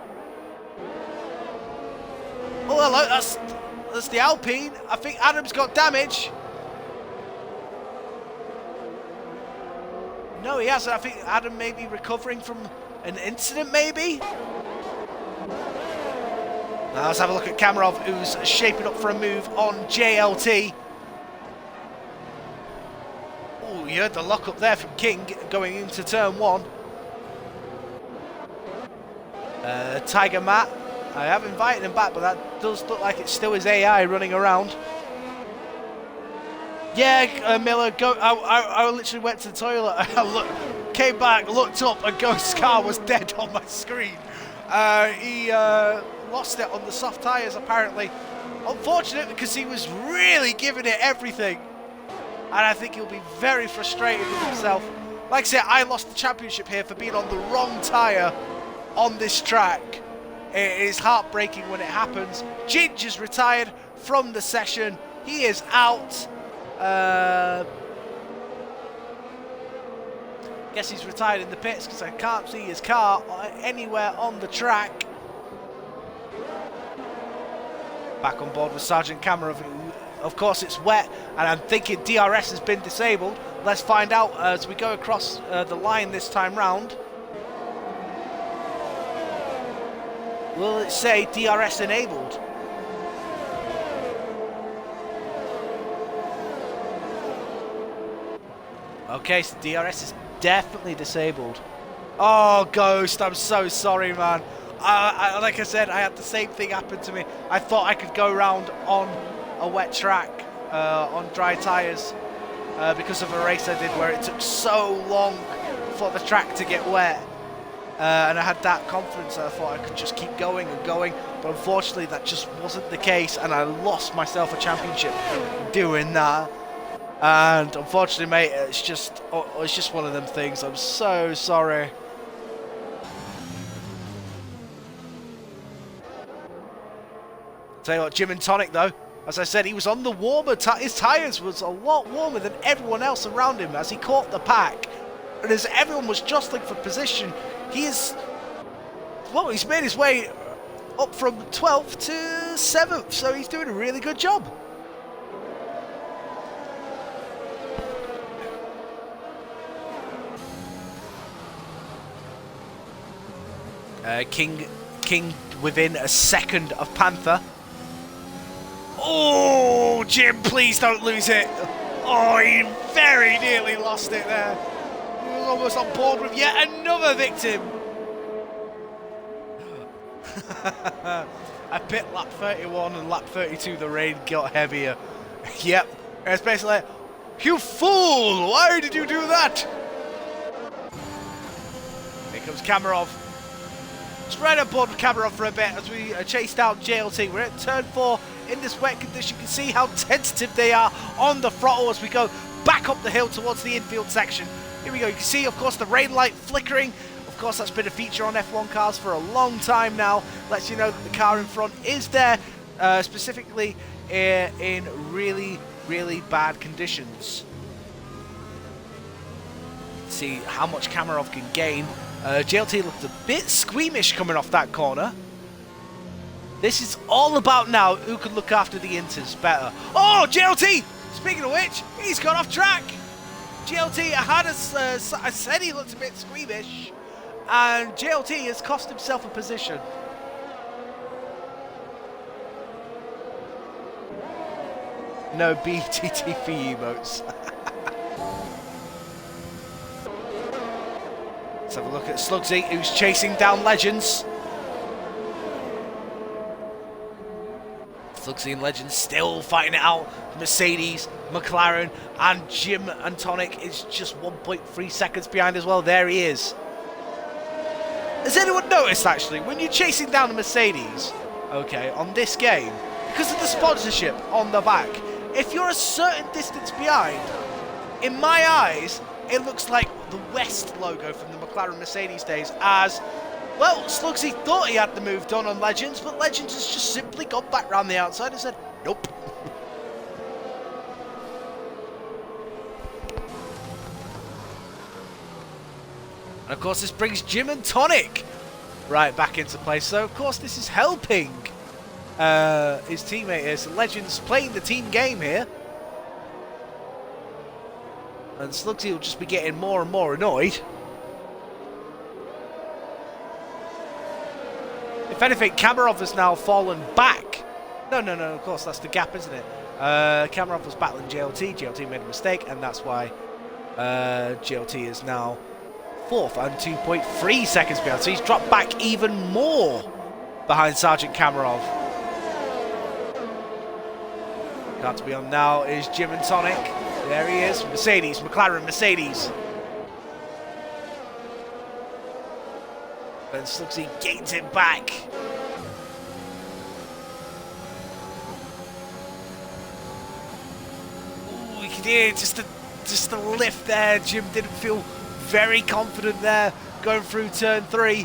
Oh, hello. That's the Alpine. I think Adam's got damage. No, he hasn't. I think Adam may be recovering from an incident, maybe? Now let's have a look at Kamarov, who's shaping up for a move on JLT. Oh, you heard the lock up there from King going into turn 1. Tiger Matt, I have invited him back, but that does look like it's still his AI running around. Yeah, Miller, go. I literally went to the toilet. I came back, looked up, and Ghost's car was dead on my screen. He lost it on the soft tyres, apparently. Unfortunate, because he was really giving it everything. And I think he'll be very frustrated with himself. Like I said, I lost the championship here for being on the wrong tyre on this track. It is heartbreaking when it happens. Ginge is retired from the session. He is out. Guess he's retired in the pits because I can't see his car anywhere on the track. Back on board with Sergeant Kamarov. Of course it's wet, and I'm thinking DRS has been disabled. Let's find out as we go across the line this time round. Will it say DRS enabled? Okay, so DRS is definitely disabled. Oh, Ghost, I'm so sorry, man. Like I said, I had the same thing happen to me. I thought I could go round on a wet track, on dry tyres, because of a race I did where it took so long for the track to get wet. And I had that confidence that I thought I could just keep going and going, but unfortunately that just wasn't the case, and I lost myself a championship doing that. And unfortunately, mate, it's just one of them things. I'm so sorry. Tell you what, Jim and Tonic though, as I said, he was on the warmer. His tyres was a lot warmer than everyone else around him as he caught the pack, and as everyone was jostling for position, he's made his way up from 12th to 7th, so he's doing a really good job. King within a second of Panther. Oh, Jim, please don't lose it. Oh, he very nearly lost it there. He was almost on board with yet another victim. I pit lap 31 and lap 32 the rain got heavier. Yep, it's basically like, you fool, why did you do that? Here comes Kamarov. It's right on board with Kamarov for a bit as we chase down JLT. We're at turn 4 in this wet condition. You can see how tentative they are on the throttle as we go back up the hill towards the infield section. Here we go. You can see, of course, the rain light flickering. Of course, that's been a feature on F1 cars for a long time now. Lets you know that the car in front is there, specifically in really, really bad conditions. See how much Kamarov can gain. JLT looked a bit squeamish coming off that corner. This is all about now who can look after the inters better. Oh, JLT! Speaking of which, he's gone off track. JLT had I said he looked a bit squeamish, and JLT has cost himself a position. No BTT for emotes. Let's have a look at Slugsy, who's chasing down Legends. Slugsy and Legends still fighting it out. Mercedes, McLaren, and Jim and Tonic is just 1.3 seconds behind as well. There he is. Has anyone noticed, actually, when you're chasing down a Mercedes, okay, on this game, because of the sponsorship on the back, if you're a certain distance behind, in my eyes, it looks like the West logo from the McLaren Mercedes days, as, well, Slugsy thought he had the move done on Legends, but Legends has just simply gone back round the outside and said, nope. of course, this brings Jim and Tonic right back into play. So, of course, this is helping his teammate here. So, Legends playing the team game here. And Slugsy will just be getting more and more annoyed. If anything, Kamarov has now fallen back. No, of course, that's the gap, isn't it? Kamarov was battling JLT. JLT made a mistake, and that's why JLT is now 4th and 2.3 seconds behind. So he's dropped back even more behind Sergeant Kamarov. Got to be on now is Jim and Tonic. There he is. Mercedes, McLaren, Mercedes. And Slugsy gains it back. Ooh, you can hear just the lift there. Jim didn't feel very confident there going through turn 3.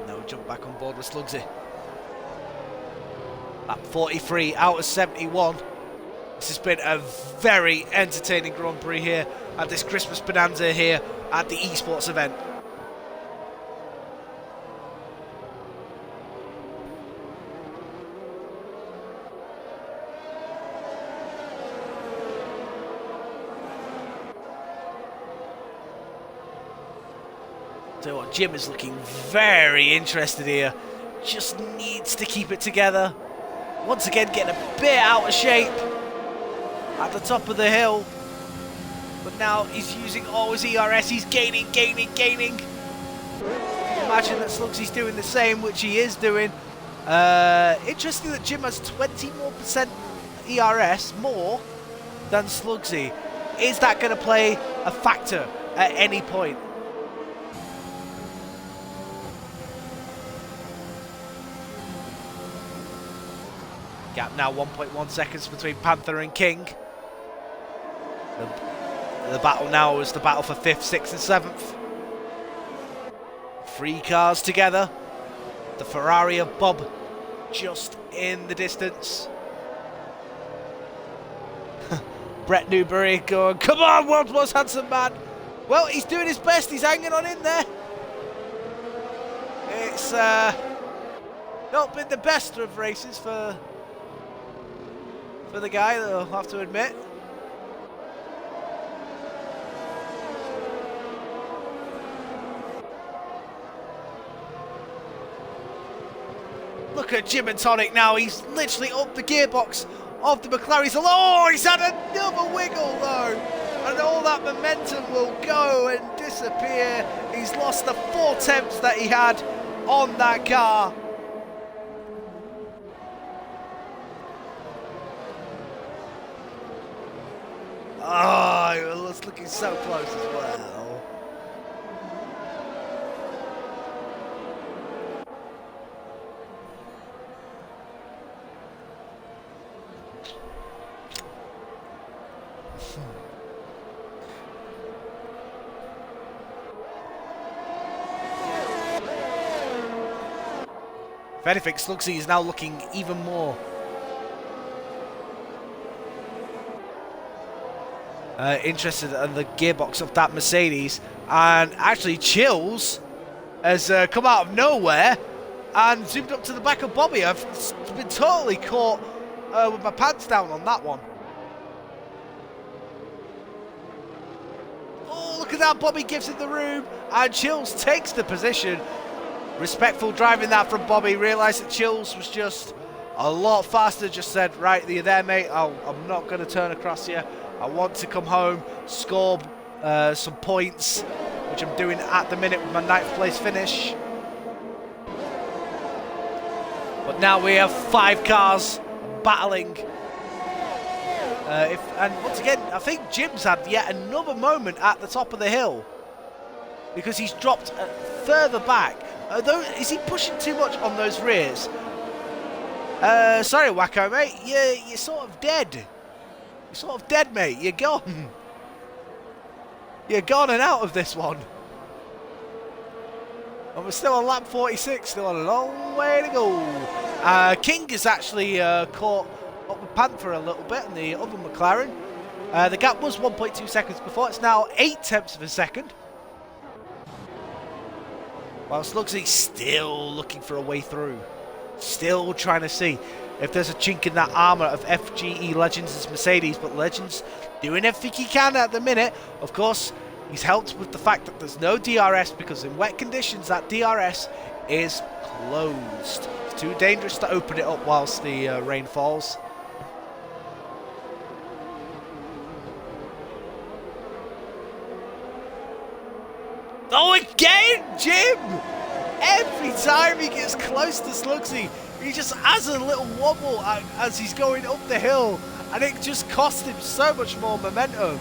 Now we jump back on board with Slugsy. At 43 out of 71. This has been a very entertaining Grand Prix here at this Christmas Bonanza here at the Esports event. So what, Jim is looking very interested here. Just needs to keep it together. Once again, getting a bit out of shape at the top of the hill. But now he's using all his ERS. He's gaining. Imagine that Slugsy's doing the same, which he is doing. Interesting that Jim has 20% more ERS more than Slugsy. Is that going to play a factor at any point? Gap now 1.1 seconds between Panther and King. The battle now is the battle for 5th, 6th and 7th. 3 cars together. The Ferrari of Bob just in the distance. Brett Newbury going, come on, world's most handsome man. Well, he's doing his best. He's hanging on in there. It's not been the best of races for the guy, I'll have to admit. Look at Jim and Tonic now. He's literally up the gearbox of the McLaren. He's had another wiggle though. And all that momentum will go and disappear. He's lost the 4 temps that he had on that car. Oh, it was looking so close as well. If anything, Slugsy is now looking even more interested in the gearbox of that Mercedes, and actually Chills has come out of nowhere and zoomed up to the back of Bobby. I've been totally caught with my pants down on that one. Oh, look at that. Bobby gives it the room and Chills takes the position. Respectful driving that from Bobby. Realised that Chills was just a lot faster. Just said, right, you're there, mate. I'm not going to turn across you. I want to come home, score some points, which I'm doing at the minute with my 9th place finish. But now we have 5 cars battling. And once again, I think Jim's had yet another moment at the top of the hill because he's dropped further back. Is he pushing too much on those rears? Sorry, Wacko, mate. You're sort of dead. You're sort of dead, mate. You're gone. You're gone and out of this one. And we're still on lap 46, still a long way to go. King is actually caught up with Panther a little bit in the other McLaren. The gap was 1.2 seconds before, it's now 8 tenths of a second. While Slugsy's still looking for a way through. Still trying to see if there's a chink in that armour of FGE Legends' Mercedes, but Legends doing everything he can at the minute. Of course, he's helped with the fact that there's no DRS, because in wet conditions that DRS is closed. It's too dangerous to open it up whilst the rain falls. Oh, again, Jim! Every time he gets close to Slugsy, he just has a little wobble as he's going up the hill, and it just cost him so much more momentum.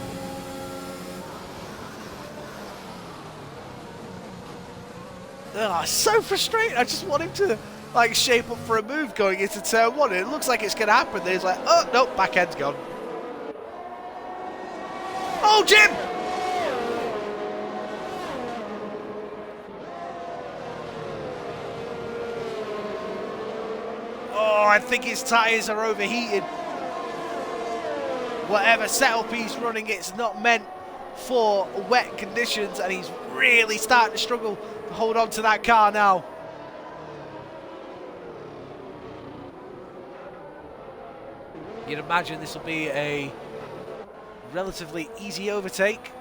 So frustrating. I just want him to like shape up for a move going into turn 1. It looks like it's going to happen. Then he's like, oh, nope, back end's gone. Oh, Jim! Oh, I think his tyres are overheated. Whatever setup he's running, it's not meant for wet conditions, and he's really starting to struggle to hold on to that car now. You'd imagine this will be a relatively easy overtake.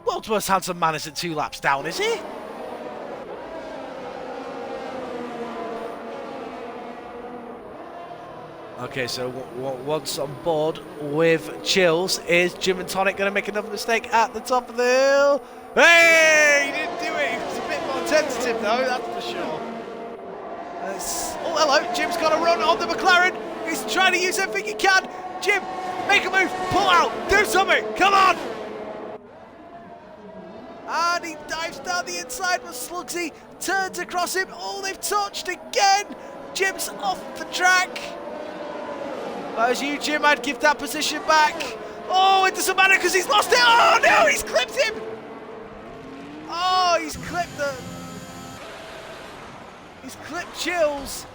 World's most handsome man isn't 2 laps down, is he? Okay, so once on board with Chills, is Jim and Tonic going to make another mistake at the top of the hill? Hey, he didn't do it. He was a bit more tentative though, that's for sure. Oh, hello, Jim's got a run on the McLaren. He's trying to use everything he can. Jim, make a move, pull out, do something, come on. And he dives down the inside, but Slugsy turns across him. Oh, they've touched again. Jim's off the track. If I was you, Jim, I'd give that position back. Oh, it doesn't matter because he's lost it. Oh, no, he's clipped him. Oh, he's clipped the... He's clipped Chills.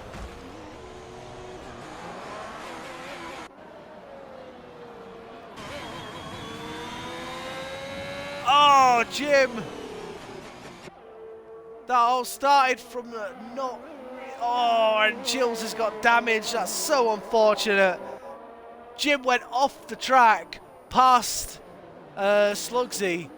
Oh, Jim! That all started from the not... Oh, and Chills has got damage. That's so unfortunate. Jim went off the track past Slugsy.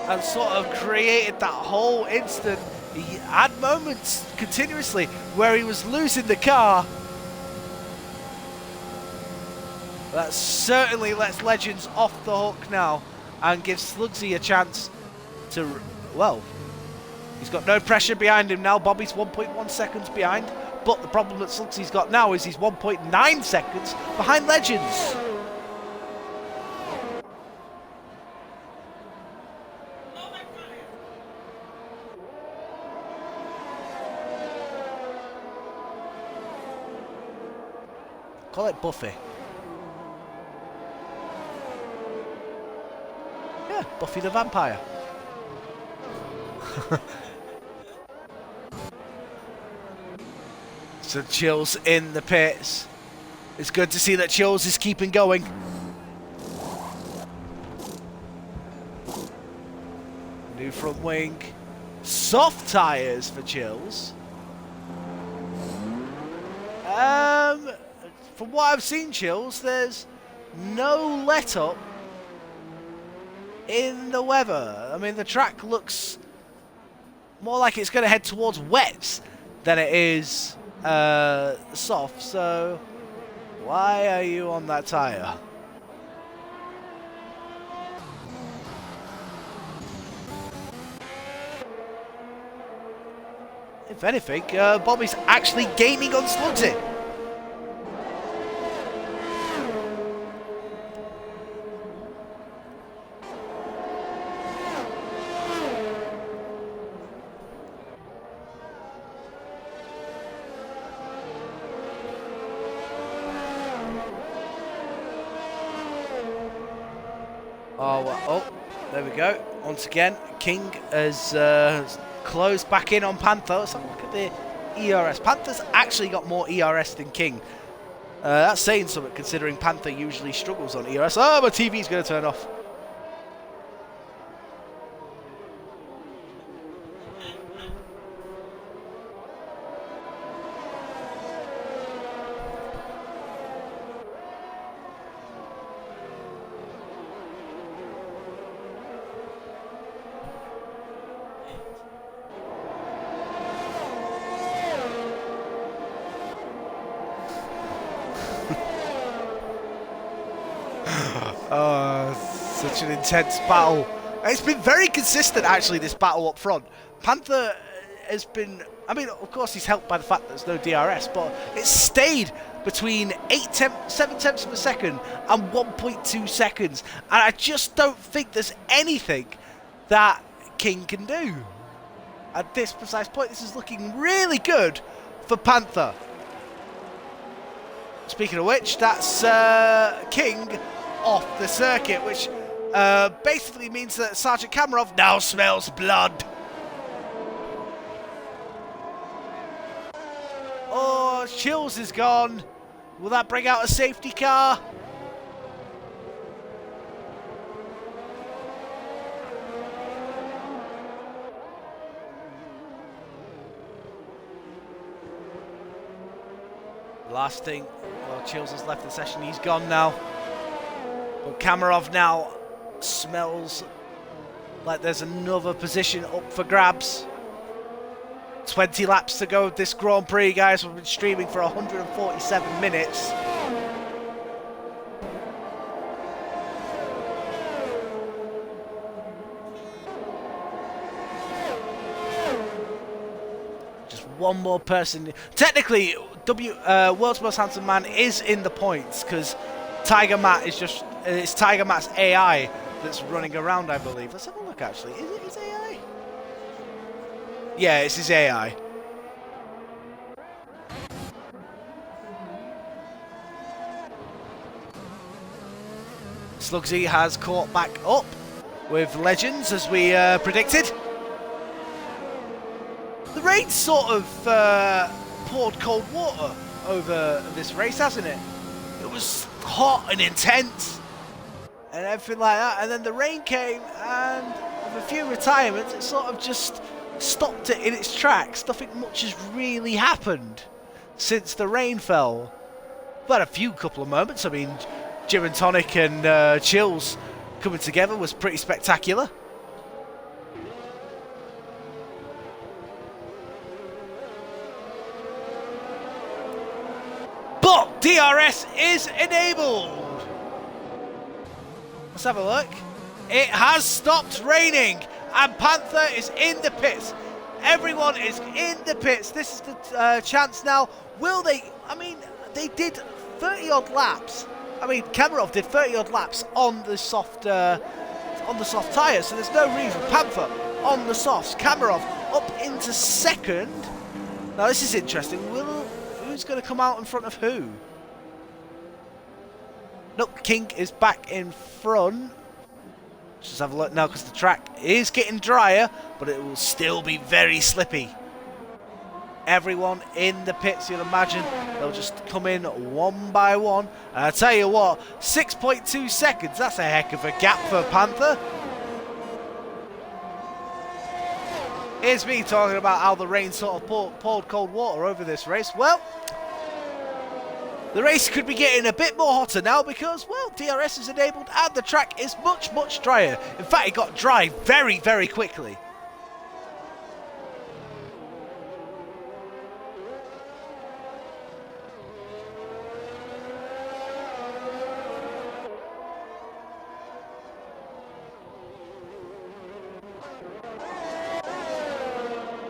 And sort of created that whole instant. He had moments continuously where he was losing the car. That certainly lets Legends off the hook now and gives Slugsy a chance to, well, he's got no pressure behind him now. Bobby's 1.1 seconds behind, but the problem that Slugsy's got now is he's 1.9 seconds behind Legends. Call it Buffy. Yeah, Buffy the Vampire. So Chills in the pits. It's good to see that Chills is keeping going. New front wing. Soft tyres for Chills. From what I've seen, Chills, there's no let-up in the weather. I mean, the track looks more like it's going to head towards wets than it is soft. So why are you on that tyre? If anything, Bobby's actually gaining on Slugsy. Oh, well, oh, there we go. Once again, King has closed back in on Panther. Let's have a look at the ERS. Panther's actually got more ERS than King. That's saying something, considering Panther usually struggles on ERS. Oh, my TV's going to turn off. Oh, such an intense battle. It's been very consistent, actually, this battle up front. Panther has been... I mean, of course, he's helped by the fact that there's no DRS, but it's stayed between 7 tenths of a second and 1.2 seconds. And I just don't think there's anything that King can do. At this precise point, this is looking really good for Panther. Speaking of which, that's King off the circuit, which basically means that Sergeant Kamarov now smells blood. Oh, Chills is gone. Will that bring out a safety car? Last thing, well, Chills has left the session, he's gone now. But Kamarov now smells like there's another position up for grabs. 20 laps to go of this Grand Prix, guys. We've been streaming for 147 minutes. Just one more person. Technically, World's Most Handsome Man is in the points because Tiger Matt is just... it's Tiger Matt's AI that's running around, I believe. Let's have a look, actually. Is it his AI? Yeah, it's his AI. Slugsy has caught back up with Legends, as we predicted. The rain sort of poured cold water over this race, hasn't it? It was hot and intense and everything like that, and then the rain came, and with a few retirements, it sort of just stopped it in its tracks. Nothing much has really happened since the rain fell. But a couple of moments. I mean, Gym and Tonic and Chills coming together was pretty spectacular. But DRS is enabled. Let's have a look. It has stopped raining, and Panther is in the pits. Everyone is in the pits. This is the chance now. Will they? I mean, they did 30-odd laps. I mean, Kamarov did 30-odd laps on the soft tyres, so there's no reason. Panther on the softs. Kamarov up into second. Now this is interesting. Who's going to come out in front of who? Look, King is back in front. Just have a look now, because the track is getting drier, but it will still be very slippy. Everyone in the pits, you'll imagine, they'll just come in one by one. And I tell you what, 6.2 seconds, that's a heck of a gap for Panther. Here's me talking about how the rain sort of poured cold water over this race. Well, the race could be getting a bit more hotter now because, well, DRS is enabled and the track is much, much drier. In fact, it got dry very, very quickly.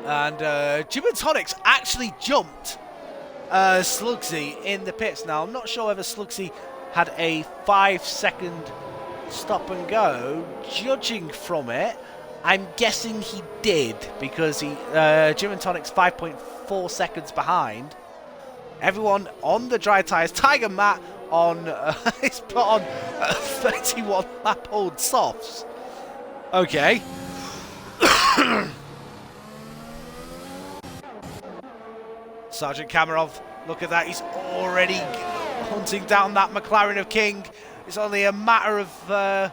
And Gym and Tonic's actually jumped Slugsy in the pits. Now, I'm not sure whether Slugsy had a 5-second stop and go. Judging from it, I'm guessing he did, because Gym and Tonic's 5.4 seconds behind. Everyone on the dry tyres. Tiger Matt on he's put on 31 lap old softs. Okay. Sergeant Kamarov, look at that, he's already hunting down that McLaren of King. It's only a matter of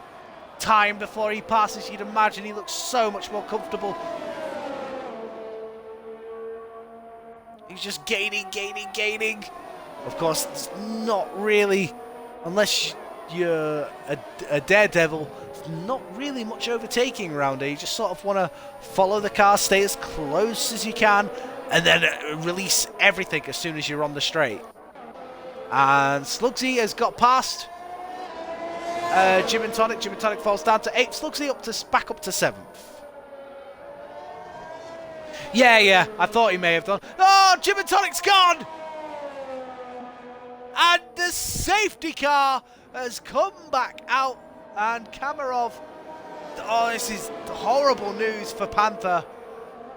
time before he passes. You'd imagine he looks so much more comfortable. He's just gaining. Of course, it's not really, unless you're a daredevil, not really much overtaking around here. You just sort of want to follow the car, stay as close as you can, and then release everything as soon as you're on the straight. And Slugsy has got past Jim and Tonic. Jim and Tonic falls down to 8th. Slugsy back up to 7th. Yeah, I thought he may have done. Oh, Jim and Tonic's gone! And the safety car has come back out, and Kamarov. Oh, this is horrible news for Panther.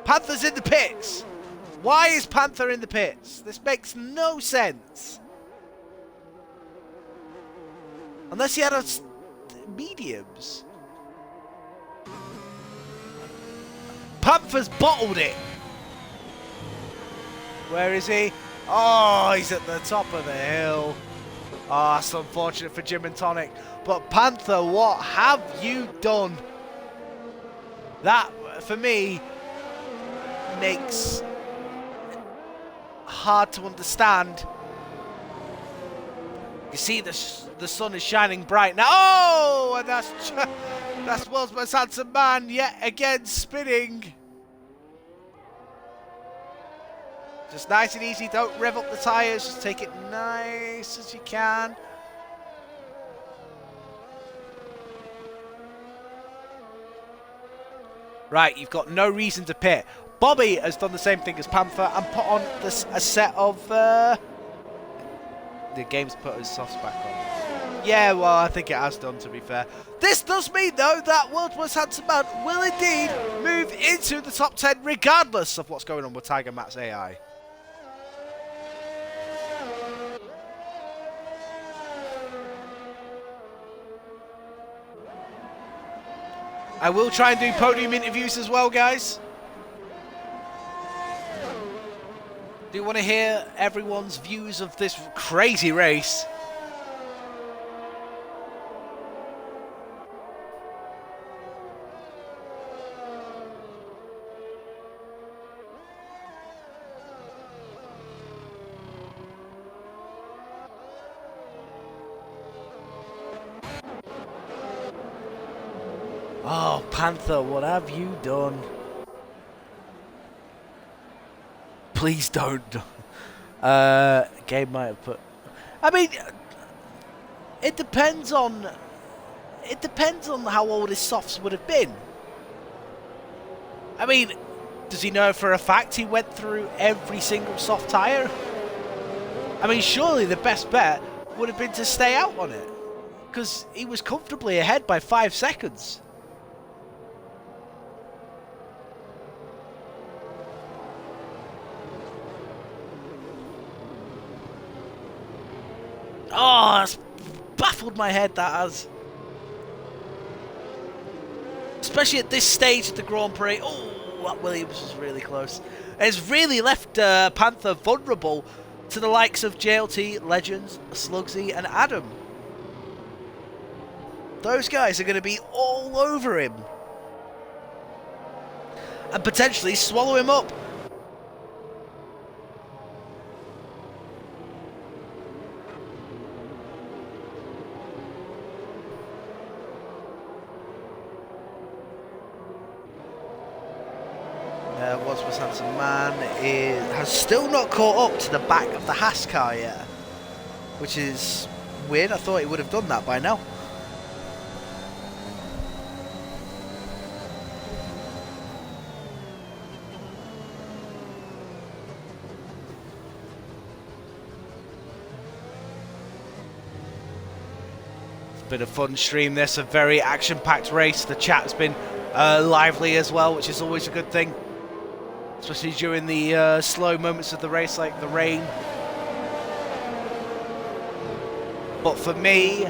Panther's in the pits. Why is Panther in the pits? This makes no sense. Unless he had mediums. Panther's bottled it. Where is he? Oh, he's at the top of the hill. Oh, that's unfortunate for Jim and Tonic. But Panther, what have you done? That, for me, makes hard to understand. You see the sun is shining bright now. Oh, and that's World's Most Handsome Man yet again spinning. Just nice and easy. Don't rev up the tyres. Just take it nice as you can. Right, you've got no reason to pit. Bobby has done the same thing as Panther and put on a set of... the game's put his softs back on. Yeah, well, I think it has done, to be fair. This does mean, though, that World's Most Handsome Man will indeed move into the top 10 regardless of what's going on with Tiger Matt's AI. I will try and do podium interviews as well, guys. Do you want to hear everyone's views of this crazy race? Oh, Panther, what have you done? Please don't. Game might have put... I mean, it depends on how old his softs would have been. I mean, does he know for a fact he went through every single soft tyre? I mean, surely the best bet would have been to stay out on it, because he was comfortably ahead by 5 seconds. Oh, that's baffled my head, that has. Especially at this stage of the Grand Prix. Oh, that Williams was really close. It's really left Panther vulnerable to the likes of JLT, Legends, Slugsy and Adam. Those guys are going to be all over him. And potentially swallow him up. World's Most Handsome Man has still not caught up to the back of the Haas car yet, which is weird. I thought he would have done that by now. It's been a fun stream, this, a very action-packed race. The chat's been lively as well, which is always a good thing. Especially during the slow moments of the race, like the rain. But for me,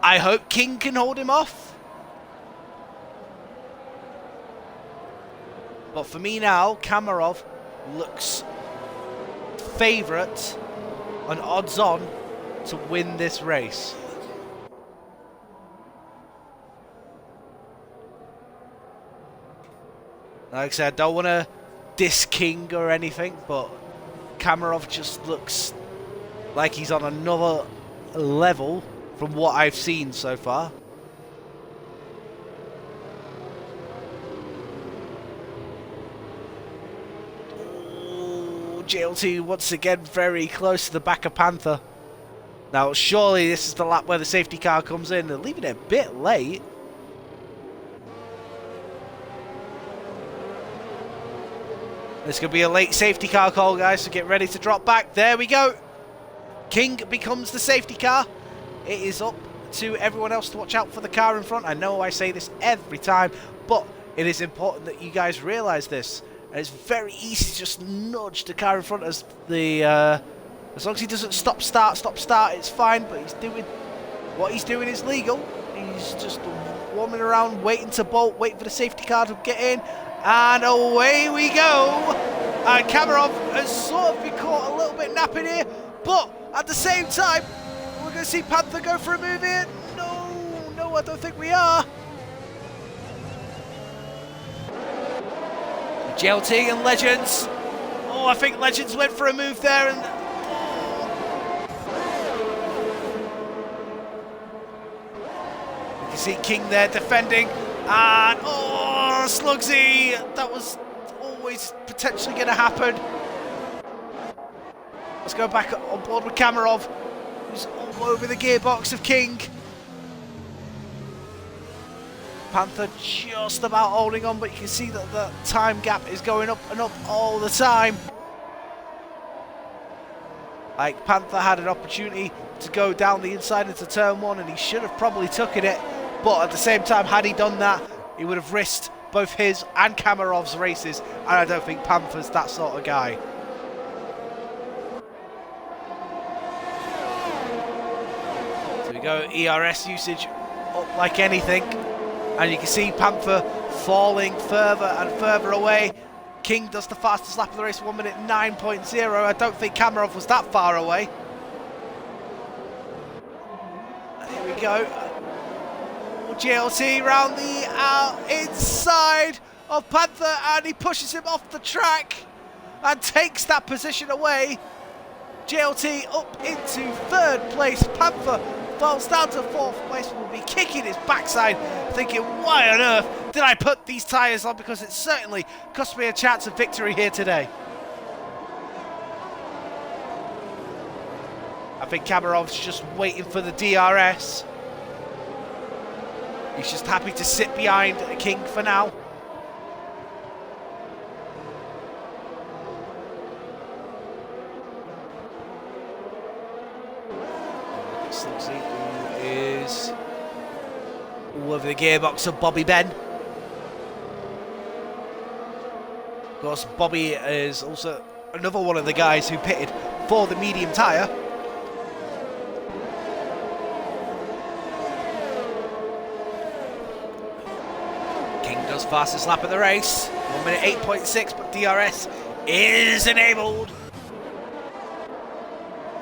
I hope King can hold him off. But for me now, Kamarov looks favourite and odds on to win this race. Like I said, I don't want to diss King or anything, but Kamarov just looks like he's on another level from what I've seen so far. Ooh, JLT once again very close to the back of Panther. Now surely this is the lap where the safety car comes in. They're leaving it a bit late. This could be a late safety car call, guys, so get ready to drop back. There we go. King becomes the safety car. It is up to everyone else to watch out for the car in front. I know I say this every time, but it is important that you guys realise this. And it's very easy to just nudge the car in front as the... as long as he doesn't stop, start, it's fine, but he's doing... What he's doing is legal. He's just warming around, waiting to bolt, waiting for the safety car to get in. And away we go. And Kamarov has sort of been caught a little bit napping here, but at the same time, we're going to see Panther go for a move here. No, I don't think we are. JLT and Legends. Oh, I think Legends went for a move there, and you can see King there defending. And oh, Slugsy, that was always potentially going to happen. Let's go back on board with Kamarov, who's all over the gearbox of King. Panther just about holding on, but you can see that the time gap is going up and up all the time. Like, Panther had an opportunity to go down the inside into turn one, and he should have probably taken it. But at the same time, had he done that, he would have risked both his and Kamarov's races, and I don't think Panther's that sort of guy. So we go, ERS usage up like anything, and you can see Panther falling further and further away. King does the fastest lap of the race, 1 minute 9.0. I don't think Kamarov was that far away. And here we go. JLT round the inside of Panther, and he pushes him off the track and takes that position away. JLT up into third place. Panther falls down to fourth place, will be kicking his backside, thinking, why on earth did I put these tyres on? Because it certainly cost me a chance of victory here today. I think Kamarov's just waiting for the DRS. He's just happy to sit behind King for now. Slugsy, who is all over the gearbox of Bobby Ben. Of course, Bobby is also another one of the guys who pitted for the medium tyre. Fastest lap of the race, 1 minute 8.6, but DRS is enabled.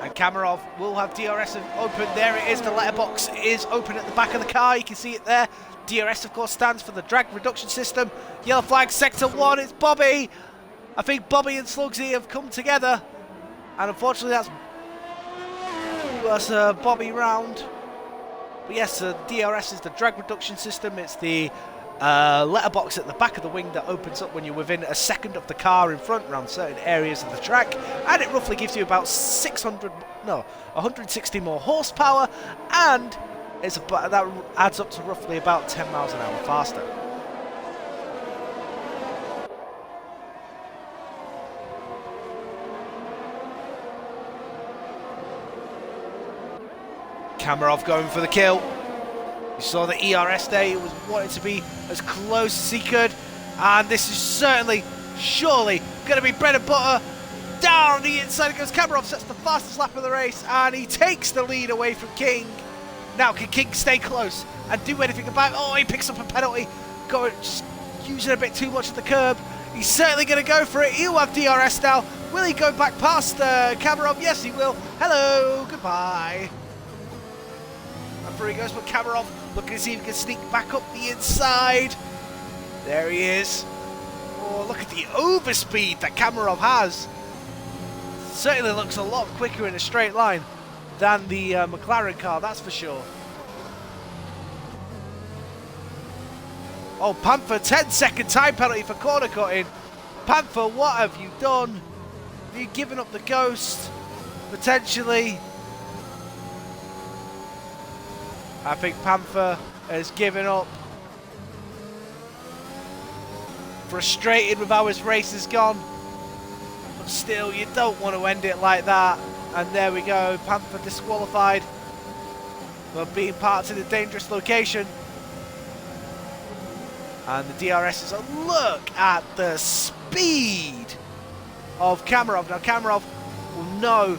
And Kamarov will have DRS open. There it is, the letterbox is open at the back of the car, you can see it there. DRS of course stands for the drag reduction system. Yellow flag, sector 1, it's Bobby. I think Bobby and Slugsy have come together, and unfortunately that's Bobby round. But yes, DRS is the drag reduction system. It's the letterbox at the back of the wing that opens up when you're within a second of the car in front around certain areas of the track, and it roughly gives you about 160 more horsepower, and it's about, that adds up to roughly about 10 miles an hour faster. Kamarov going for the kill. You saw the ERS there, he was wanting to be as close as he could, and this is certainly, surely, going to be bread and butter Down the inside goes Kamarov, sets the fastest lap of the race, and he takes the lead away from King. Now, can King stay close and do anything about it? Oh, he picks up a penalty. Just using a bit too much of the curb. He's certainly going to go for it. He'll have DRS now. Will he go back past Kamarov? Yes, he will. Hello, goodbye. And through he goes for Kamarov, looking to see if he can sneak back up the inside. There he is. Oh, look at the overspeed that Kamarov has. Certainly looks a lot quicker in a straight line than the McLaren car, that's for sure. Oh, Panther, 10-second time penalty for corner cutting. Panther, what have you done? Have you given up the ghost? Potentially. I think Panther has given up. Frustrated with how his race has gone. But still, you don't want to end it like that. And there we go, Panther disqualified for being parked in a dangerous location. And the DRS is on. Look at the speed of Kamarov. Now Kamarov will know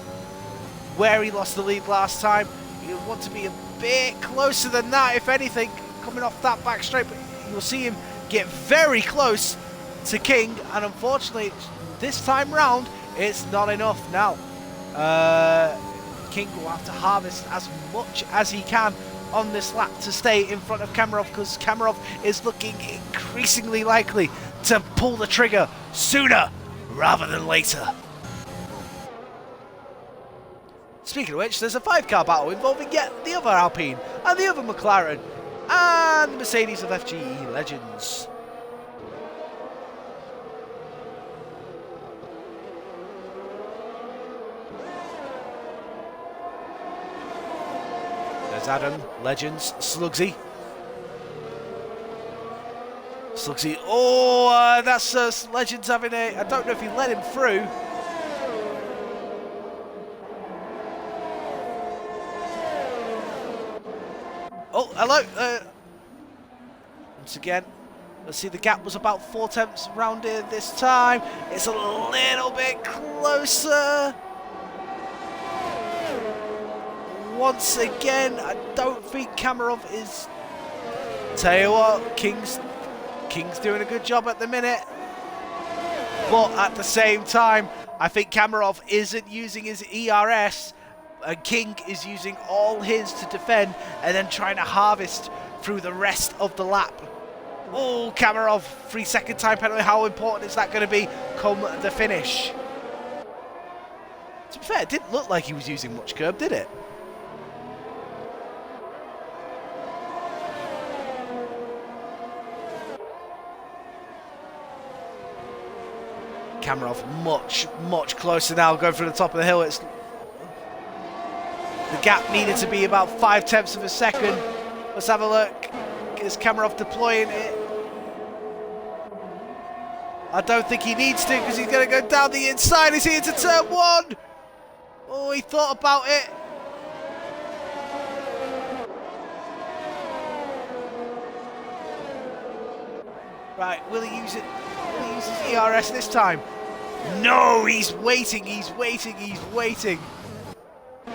where he lost the lead last time. He'll want to be a bit closer than that, if anything, coming off that back straight. But you'll see him get very close to King. And unfortunately, this time round, it's not enough now. King will have to harvest as much as he can on this lap to stay in front of Kamarov, because Kamarov is looking increasingly likely to pull the trigger sooner rather than later. Speaking of which, there's a 5-car battle involving yet the other Alpine and the other McLaren and the Mercedes of FGE Legends. There's Adam, Legends, Slugsy. Slugsy, oh, that's Legends having a, I don't know if he let him through. Oh, hello. Once again, let's see, the gap was about 4 tenths round here this time. It's a little bit closer. Once again, I don't think Kamarov is. Tell you what, King's doing a good job at the minute. But at the same time, I think Kamarov isn't using his ERS, and King is using all his to defend and then trying to harvest through the rest of the lap. Oh, Kamarov, 3-second time penalty. How important is that going to be come the finish? To be fair, it didn't look like he was using much curb, did it? Kamarov much closer now, going through the top of the hill. The gap needed to be about 5 tenths of a second. Let's have a look. Is Kamarov deploying it? I don't think he needs to, because he's going to go down the inside. He's here to turn 1. Oh, he thought about it. Right, will he use it? Will he use his ERS this time? No, he's waiting.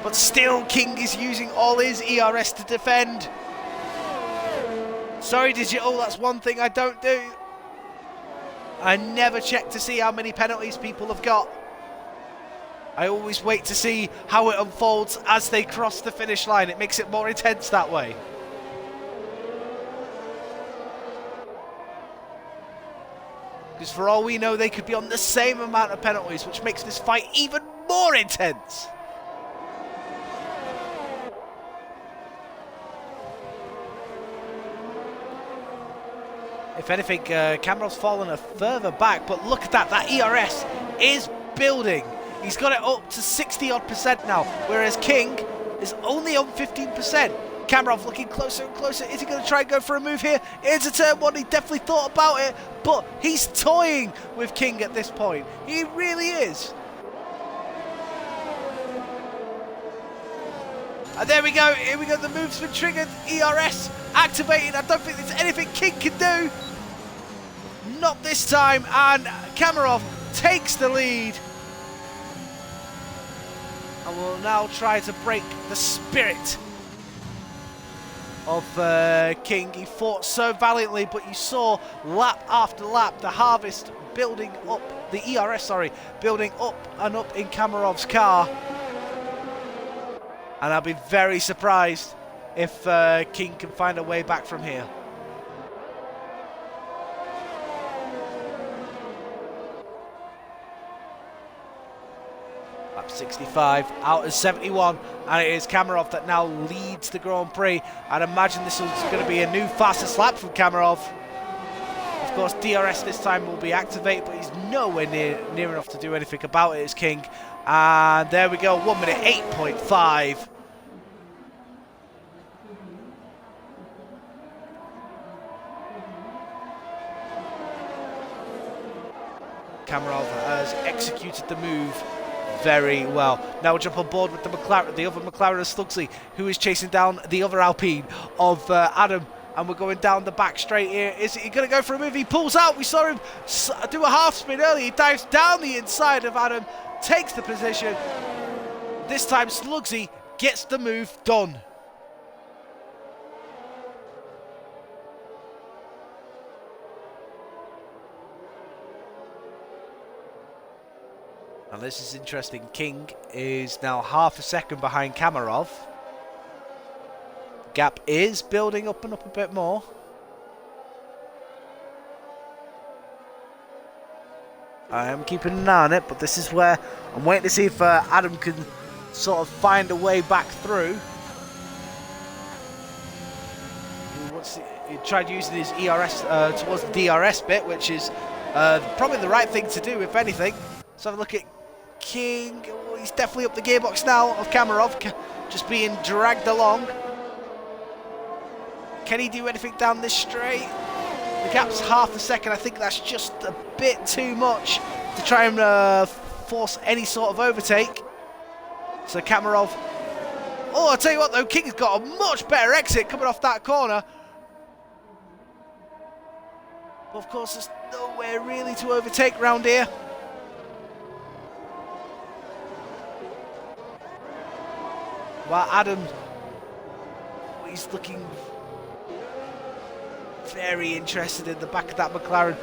But still, King is using all his ERS to defend. Sorry, Digital, that's one thing I don't do. I never check to see how many penalties people have got. I always wait to see how it unfolds as they cross the finish line. It makes it more intense that way. Because for all we know, they could be on the same amount of penalties, which makes this fight even more intense. If anything, Kamarov's fallen further back, but look at that. That ERS is building. He's got it up to 60-odd% now, whereas King is only on 15%. Kamarov looking closer and closer. Is he going to try and go for a move here? Into turn 1. He definitely thought about it, but he's toying with King at this point. He really is. And there we go. Here we go. The move's been triggered. ERS activated. I don't think there's anything King can do. Not this time. And Kamarov takes the lead. and will now try to break the spirit of King. He fought so valiantly, but you saw lap after lap the harvest building up, the ERS, sorry, building up and up in Kamarov's car. And I'll be very surprised if King can find a way back from here. Lap 65 out of 71, and it is Kamarov that now leads the Grand Prix. I'd imagine this is going to be a new fastest lap from Kamarov. Of course, DRS this time will be activated, but he's nowhere near enough to do anything about it as King. And there we go, 1 minute 8.5. Kamarov has executed the move very well. Now we'll jump on board with the McLaren, the other McLaren of Slugsley, who is chasing down the other Alpine of Adam. And we're going down the back straight here. Is he going to go for a move? He pulls out. We saw him do a half spin earlier. He dives down the inside of Adam, takes the position. This time Slugsy gets the move done. Now this is interesting. King is now half a second behind Kamarov. Gap is building up and up a bit more. I am keeping an eye on it, but this is where I'm waiting to see if Adam can sort of find a way back through. He tried using his ERS towards the DRS bit, which is probably the right thing to do, if anything. Let's have a look at King. Oh, he's definitely up the gearbox now of Kamarov, just being dragged along. Can he do anything down this straight? The gap's half a second. I think that's just a bit too much to try and force any sort of overtake. So Kamarov. Oh, I'll tell you what though, King's got a much better exit coming off that corner. But of course, there's nowhere really to overtake round here. While Adam, he's looking very interested in the back of that McLaren.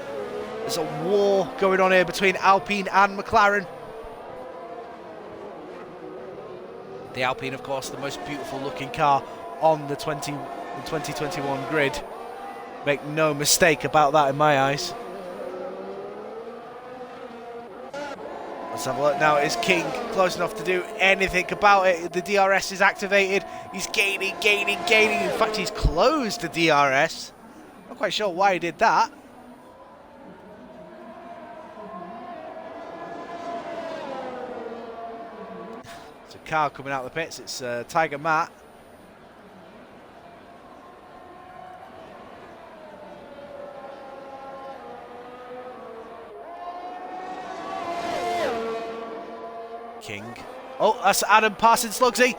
There's a war going on here between Alpine and McLaren. The Alpine, of course, the most beautiful looking car on the 2021 grid. Make no mistake about that in my eyes. Let's have a look now. Is King close enough to do anything about it? The DRS is activated. He's gaining. In fact, he's closed the DRS. Not quite sure why he did that. It's a car coming out of the pits. It's Tiger Matt. King. Oh, that's Adam passing Slugsy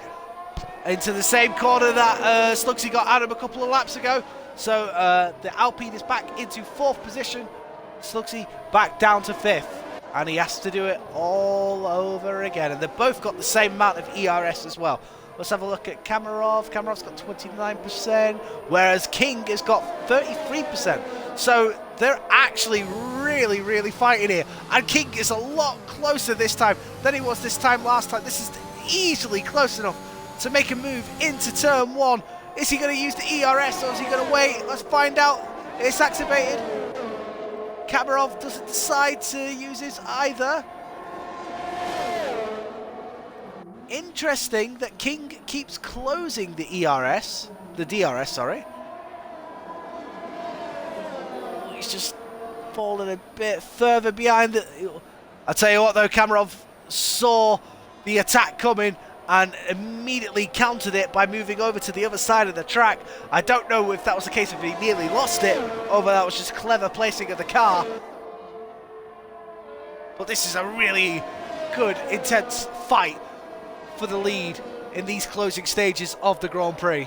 into the same corner that Slugsy got Adam a couple of laps ago. So the Alpine is back into 4th position. Slugsy back down to 5th. And he has to do it all over again. And they've both got the same amount of ERS as well. Let's have a look at Kamarov. Kamarov's got 29%, whereas King has got 33%. So they're actually really fighting here. And King is a lot closer this time than he was this time last time. This is easily close enough to make a move into turn 1. Is he going to use the ERS or is he going to wait? Let's find out. It's activated. Kamarov doesn't decide to use his either. Interesting that King keeps closing the DRS, sorry. He's just fallen a bit further behind. I'll tell you what though, Kamarov saw the attack coming and immediately countered it by moving over to the other side of the track. I don't know if that was the case if he nearly lost it, or whether that was just clever placing of the car. But this is a really good, intense fight for the lead in these closing stages of the Grand Prix.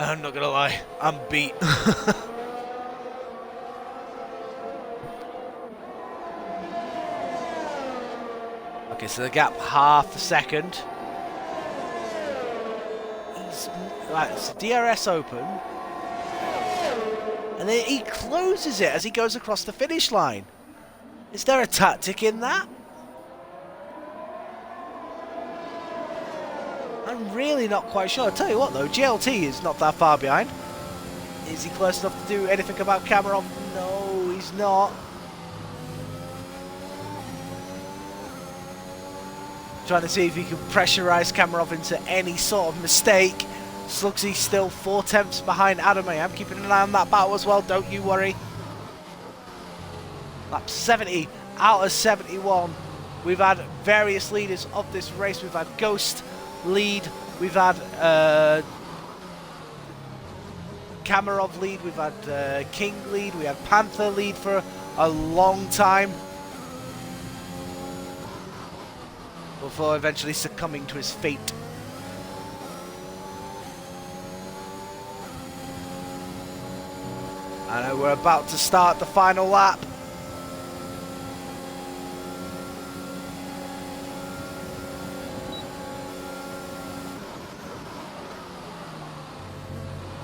I'm not gonna lie, I'm beat. Okay, so the gap half a second. Right, it's DRS open. And then he closes it as he goes across the finish line. Is there a tactic in that? I'm really not quite sure. I'll tell you what though, JLT is not that far behind. Is he close enough to do anything about Cameron? No, he's not. Trying to see if he can pressurise Kamarov into any sort of mistake. Slugsy still 4 tenths behind Adam. I am keeping an eye on that battle as well, don't you worry. Lap 70 out of 71. We've had various leaders of this race. We've had Ghost lead, we've had Kamarov lead, we've had King lead, we had Panther lead for a long time before eventually succumbing to his fate. And we're about to start the final lap.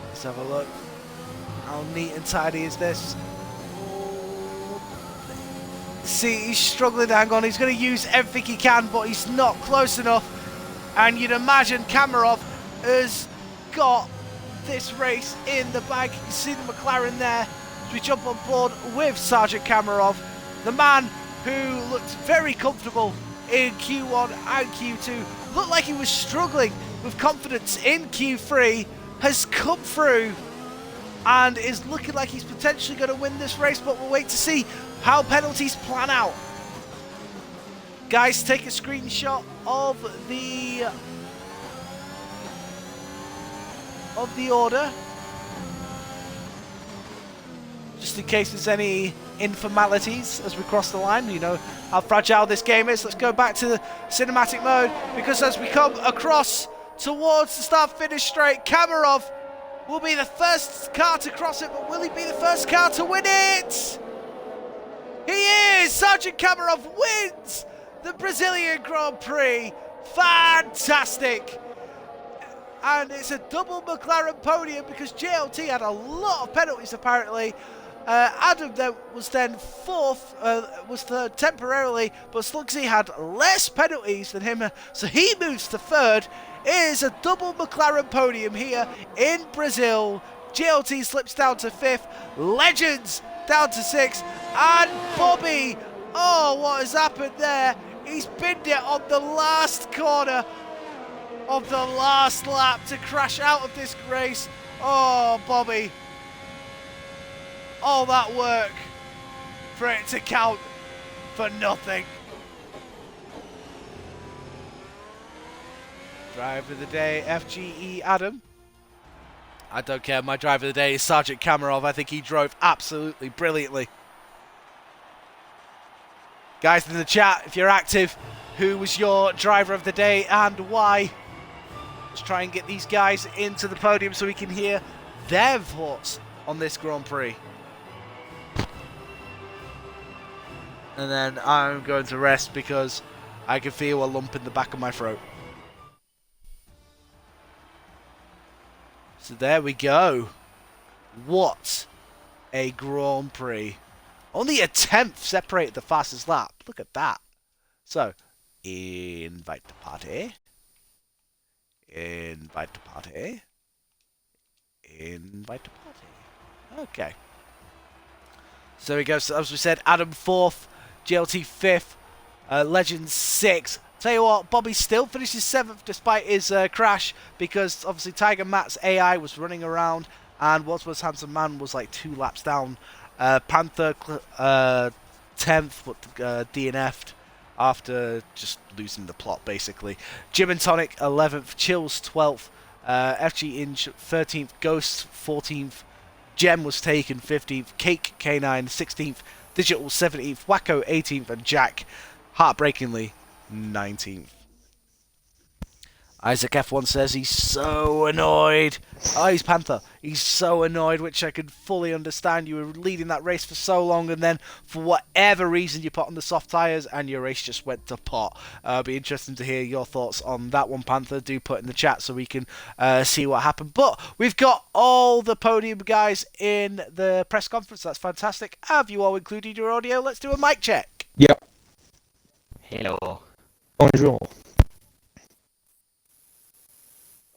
Let's have a look. How neat and tidy is this? See, he's struggling to hang on. He's going to use everything he can, but he's not close enough. And you'd imagine Kamarov has got this race in the bag. You can see the McLaren there. As we jump on board with Sergeant Kamarov, the man who looked very comfortable in Q1 and Q2, looked like he was struggling with confidence in Q3, has come through and is looking like he's potentially going to win this race, but we'll wait to see how penalties plan out. Guys, take a screenshot of the order, just in case there's any informalities as we cross the line. You know how fragile this game is. Let's go back to the cinematic mode, because as we come across towards the start-finish straight, Kamarov will be the first car to cross it, but will he be the first car to win it? He is! Sergeant Kamarov wins the Brazilian Grand Prix. Fantastic! And it's a double McLaren podium because JLT had a lot of penalties apparently. Adam was then fourth, was third temporarily, but Slugsy had less penalties than him, so he moves to third. It is a double McLaren podium here in Brazil. JLT slips down to fifth, Legends down to sixth, and Bobby, oh, what has happened there? He's binned it on the last corner of the last lap to crash out of this race. Oh, Bobby. All that work for it to count for nothing. Driver of the day, FGE Adam. I don't care, my driver of the day is Sergeant Kamarov. I think he drove absolutely brilliantly. Guys in the chat, if you're active, who was your driver of the day and why? Let's try and get these guys into the podium so we can hear their thoughts on this Grand Prix. And then I'm going to rest because I can feel a lump in the back of my throat. So there we go. What a Grand Prix. Only a tenth separated the fastest lap. Look at that. So, invite the party. Invite the party. Invite the party. Okay. So there we go. So as we said, Adam 4th, JLT 5th, Legends 6th. Tell you what, Bobby still finishes 7th despite his crash, because obviously Tiger Matt's AI was running around and Wadsworth's Handsome Man was like 2 laps down. Panther 10th, but DNF'd after just losing the plot basically. Jim and Tonic 11th, Chills 12th, FG Inch 13th, Ghost 14th, Gem was taken 15th, Cake K9 16th, Digital 17th, Wacko 18th, and Jack, heartbreakingly, 19th. Isaac F1 says he's so annoyed. Oh, he's Panther. He's so annoyed, which I can fully understand. You were leading that race for so long, and then for whatever reason you put on the soft tyres, and your race just went to pot. Be interesting to hear your thoughts on that one, Panther. Do put in the chat so we can see what happened. But we've got all the podium guys in the press conference. That's fantastic. Have you all included your audio? Let's do a mic check. Yep. Hello. Bonjour.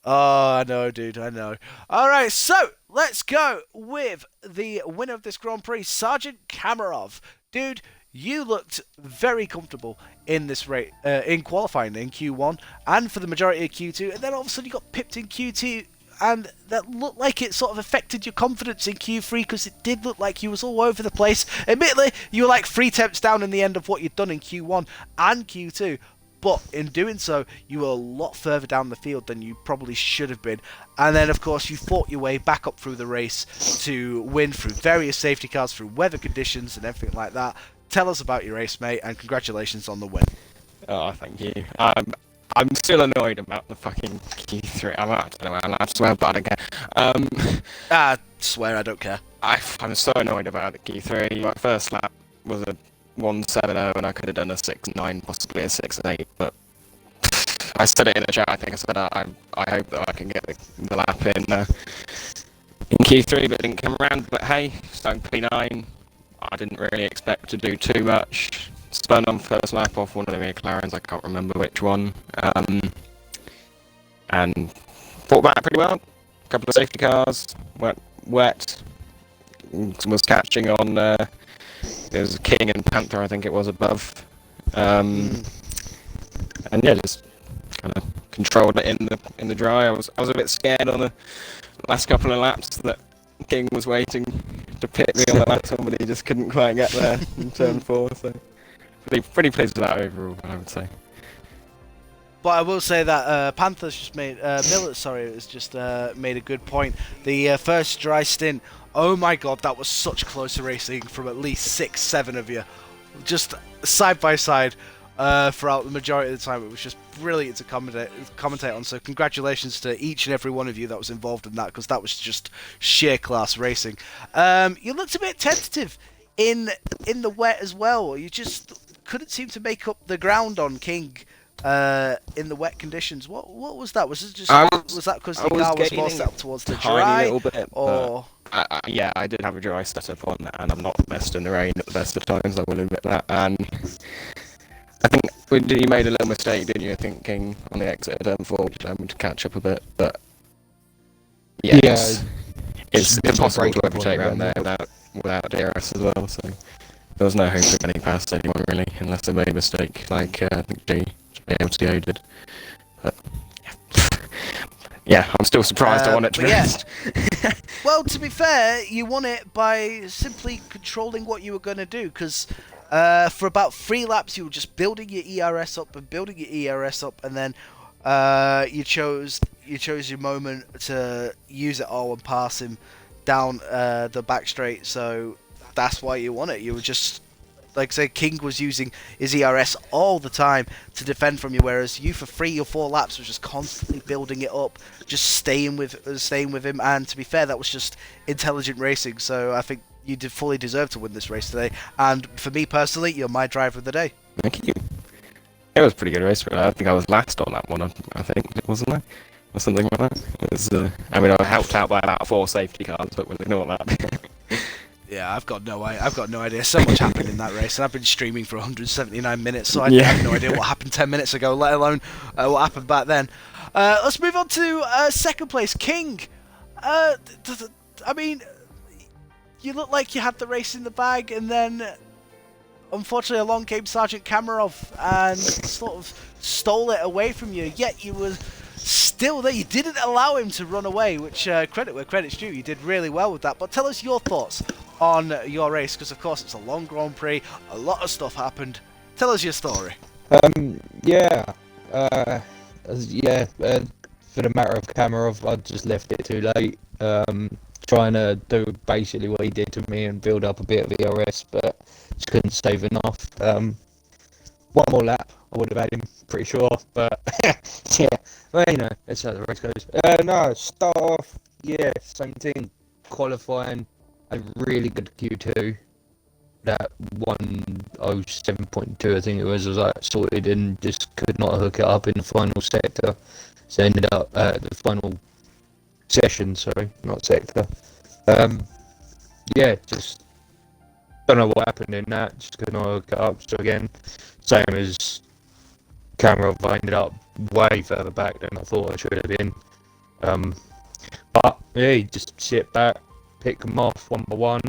Oh, I know, dude, I know. Alright, so let's go with the winner of this Grand Prix, Sergeant Kamarov. Dude, you looked very comfortable in this race, in qualifying in Q1 and for the majority of Q2, and then all of a sudden you got pipped in Q2, and that looked like it sort of affected your confidence in Q3 because it did look like you was all over the place. Admittedly, you were like 3 tenths down in the end of what you'd done in Q1 and Q2. But in doing so, you were a lot further down the field than you probably should have been. And then, of course, you fought your way back up through the race to win through various safety cars, through weather conditions and everything like that. Tell us about your race, mate, and congratulations on the win. Oh, thank you. I'm still annoyed about the fucking Q3. I don't know, I'm allowed to swear, but I don't care. I swear I don't care. I'm so annoyed about the Q3. My first lap was a 1.70 and I could have done a 6.9, possibly a 6.8, but I said it in the chat. I think I said I hope that I can get the lap in Q3, but it didn't come around. But hey, starting P9, I didn't really expect to do too much. Spun on first lap off one of the McLarens, I can't remember which one, and fought back pretty well. A couple of safety cars, wet, was catching on. It was King and Panther, I think it was, above. And yeah, just kind of controlled it in the dry. I was a bit scared on the last couple of laps that King was waiting to pit me on the last one, but he just couldn't quite get there in turn 4. So pretty pleased with that overall, I would say. But I will say that Panther's just made made a good point. The first dry stint, oh my god, that was such close racing from at least 6-7 of you, just side by side throughout the majority of the time. It was just brilliant to commentate on. So congratulations to each and every one of you that was involved in that, because that was just sheer class racing. You looked a bit tentative in the wet as well. You just couldn't seem to make up the ground on King. In the wet conditions, what was that? Was it just was that because the car was more set up towards the dry, little bit, or yeah, I did have a dry setup on, and I'm not the best in the rain at the best of times. I will admit that. And I think you made a little mistake, didn't you? Thinking on the exit of turn 4 to catch up a bit, but yeah, it's impossible to overtake around there without DRS as well. So there was no hope of getting past anyone really, unless they made a mistake, like I think JLTO did. But yeah, I'm still surprised I won it, to be honest. Well, to be fair, you won it by simply controlling what you were going to do, because for about 3 laps you were just building your ERS up, and then you chose your moment to use it all and pass him down the back straight, so that's why you won it. You were just, like I say, King was using his ERS all the time to defend from you, whereas you for 3 or 4 laps was just constantly building it up, just staying with him. And to be fair, that was just intelligent racing. So I think you did fully deserve to win this race today. And for me personally, you're my driver of the day. Thank you. It was a pretty good race, but I think I was last on that one. I think, wasn't I? Or something like that. It was, I mean, I helped out by about 4 safety cars, but we'll ignore that. Yeah, I've got no idea. So much happened in that race, and I've been streaming for 179 minutes, so I have no idea what happened 10 minutes ago, let alone what happened back then. Let's move on to second place, King. I mean, you look like you had the race in the bag, and then unfortunately along came Sergeant Kamarov and sort of stole it away from you. Yet you were still there. You didn't allow him to run away, which credit where credit's due. You did really well with that. But tell us your thoughts on your race, because of course it's a long Grand Prix, a lot of stuff happened. Tell us your story. For the matter of Kamarov, I just left it too late, trying to do basically what he did to me and build up a bit of ERS, but just couldn't save enough. One more lap, I would have had him, pretty sure. But yeah, well, you know, that's how the race goes. No, start off, yeah, same thing. Qualifying, a really good Q2. That 107.2, I think it was like sorted and just could not hook it up in the final sector. So ended up the final session, sorry, not sector. Yeah, just don't know what happened in that. Just could not hook it up. So again, same as Cameron, I ended up way further back than I thought I should have been. But yeah, you just sit back, pick them off one by one.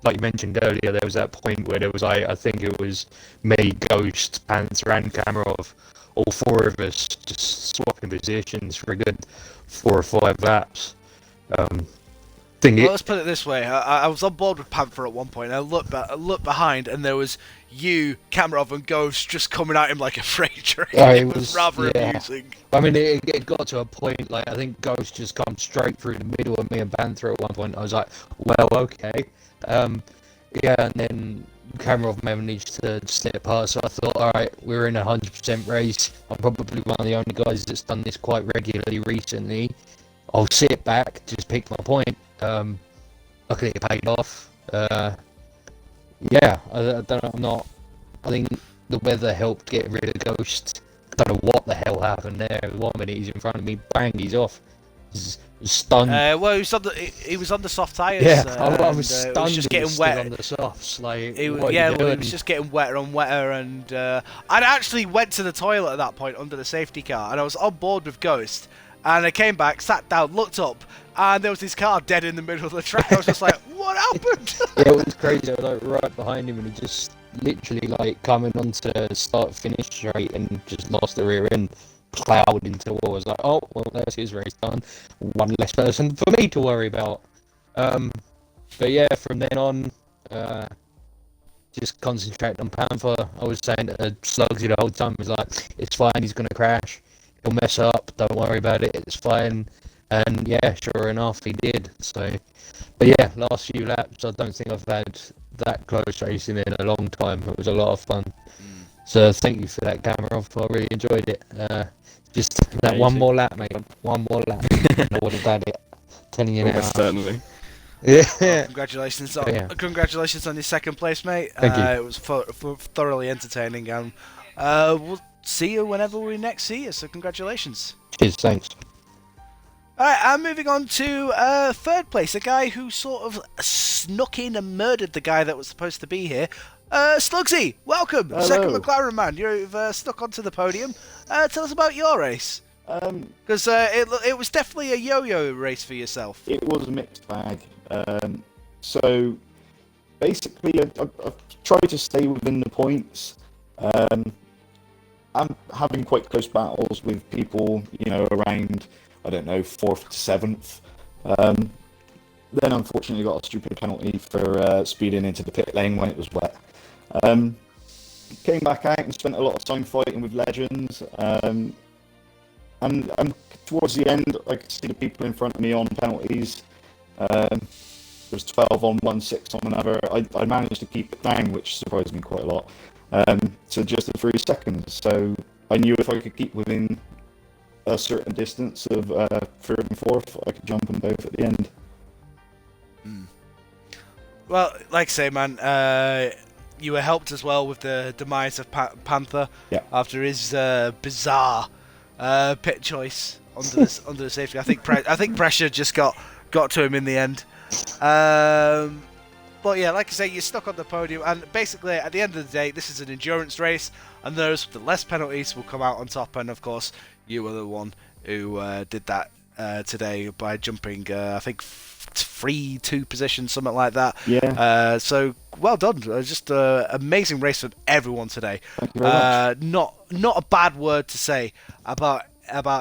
Like you mentioned earlier, there was that point where there was I think it was me, Ghost, Panther, and Kamarov, all four of us just swapping positions for a good 4 or 5 laps. Well, let's put it this way. I was on board with Panther at one point. I looked behind, and there was you, Kamarov, and Ghost just coming at him like a freight train. It was rather amusing. I mean, it got to a point, like, I think Ghost just come straight through the middle of me and Panther at one point. I was like, well, okay. Yeah, and then Kamarov managed to slip past, so I thought, alright, we're in a 100% race. I'm probably one of the only guys that's done this quite regularly recently. I'll sit back, just pick my point. Luckily it paid off. Yeah, I don't know, I think the weather helped get rid of Ghost. I don't know what the hell happened there. 1 minute he's in front of me, bang, he's off. He's stunned. Well, he was on the soft tyres. Yeah, I was stunned. It was just getting wet on the softs. Like, it was just getting wetter and wetter. And I actually went to the toilet at that point under the safety car, and I was on board with Ghost. And I came back, sat down, looked up, and there was his car dead in the middle of the track. I was just like, what happened? Yeah, it was crazy. I was like right behind him, and he just literally like coming onto start-finish straight and just lost the rear end, plowed into the wall. I was like, oh, well, there's his race done. One less person for me to worry about. But yeah, from then on, just concentrate on Panther. I was saying to Slugsy the whole time, he was like, it's fine, he's going to crash. He'll mess up, don't worry about it, it's fine. And yeah, sure enough, he did. So, but yeah, last few laps, I don't think I've had that close racing in a long time. It was a lot of fun. So thank you for that, Kamarov. I really enjoyed it. Just that one more lap, mate. One more lap. And I would have had it. Telling you now. Certainly. Yeah. Well, congratulations on your second place, mate. Thank you. It was thoroughly entertaining, and we'll see you whenever we next see you. So congratulations. Cheers, thanks. Alright, I'm moving on to third place, a guy who sort of snuck in and murdered the guy that was supposed to be here. Slugsy, welcome! Hello. Second McLaren man, you've snuck onto the podium. Tell us about your race. Because it was definitely a yo-yo race for yourself. It was a mixed bag. So basically, I've tried to stay within the points. I'm having quite close battles with people, around, I don't know, 4th to 7th. Then unfortunately got a stupid penalty for speeding into the pit lane when it was wet. Came back out and spent a lot of time fighting with legends. And towards the end, I could see the people in front of me on penalties. There was 12 on one, 6 on another. I managed to keep it down, which surprised me quite a lot. To just the 3 seconds. So I knew if I could keep within a certain distance of 3rd and 4th, I could jump them both at the end. Well, like I say, man, you were helped as well with the demise of Panther after his bizarre pit choice under the safety. I think pressure just got to him in the end. But yeah, like I say, you're stuck on the podium, and basically at the end of the day, this is an endurance race, and those with the less penalties will come out on top. And of course, you were the one who did that today by jumping, I think, 3-2 positions, something like that. Yeah. So well done. Just an amazing race for everyone today. Thank you very much. Not a bad word to say about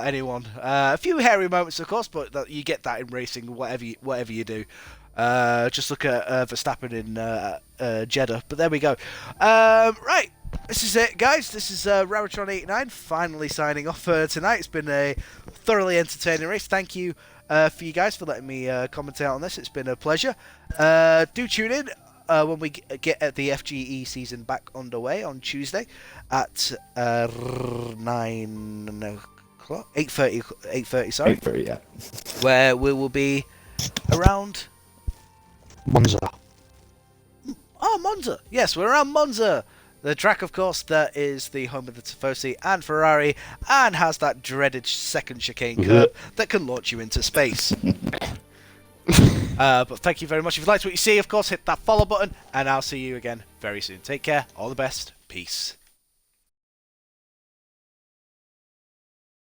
anyone. A few hairy moments, of course, but you get that in racing, whatever you do. Just look at Verstappen in Jeddah. But there we go. Right, this is it, guys. This is Raritron89 finally signing off tonight. It's been a thoroughly entertaining race. Thank you for you guys for letting me commentate on this. It's been a pleasure. Do tune in when we get the FGE season back underway on Tuesday at 9 o'clock, 8:30. Sorry, 8:30, yeah. where we will be around. Monza. Oh, Monza! Yes, we're around Monza! The track, of course, that is the home of the Tifosi and Ferrari, and has that dreaded second chicane curve that can launch you into space. But thank you very much. If you liked what you see, of course, hit that follow button, and I'll see you again very soon. Take care, all the best, peace.